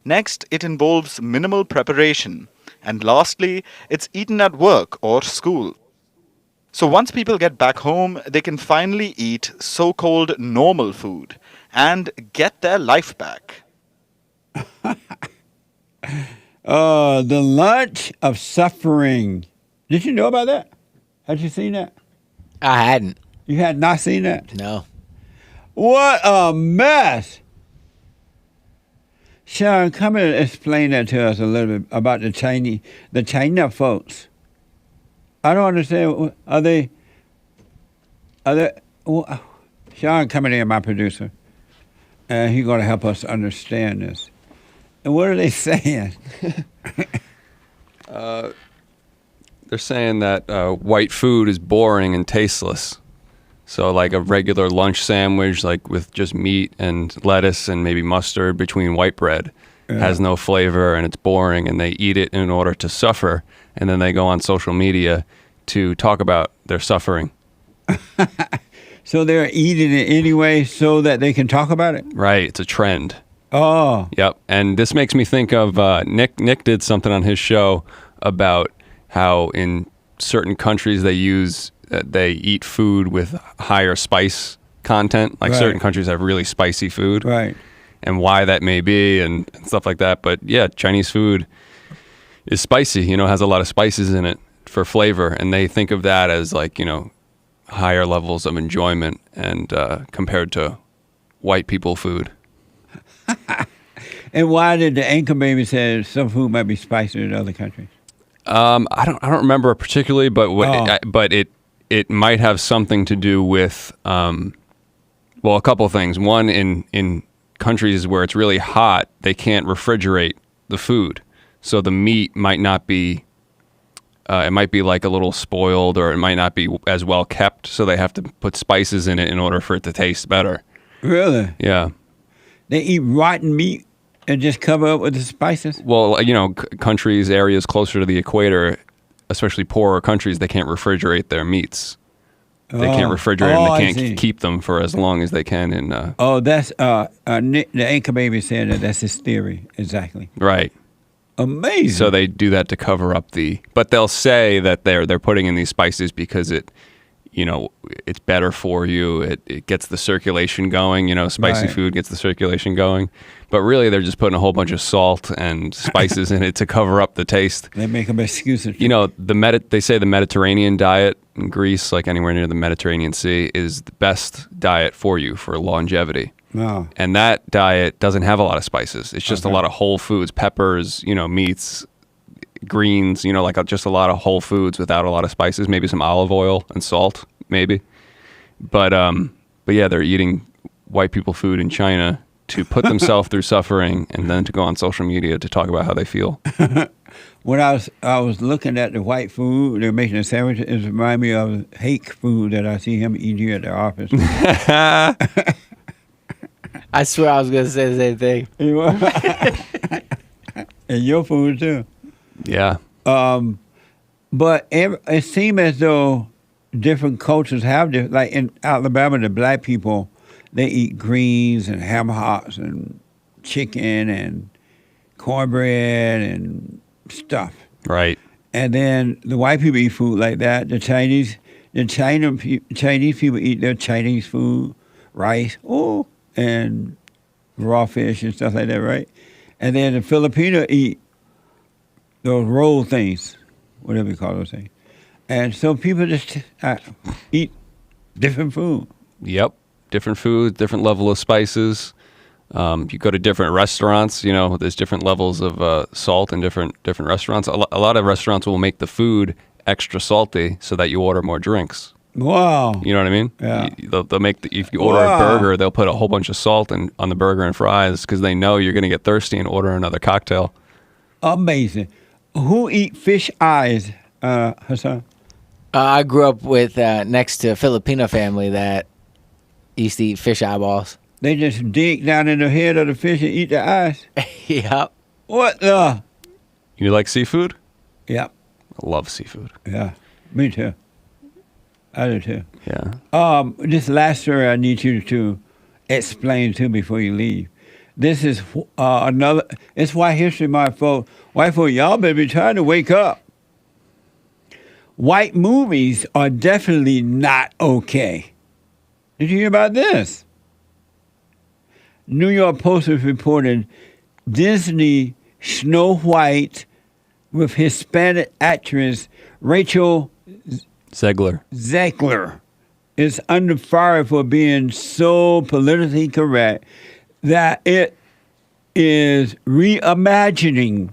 Next, it involves minimal preparation. And lastly, it's eaten at work or school. So once people get back home, they can finally eat so-called normal food and get their life back. The lunch of suffering. Did you know about that? Had you seen that? I hadn't. You had not seen that? No. What a mess. Sharon, come and explain that to us a little bit about the China folks. I don't understand. Are they, Sean coming in, my producer, and he's going to help us understand this. And what are they saying? They're saying that white food is boring and tasteless. So like a regular lunch sandwich, like with just meat and lettuce and maybe mustard between white bread, has no flavor and it's boring, and they eat it in order to suffer. And then they go on social media to talk about their suffering. So they're eating it anyway so that they can talk about it? Right. It's a trend. Oh. Yep. And this makes me think of Nick. Nick did something on his show about how in certain countries they eat food with higher spice content. Like certain countries have really spicy food. Right. And why that may be and stuff like that. But yeah, Chinese food is spicy, has a lot of spices in it for flavor. And they think of that as like, higher levels of enjoyment and compared to white people food. And why did the anchor baby say some food might be spicier in other countries? I don't remember particularly, but it might have something to do with a couple of things. One, in countries where it's really hot, they can't refrigerate the food, so the meat might not be. It might be like a little spoiled, or it might not be as well kept, so they have to put spices in it in order for it to taste better. Really? Yeah. They eat rotten meat and just cover up with the spices? Well, countries, areas closer to the equator, especially poorer countries, they can't refrigerate their meats. They can't refrigerate them. They can't keep them for as long as they can. That's Nick, the anchor baby said that's his theory. Exactly. Right. Amazing. So they do that to cover up but they'll say that they're putting in these spices because it's better for you. It gets the circulation going. Spicy food gets the circulation going. But really, they're just putting a whole bunch of salt and spices in it to cover up the taste. They make them excuses. They say the Mediterranean diet in Greece, like anywhere near the Mediterranean Sea, is the best diet for you for longevity. No. And that diet doesn't have a lot of spices. It's just a lot of whole foods, peppers, meats, greens, just a lot of whole foods without a lot of spices, maybe some olive oil and salt, maybe. But yeah, they're eating white people food in China to put themselves through suffering and then to go on social media to talk about how they feel. When I was looking at the white food, they're making a sandwich, it reminded me of Hake food that I see him eat here at the office. I swear I was going to say the same thing. And your food, too. Yeah. But it seems as though different cultures have different, like in Alabama, the black people, they eat greens and ham hocks and chicken and cornbread and stuff. Right. And then the white people eat food like that. The Chinese people eat their Chinese food, rice, and raw fish and stuff like that, right? And then the Filipino eat those roll things, whatever you call those things. And so people just eat different food. Yep. Different food, different level of spices. You go to different restaurants, there's different levels of salt in different restaurants. A lot of restaurants will make the food extra salty so that you order more drinks. Wow. You know what I mean? Yeah. They'll make if you order a burger, they'll put a whole bunch of salt on the burger and fries because they know you're going to get thirsty and order another cocktail. Amazing. Who eat fish eyes, Hassan? I grew up with next to a Filipino family that used to eat fish eyeballs. They just dig down in the head of the fish and eat the eyes? Yep. What the? You like seafood? Yep. I love seafood. Yeah, me too. I do too. Yeah. This last story I need you to explain to me before you leave. This is it's White History Month, folks. White folks, y'all better be trying to wake up. White movies are definitely not okay. Did you hear about this? New York Post is reporting Disney Snow White with Hispanic actress Rachel Zegler is under fire for being so politically correct that it is reimagining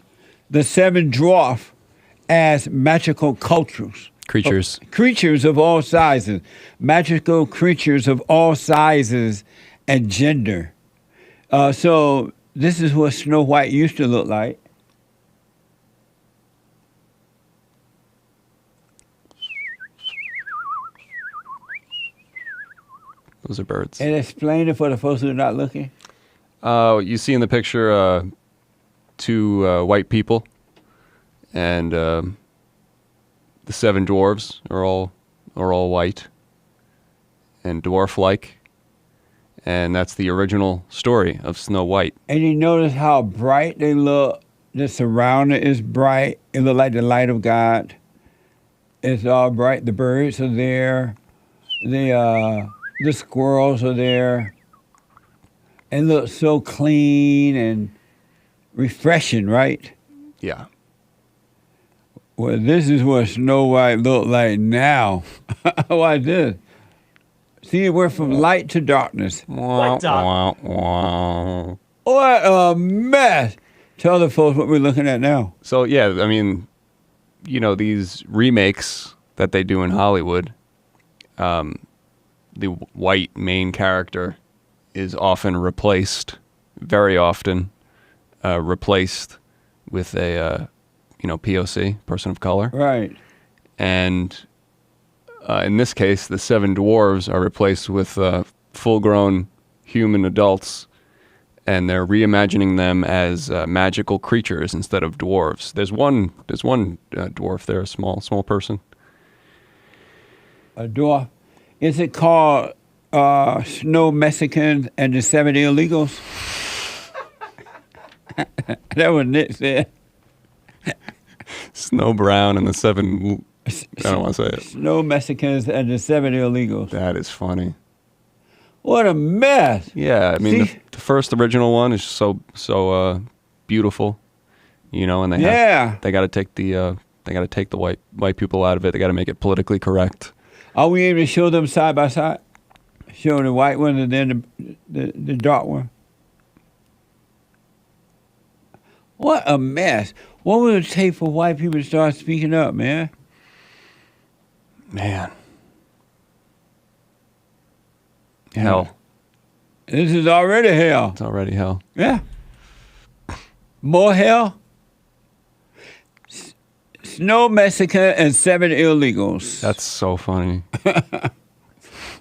the seven dwarfs as magical creatures of all sizes, magical creatures of all sizes and gender. So This is what Snow White used to look like. Those are birds. And explain it for the folks who are not looking. You see in the picture two white people, and the seven dwarves are all white and dwarf-like, and that's the original story of Snow White. And you notice how bright they look. The surrounding is bright. It looks like the light of God. It's all bright. The birds are there. The squirrels are there. It looks so clean and refreshing, right? Yeah. Well, this is what Snow White looked like now. Watch this. See, we're from light to darkness. What a mess. Tell the folks what we're looking at now. So, yeah, I mean, you know, these remakes that they do in Hollywood, the white main character is often replaced, very often, replaced with a, POC, person of color. Right. And in this case, the seven dwarves are replaced with full-grown human adults, and they're reimagining them as magical creatures instead of dwarves. There's one dwarf there, a small person. A dwarf. Is it called Snow Mexicans and the 7 Illegals? That was Nick said. Snow Brown and the seven... I don't want to say it. Snow Mexicans and the 7 Illegals. That is funny. What a mess. Yeah, I mean, the first original one is so beautiful, and they got to take the white people out of it. They got to make it politically correct. Are we able to show them side by side? Show the white one and then the dark one? What a mess. What would it take for white people to start speaking up, man? Man. Hell. This is already hell. It's already hell. Yeah. More hell? Snow Mexican and 7 Illegals. That's so funny.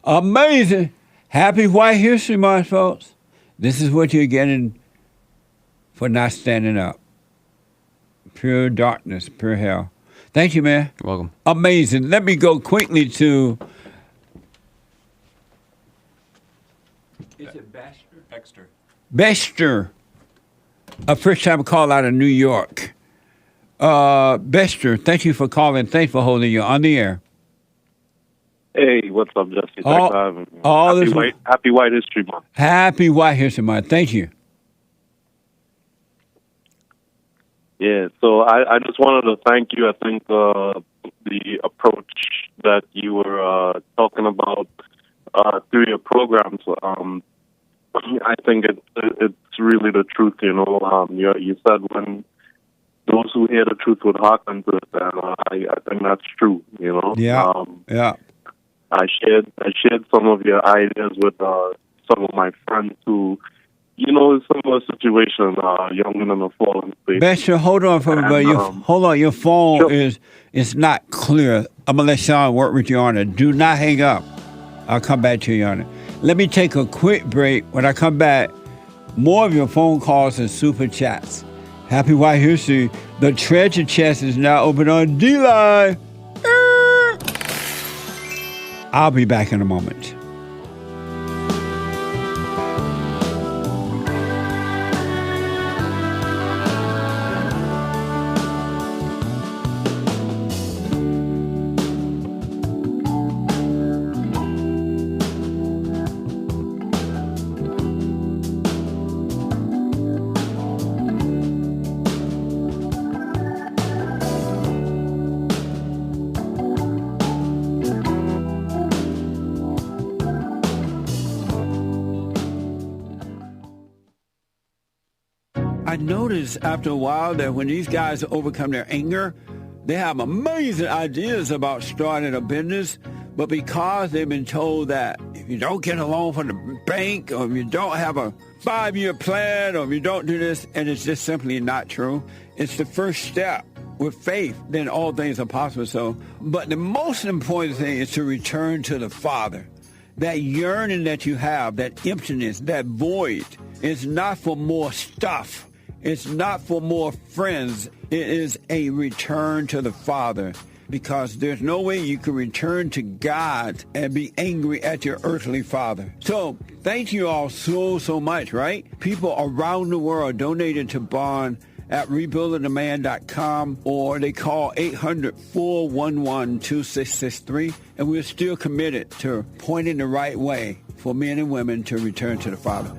Amazing. Happy White History Month, folks. This is what you're getting for not standing up. Pure darkness, pure hell. Thank you, man. You're welcome. Amazing. Let me go quickly to... Is it Baxter? Baxter. A first-time call out of New York. Baxter, thank you for calling. Thanks for holding you on the air. Hey, what's up, Jesse? Happy White History Month. Happy White History Month. Thank you. Yeah, so I just wanted to thank you. I think the approach that you were talking about through your programs, I think it's really the truth, You said when those who hear the truth would hearken to it, and I think that's true, Yeah, yeah. I shared some of your ideas with some of my friends who, in similar situation, young men in the fallen state. Baxter, hold on for everybody. Hold on, your phone is not clear. I'm gonna let Sean work with you on it. Do not hang up. I'll come back to you on it. Let me take a quick break. When I come back, more of your phone calls and super chats. Happy White History. The treasure chest is now open on D-Line. I'll be back in a moment. I noticed after a while that when these guys overcome their anger, they have amazing ideas about starting a business, but because they've been told that if you don't get a loan from the bank, or if you don't have a 5-year plan, or if you don't do this, and it's just simply not true, it's the first step. With faith, then all things are possible. So, but the most important thing is to return to the Father. That yearning that you have, that emptiness, that void, is not for more stuff. It's not for more friends. It is a return to the Father, because there's no way you can return to God and be angry at your earthly father. So thank you all so much, right? People around the world donated to Bond at rebuildingtheman.com, or they call 800-411-2663, and we're still committed to pointing the right way for men and women to return to the Father.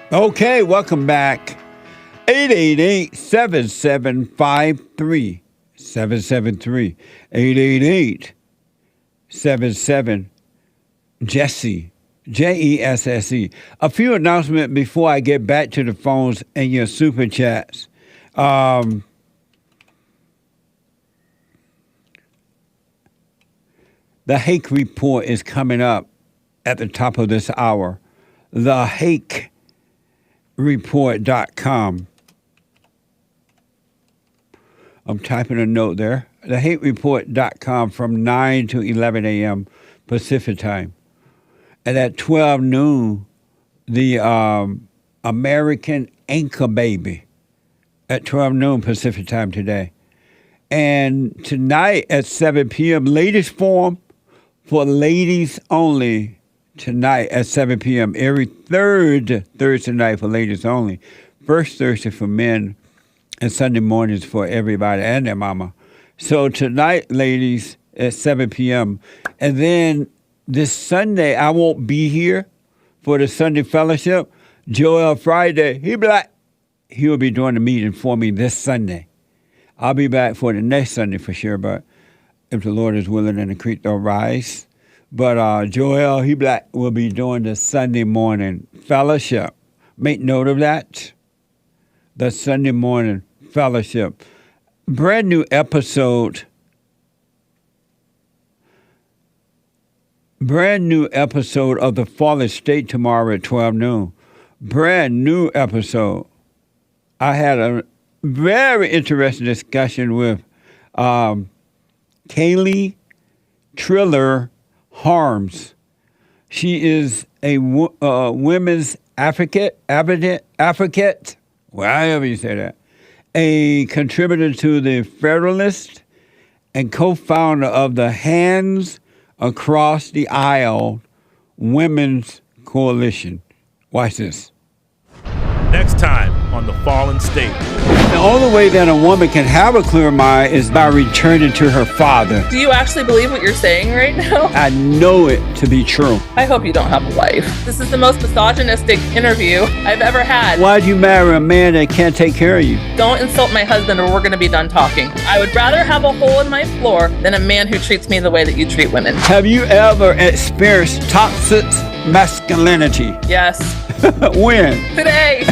Okay, welcome back. 888-7753-773. 888-77-JESSE. Jesse. A few announcements before I get back to the phones and your super chats. The Hake report is coming up at the top of this hour. The Hake report.com. I'm typing a note there. The hatereport.com from 9 to 11 a.m. Pacific time. And at 12 noon, the American Anchor Baby at 12 noon Pacific time today. And tonight at 7 p.m., Ladies Forum for ladies only. Tonight at 7 p.m. every third Thursday night for ladies only. First Thursday for men, and Sunday mornings for everybody and their mama. So tonight, ladies, at 7 p.m. And then this Sunday, I won't be here for the Sunday fellowship. Joel Friday, he'll be doing the meeting for me this Sunday. I'll be back for the next Sunday for sure, but if the Lord is willing and the creek don't rise. But Joel, will be doing the Sunday morning fellowship. Make note of that. The Sunday morning fellowship. Brand new episode of The Fallen State tomorrow at 12 noon. Brand new episode. I had a very interesting discussion with Kaylee Triller Harms. She is a women's advocate, however you say that, a contributor to the Federalist and co-founder of the Hands Across the Aisle Women's Coalition. Watch this. Next time on The Fallen State. The only way that a woman can have a clear mind is by returning to her father. Do you actually believe what you're saying right now? I know it to be true. I hope you don't have a wife. This is the most misogynistic interview I've ever had. Why'd you marry a man that can't take care of you? Don't insult my husband or we're going to be done talking. I would rather have a hole in my floor than a man who treats me the way that you treat women. Have you ever experienced toxic masculinity? Yes. When? Today.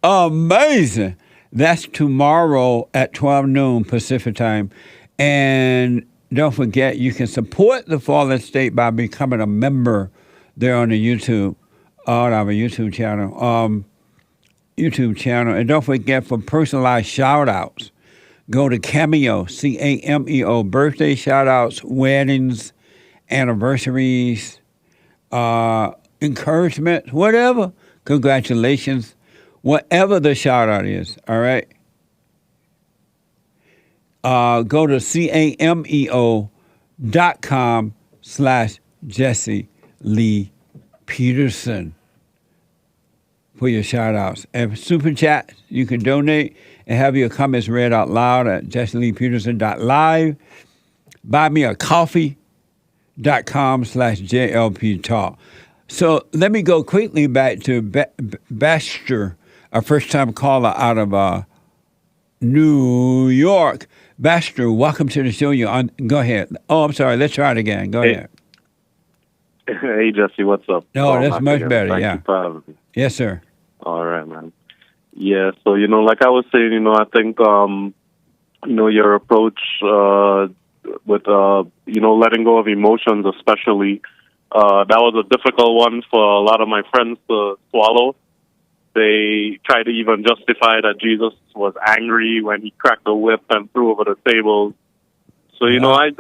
Amazing. That's tomorrow at 12 noon Pacific time. And don't forget, you can support the Fallen State by becoming a member there on the YouTube, on our YouTube channel. And don't forget, for personalized shout-outs, Go to Cameo, Cameo, birthday shout-outs, weddings, anniversaries, encouragement, whatever. Congratulations. Whatever the shout-out is, all right? Go to cameo.com/Jesse Lee Peterson for your shout-outs. And Super Chat, you can donate and have your comments read out loud at jesseleepeterson.live. Buy me a coffee.com/JLP Talk. So let me go quickly back to Baxter, a first-time caller out of New York. Baxter, welcome to the show. You're on. Go ahead. Oh, I'm sorry. Let's try it again. Go ahead. Hey, Jesse, what's up? No, that's much better. Thank Yeah. you for having me. Yes, sir. All right, man. Yeah, so, like I was saying, I think, your approach with, letting go of emotions especially, that was a difficult one for a lot of my friends to swallow. They try to even justify that Jesus was angry when he cracked the whip and threw over the tables. So, I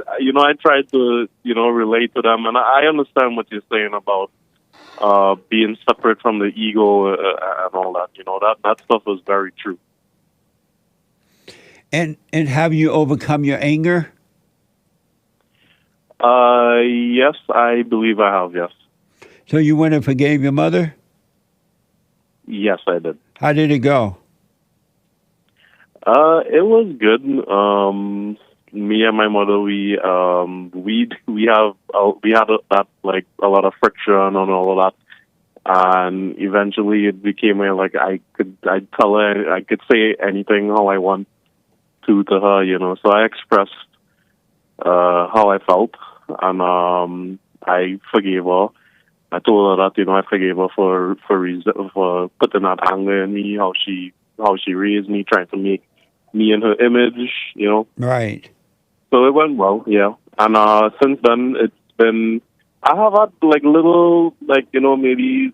tried to, relate to them, and I understand what you're saying about being separate from the ego and all that. That stuff is very true. And have you overcome your anger? Yes, I believe I have, yes. So you went and forgave your mother? Yes, I did. How did it go? It was good. Me and my mother, we had a lot of friction and all of that, and eventually it became I'd tell her, I could say anything how I want to her, So I expressed how I felt, and I forgave her. I told her that I forgave her for putting that anger in me, how she raised me, trying to make me in her image, Right. So it went well, yeah. And since then, it's been, I have had little, maybe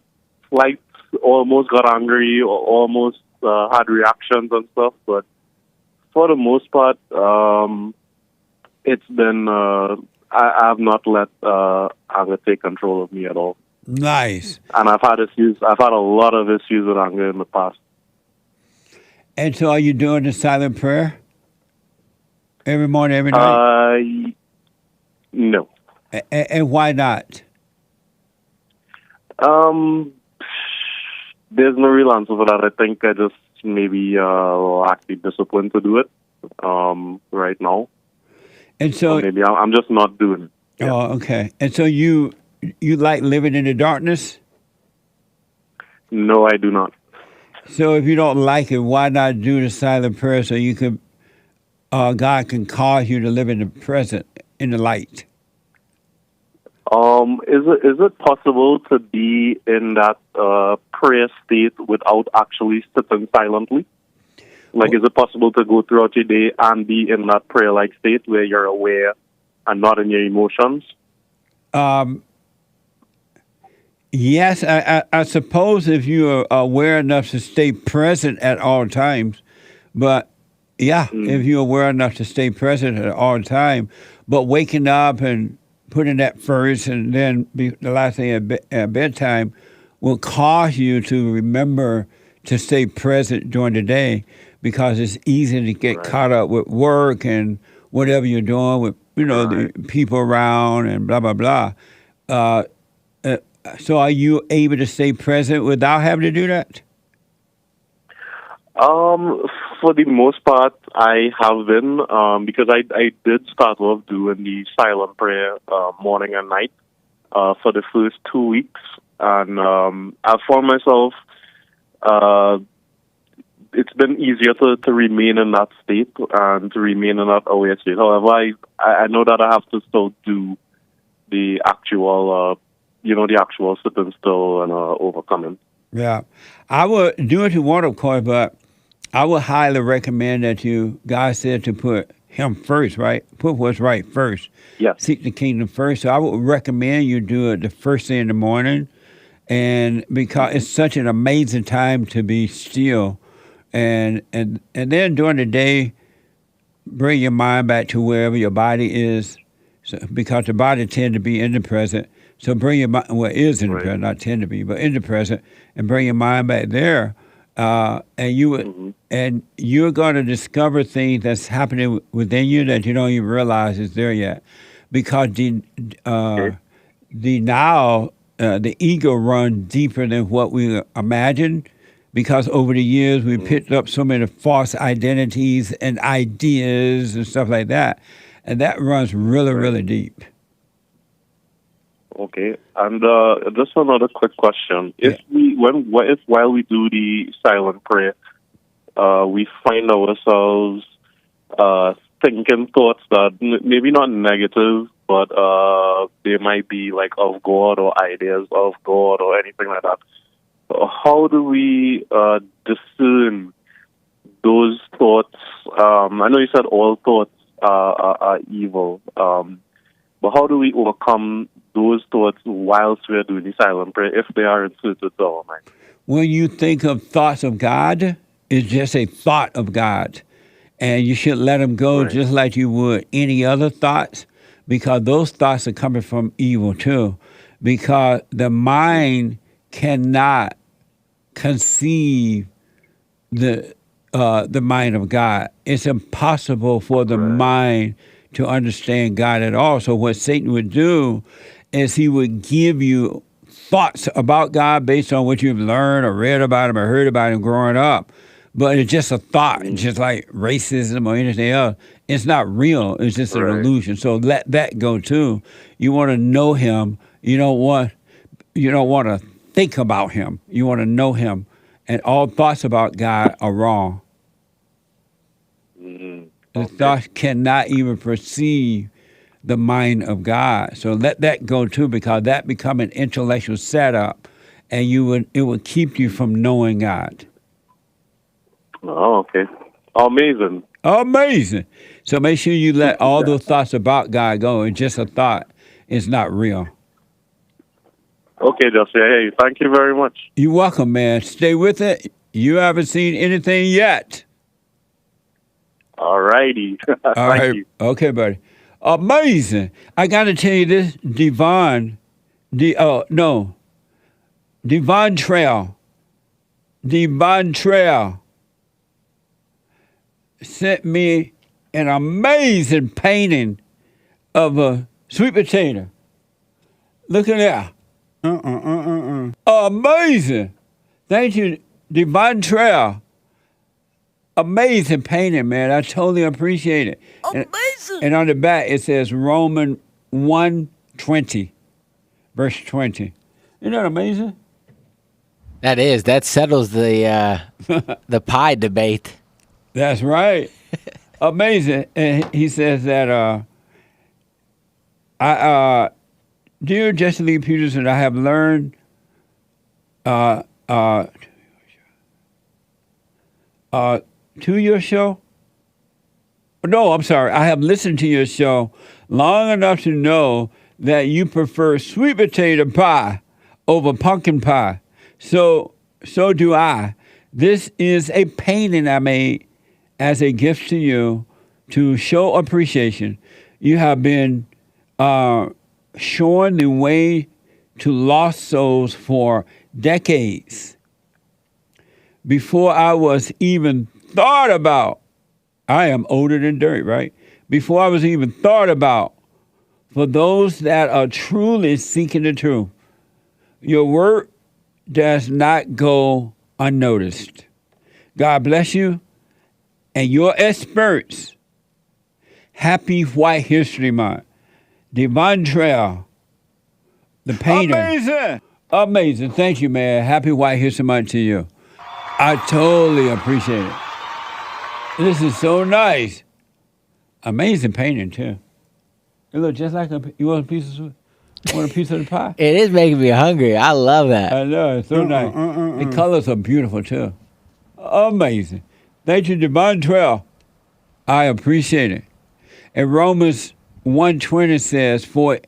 slight, almost got angry or almost had reactions and stuff. But for the most part, it's been, I have not let anger take control of me at all. Nice. And I've had a lot of issues with anger in the past. And so are you doing the silent prayer? Every morning, every night? No. And why not? There's no real answer for that. I think I just maybe lack the discipline to do it right now. And so maybe I'm just not doing it. Yeah. Oh, okay. And so you like living in the darkness? No, I do not. So if you don't like it, why not do the silent prayer so you could God can cause you to live in the present, in the light? Is it possible to be in that prayer state without actually sitting silently? Is it possible to go throughout your day and be in that prayer-like state where you're aware and not in your emotions? Yes, I suppose if you are aware enough to stay present at all times, but if you're aware enough to stay present at all time, but waking up and putting that first and then the last thing at bedtime will cause you to remember to stay present during the day, because it's easy to get caught up with work and whatever you're doing with, the people around and blah, blah, blah. So are you able to stay present without having to do that? For the most part, I have been, because I did start off doing the silent prayer morning and night for the first 2 weeks. And I found myself, it's been easier to remain in that state and to remain in that aware state. However, I know that I have to still do the actual, the actual sitting still and overcoming. Yeah. I would do what you want, of course, but I would highly recommend that God said to put him first, right? Put what's right first. Yeah. Seek the kingdom first. So I would recommend you do it the first thing in the morning, and because it's such an amazing time to be still. And then during the day, bring your mind back to wherever your body is, because the body tend to be in the present. So bring your mind, well, is in the present, not tend to be, but in the present, and bring your mind back there. And you're going to discover things that's happening within you that you don't even realize is there yet, because the ego runs deeper than what we imagined, because over the years we picked up so many false identities and ideas and stuff like that, and that runs really, really deep. Okay, and just another quick question: if while we do the silent prayer, we find ourselves thinking thoughts that maybe not negative, but they might be like of God or ideas of God or anything like that. How do we discern those thoughts? I know you said all thoughts are evil, but how do we overcome those thoughts whilst we're doing the silent prayer if they are inserted to our mind? When you think of thoughts of God, it's just a thought of God. And you should let them go just like you would any other thoughts, because those thoughts are coming from evil too. Because the mind cannot conceive the mind of God. It's impossible for the mind to understand God at all. So what Satan would do is he would give you thoughts about God based on what you've learned or read about him or heard about him growing up. But it's just a thought, just like racism or anything else. It's not real. It's just an illusion. So let that go too. You want to know him. You don't want to think about him. You want to know him. And all thoughts about God are wrong. The thoughts cannot even perceive the mind of God. So let that go too, because that become an intellectual setup, and it would keep you from knowing God. Oh, okay. Amazing. Amazing. So make sure you let all those thoughts about God go. It's just a thought. It's not real. Okay, Jesse. Hey, thank you very much. You're welcome, man. Stay with it. You haven't seen anything yet. All righty. All right. You. Okay, buddy. Amazing. I got to tell you this, Devon Trail sent me an amazing painting of a sweet potato. Look at that. Amazing. Thank you, Devon Trail. Amazing painting, man. I totally appreciate it. Amazing. And on the back, it says Romans 1:20, verse 20. Isn't that amazing? That is. That settles the the pie debate. That's right. Amazing. And he says that, dear Jesse Lee Peterson, I have learned to your show? No, I'm sorry. I have listened to your show long enough to know that you prefer sweet potato pie over pumpkin pie. So do I. This is a painting I made as a gift to you to show appreciation. You have been showing the way to lost souls for decades. Before I was even thought about, I am older than dirt, right? Before I was even thought about, for those that are truly seeking the truth, your work does not go unnoticed. God bless you and your experts. Happy White History Month. Devon Trail, the painter. Amazing. Amazing. Thank you, man. Happy White History Month to you. I totally appreciate it. This is so nice. Amazing painting, too. It looks just like you want a piece of the pie? It is making me hungry. I love that. I know. It's so nice. The colors are beautiful, too. Amazing. Thank you, Devon Trail. I appreciate it. And Romans 1:20 says, for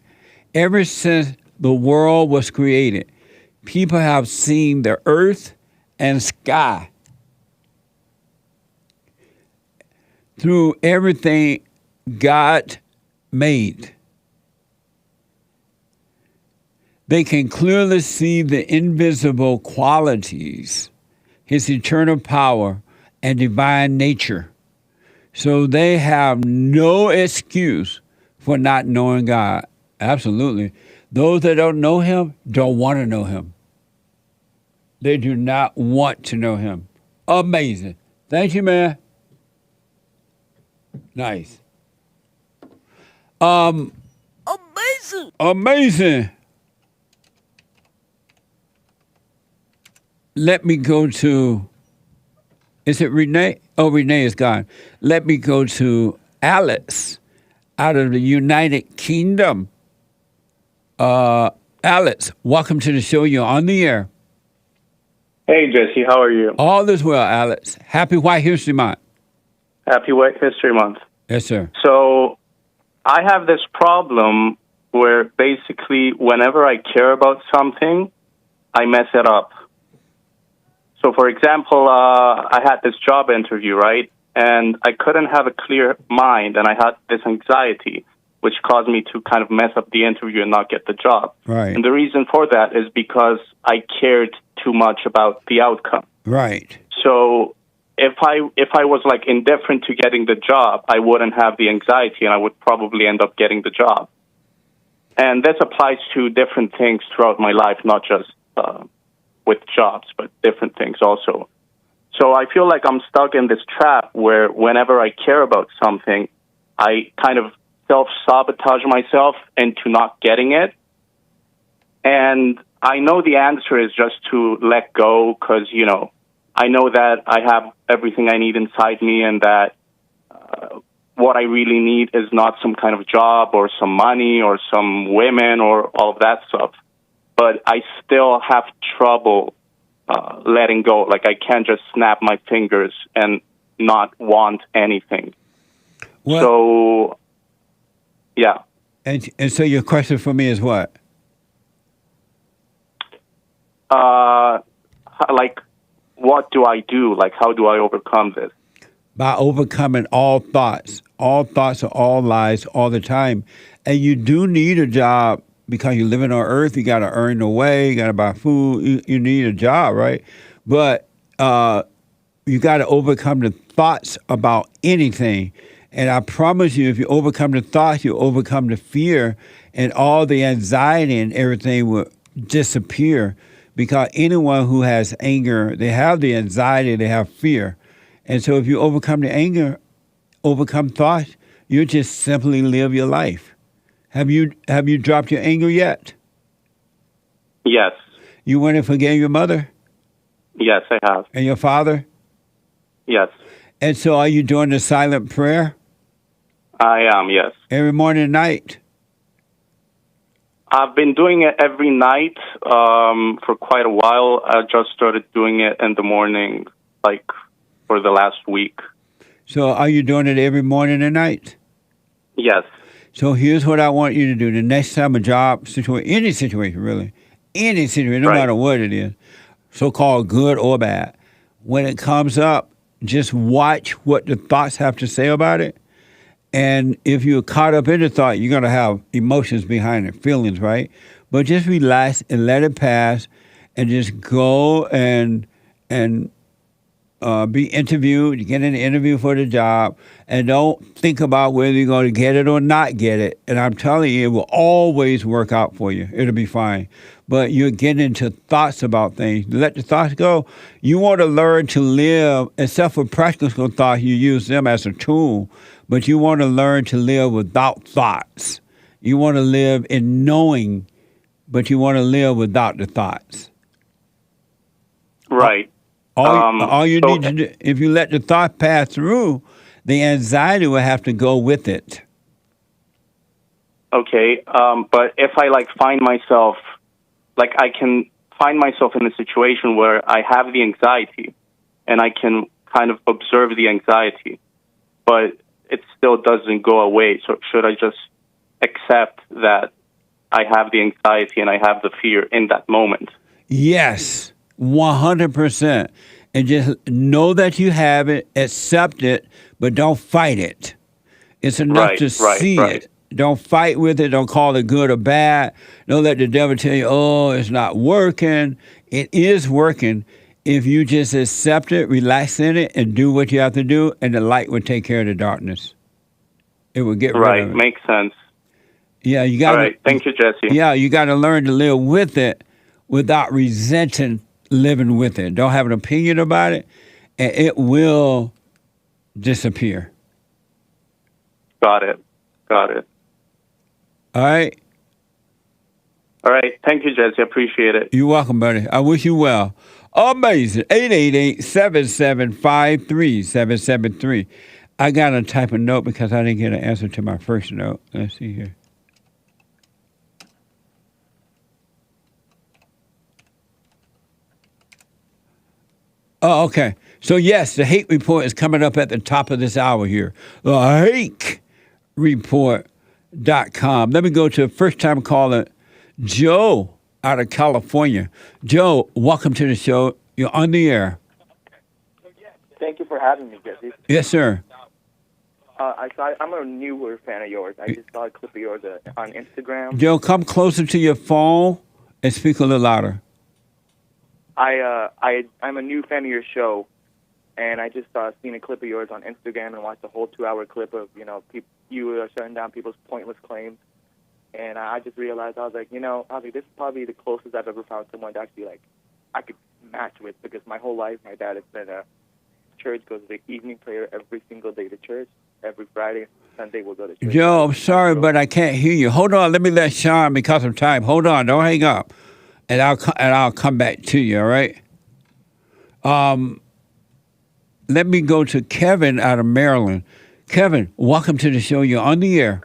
ever since the world was created, people have seen the earth and sky. through everything God made. They can clearly see the invisible qualities, his eternal power and divine nature. So they have no excuse for not knowing God. Absolutely. Those that don't know him don't want to know him. They do not want to know him. Amazing. Thank you, man. Nice. Amazing. Amazing. Let me go to, is it Renee? Oh, Renee is gone. Let me go to Alex out of the United Kingdom. Alex, welcome to the show. You're on the air. Hey, Jesse, how are you? All is well, Alex. Happy White History Month. Happy White History Month. Yes, sir. So, I have this problem where basically whenever I care about something, I mess it up. So, for example, I had this job interview, right? And I couldn't have a clear mind, and I had this anxiety, which caused me to kind of mess up the interview and not get the job. Right. And the reason for that is because I cared too much about the outcome. Right. So if I was like indifferent to getting the job, I wouldn't have the anxiety, and I would probably end up getting the job. And this applies to different things throughout my life, not just with jobs, but different things also. So I feel like I'm stuck in this trap where whenever I care about something, I kind of self-sabotage myself into not getting it. And I know the answer is just to let go because, you know, I know that I have everything I need inside me and that what I really need is not some kind of job or some money or some women or all of that stuff. But I still have trouble letting go. Like, I can't just snap my fingers and not want anything. Well, so, yeah. And so your question for me is what? Like, what do I do? Like, how do I overcome this? By overcoming all thoughts. All thoughts are all lies all the time. And you do need a job because you're living on earth. You got to earn the way. You got to buy food. You need a job, right? But you got to overcome the thoughts about anything. And I promise you, if you overcome the thoughts, you overcome the fear, and all the anxiety and everything will disappear. Because anyone who has anger, they have the anxiety, they have fear. And so if you overcome the anger, overcome thoughts, you just simply live your life. Have you dropped your anger yet? Yes. You went and forgave your mother? Yes, I have. And your father? Yes. And so are you doing the silent prayer? I am, yes. Every morning and night? I've been doing it every night for quite a while. I just started doing it in the morning, like for the last week. So are you doing it every morning and night? Yes. So here's what I want you to do. The next time a job situation, any situation really, any situation, no matter what it is, so-called good or bad, when it comes up, just watch what the thoughts have to say about it. And if you're caught up in the thought, you're going to have emotions behind it, feelings, right? But just relax and let it pass and just go and be interviewed, get an interview for the job, and don't think about whether you're going to get it or not get it. And I'm telling you, it will always work out for you. It'll be fine. But you're getting into thoughts about things. Let the thoughts go. You want to learn to live, except for practical thoughts, you use them as a tool. But you want to learn to live without thoughts. You want to live in knowing, but you want to live without the thoughts. Right. All you need to do, if you let the thought pass through, the anxiety will have to go with it. Okay, but if I find myself, I can find myself in a situation where I have the anxiety, and I can kind of observe the anxiety, but it still doesn't go away. So should I just accept that I have the anxiety and I have the fear in that moment? Yes, 100%. and just know that you have it, accept it, but don't fight it. It's enough to see it. Don't fight with it. Don't call it good or bad. Don't let the devil tell you, oh, it's not working. It is working if you just accept it, relax in it, and do what you have to do, and the light will take care of the darkness. It will get rid of it. Right, makes sense. Yeah, you got. All right, thank you, Jesse. Yeah, you got to learn to live with it without resenting living with it. Don't have an opinion about it, and it will disappear. Got it. All right. All right. Thank you, Jesse. I appreciate it. You're welcome, buddy. I wish you well. Amazing. 888-775-3773. I got to type a note because I didn't get an answer to my first note. Let's see here. Oh, okay. So, yes, the Hake Report is coming up at the top of this hour here. The Hake Report.com. Let me go to a first-time caller, Joe, out of California. Joe, welcome to the show. You're on the air. Thank you for having me, Jesse. Yes, sir. I'm a newer fan of yours. I just saw a clip of yours on Instagram. Joe, come closer to your phone and speak a little louder. I'm a new fan of your show, and I just seen a clip of yours on Instagram and watched a whole 2-hour clip of you shutting down people's pointless claims. And I just realized I was like, this is probably the closest I've ever found someone to actually I could match with, because my whole life my dad has been a church, goes to the evening prayer every single day to church. Every Friday, Sunday we'll go to church. Joe, I'm sorry, but I can't hear you. Hold on, let me let Sean because of time. Hold on, don't hang up, and I'll come back to you. All right. Let me go to Kevin out of Maryland. Kevin, welcome to the show. You're on the air.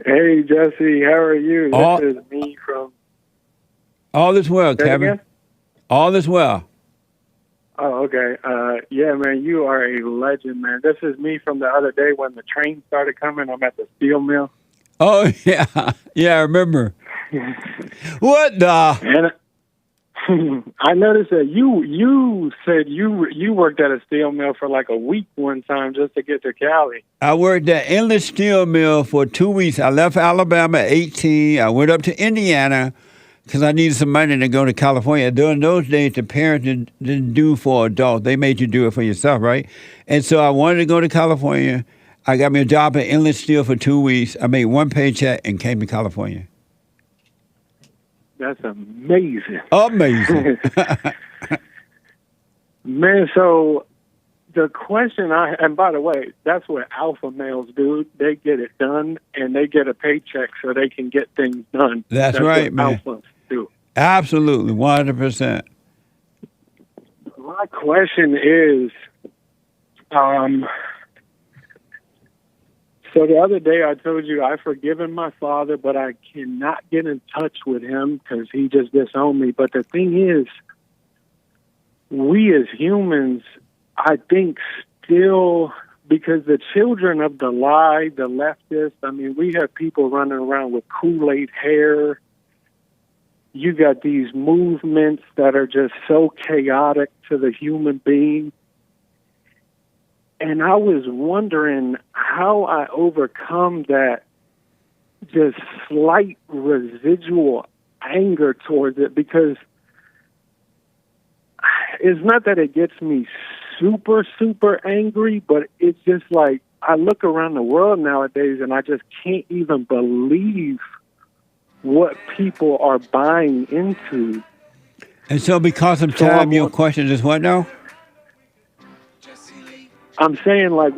Hey, Jesse, how are you? This is me from... All is well, Kevin. Again? All is well. Oh, okay. Yeah, man, you are a legend, man. This is me from the other day when the train started coming. I'm at the steel mill. Oh, yeah. Yeah, I remember. What the... And I noticed that you said you worked at a steel mill for like a week one time just to get to Cali. I worked at Endless Steel Mill for 2 weeks. I left Alabama at 18. I went up to Indiana because I needed some money to go to California. During those days, the parents didn't do for adults. They made you do it for yourself, right? And so I wanted to go to California. I got me a job at Endless Steel for 2 weeks. I made one paycheck and came to California. That's amazing. Amazing. Man, so the question and by the way, that's what alpha males do. They get it done and they get a paycheck so they can get things done. That's right, what man. Alphas do. Absolutely, 100%. My question is, so the other day I told you I've forgiven my father, but I cannot get in touch with him because he just disowned me. But the thing is, we as humans, I think still, because the children of the lie, the leftists, I mean, we have people running around with Kool-Aid hair. You got these movements that are just so chaotic to the human being. And I was wondering how I overcome that just slight residual anger towards it, because it's not that it gets me super, super angry, but it's just like I look around the world nowadays and I just can't even believe what people are buying into. And so because of time, your question is what now? I'm saying, like,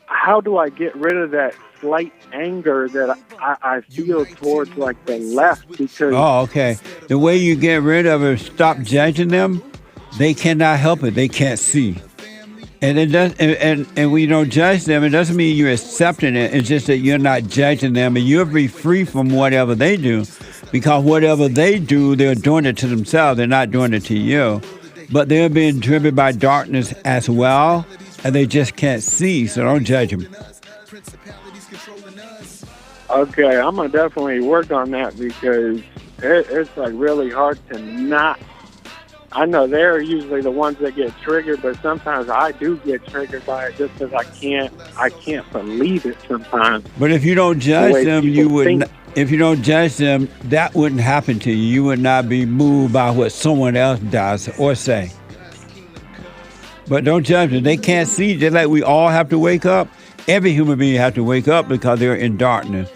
how do I get rid of that slight anger that I feel towards, like, the left? Because okay. The way you get rid of it is stop judging them. They cannot help it. They can't see. And it does. And when you don't judge them, it doesn't mean you're accepting it. It's just that you're not judging them, and you'll be free from whatever they do, because whatever they do, they're doing it to themselves. They're not doing it to you. But they're being driven by darkness as well, and they just can't see, so don't judge them. Okay, I'm going to definitely work on that, because it's like really hard to not I know they're usually the ones that get triggered, but sometimes I do get triggered by it just because I can't believe it sometimes. But if you don't judge them, you wouldn't. If you don't judge them, that wouldn't happen to you. You would not be moved by what someone else does or say. But don't judge them. They can't see. Just like we all have to wake up. Every human being has to wake up because they're in darkness.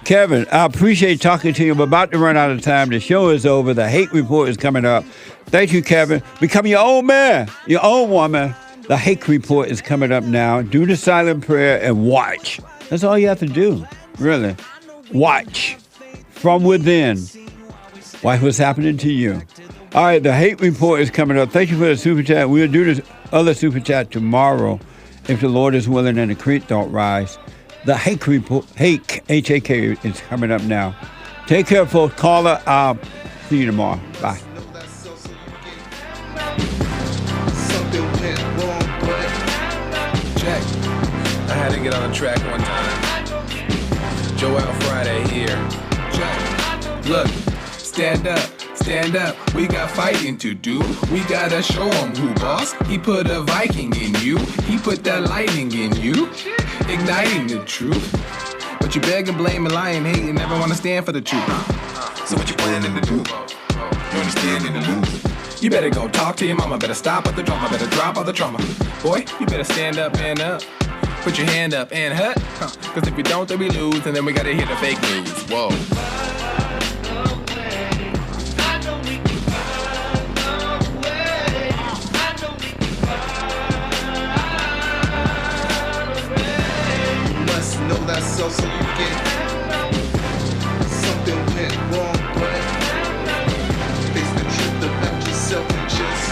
Kevin, I appreciate talking to you. I'm about to run out of time. The show is over. The Hake Report is coming up. Thank you, Kevin. Become your own man, your own woman. The Hake Report is coming up now. Do the silent prayer and watch. That's all you have to do, really. Watch from within. Watch what's happening to you. All right, the Hake Report is coming up. Thank you for the Super Chat. We'll do this other Super Chat tomorrow if the Lord is willing and the creek don't rise. The Hake Report, Hake, H-A-K, is coming up now. Take care, folks. Caller, I'll see you tomorrow. Bye. Check. I had to get on the track one time. Joel Friday here. Check. Look, stand up. We got fighting to do. We gotta show him who boss. He put a Viking in you. He put that lightning in you. Igniting the truth. But you beg and blame and lie and hate and never wanna stand for the truth. So what you planning to do? You understand in the lose. You better go talk to your mama. Better stop at the drama. Better drop all the trauma. Boy, you better stand up and up. Put your hand up and hut. Cause if we don't, then we lose. And then we gotta hear the fake news. Whoa. Know that so you get something went wrong, but face the truth about yourself and just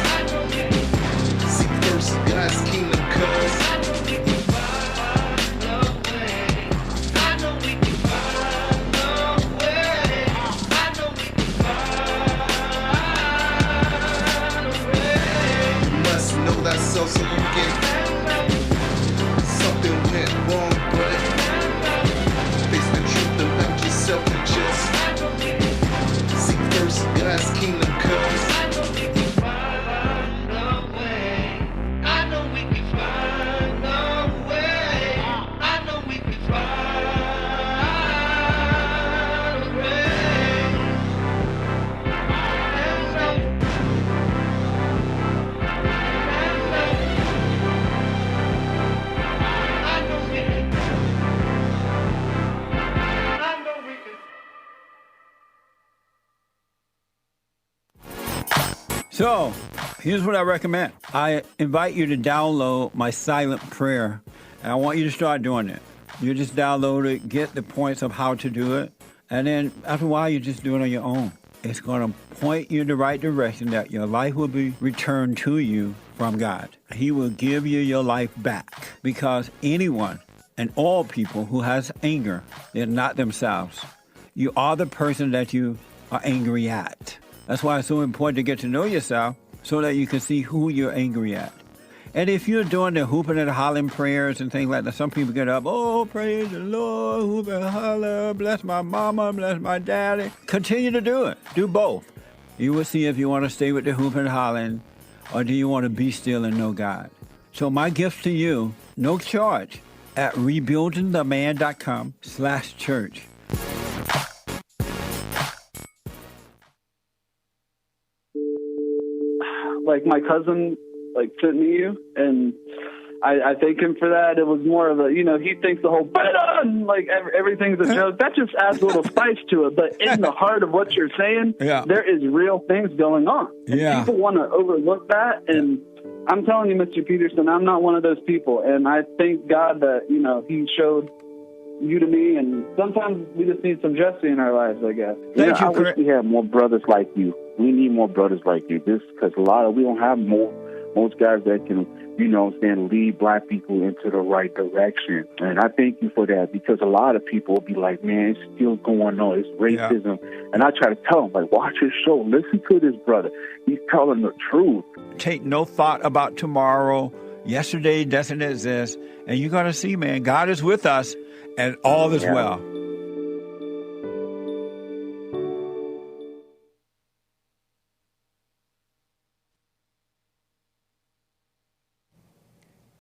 seek first God's kingdom, cause you must know that so you get something went wrong, but face the truth about yourself and just seek first God's kingdom, cause I know we can find a way. I know we can find a way. So, here's what I recommend. I invite you to download my silent prayer, and I want you to start doing it. You just download it, get the points of how to do it, and then after a while, you just do it on your own. It's going to point you in the right direction that your life will be returned to you from God. He will give you your life back, because anyone and all people who has anger, they're not themselves. You are the person that you are angry at. That's why it's so important to get to know yourself so that you can see who you're angry at. And if you're doing the hooping and hollering prayers and things like that, some people get up, oh, praise the Lord, hoop and holler, bless my mama, bless my daddy. Continue to do it. Do both. You will see if you want to stay with the hooping and hollering or do you want to be still and know God. So my gift to you, no charge, at rebuildingtheman.com/church. Like my cousin, sent me you, and I thank him for that. It was more of a, he thinks the whole everything's a joke. That just adds a little spice to it. But in the heart of what you're saying, there is real things going on. And people want to overlook that. And I'm telling you, Mr. Peterson, I'm not one of those people. And I thank God that, he showed you to me. And sometimes we just need some Jesse in our lives, I guess. I wish we had more brothers like you. We need more brothers like you. Just because we don't have most guys that can, lead black people into the right direction. And I thank you for that, because a lot of people will be like, man, it's still going on. It's racism. Yeah. And I try to tell them, watch his show. Listen to this brother. He's telling the truth. Take no thought about tomorrow. Yesterday doesn't exist. And you're going to see, man, God is with us and all is well.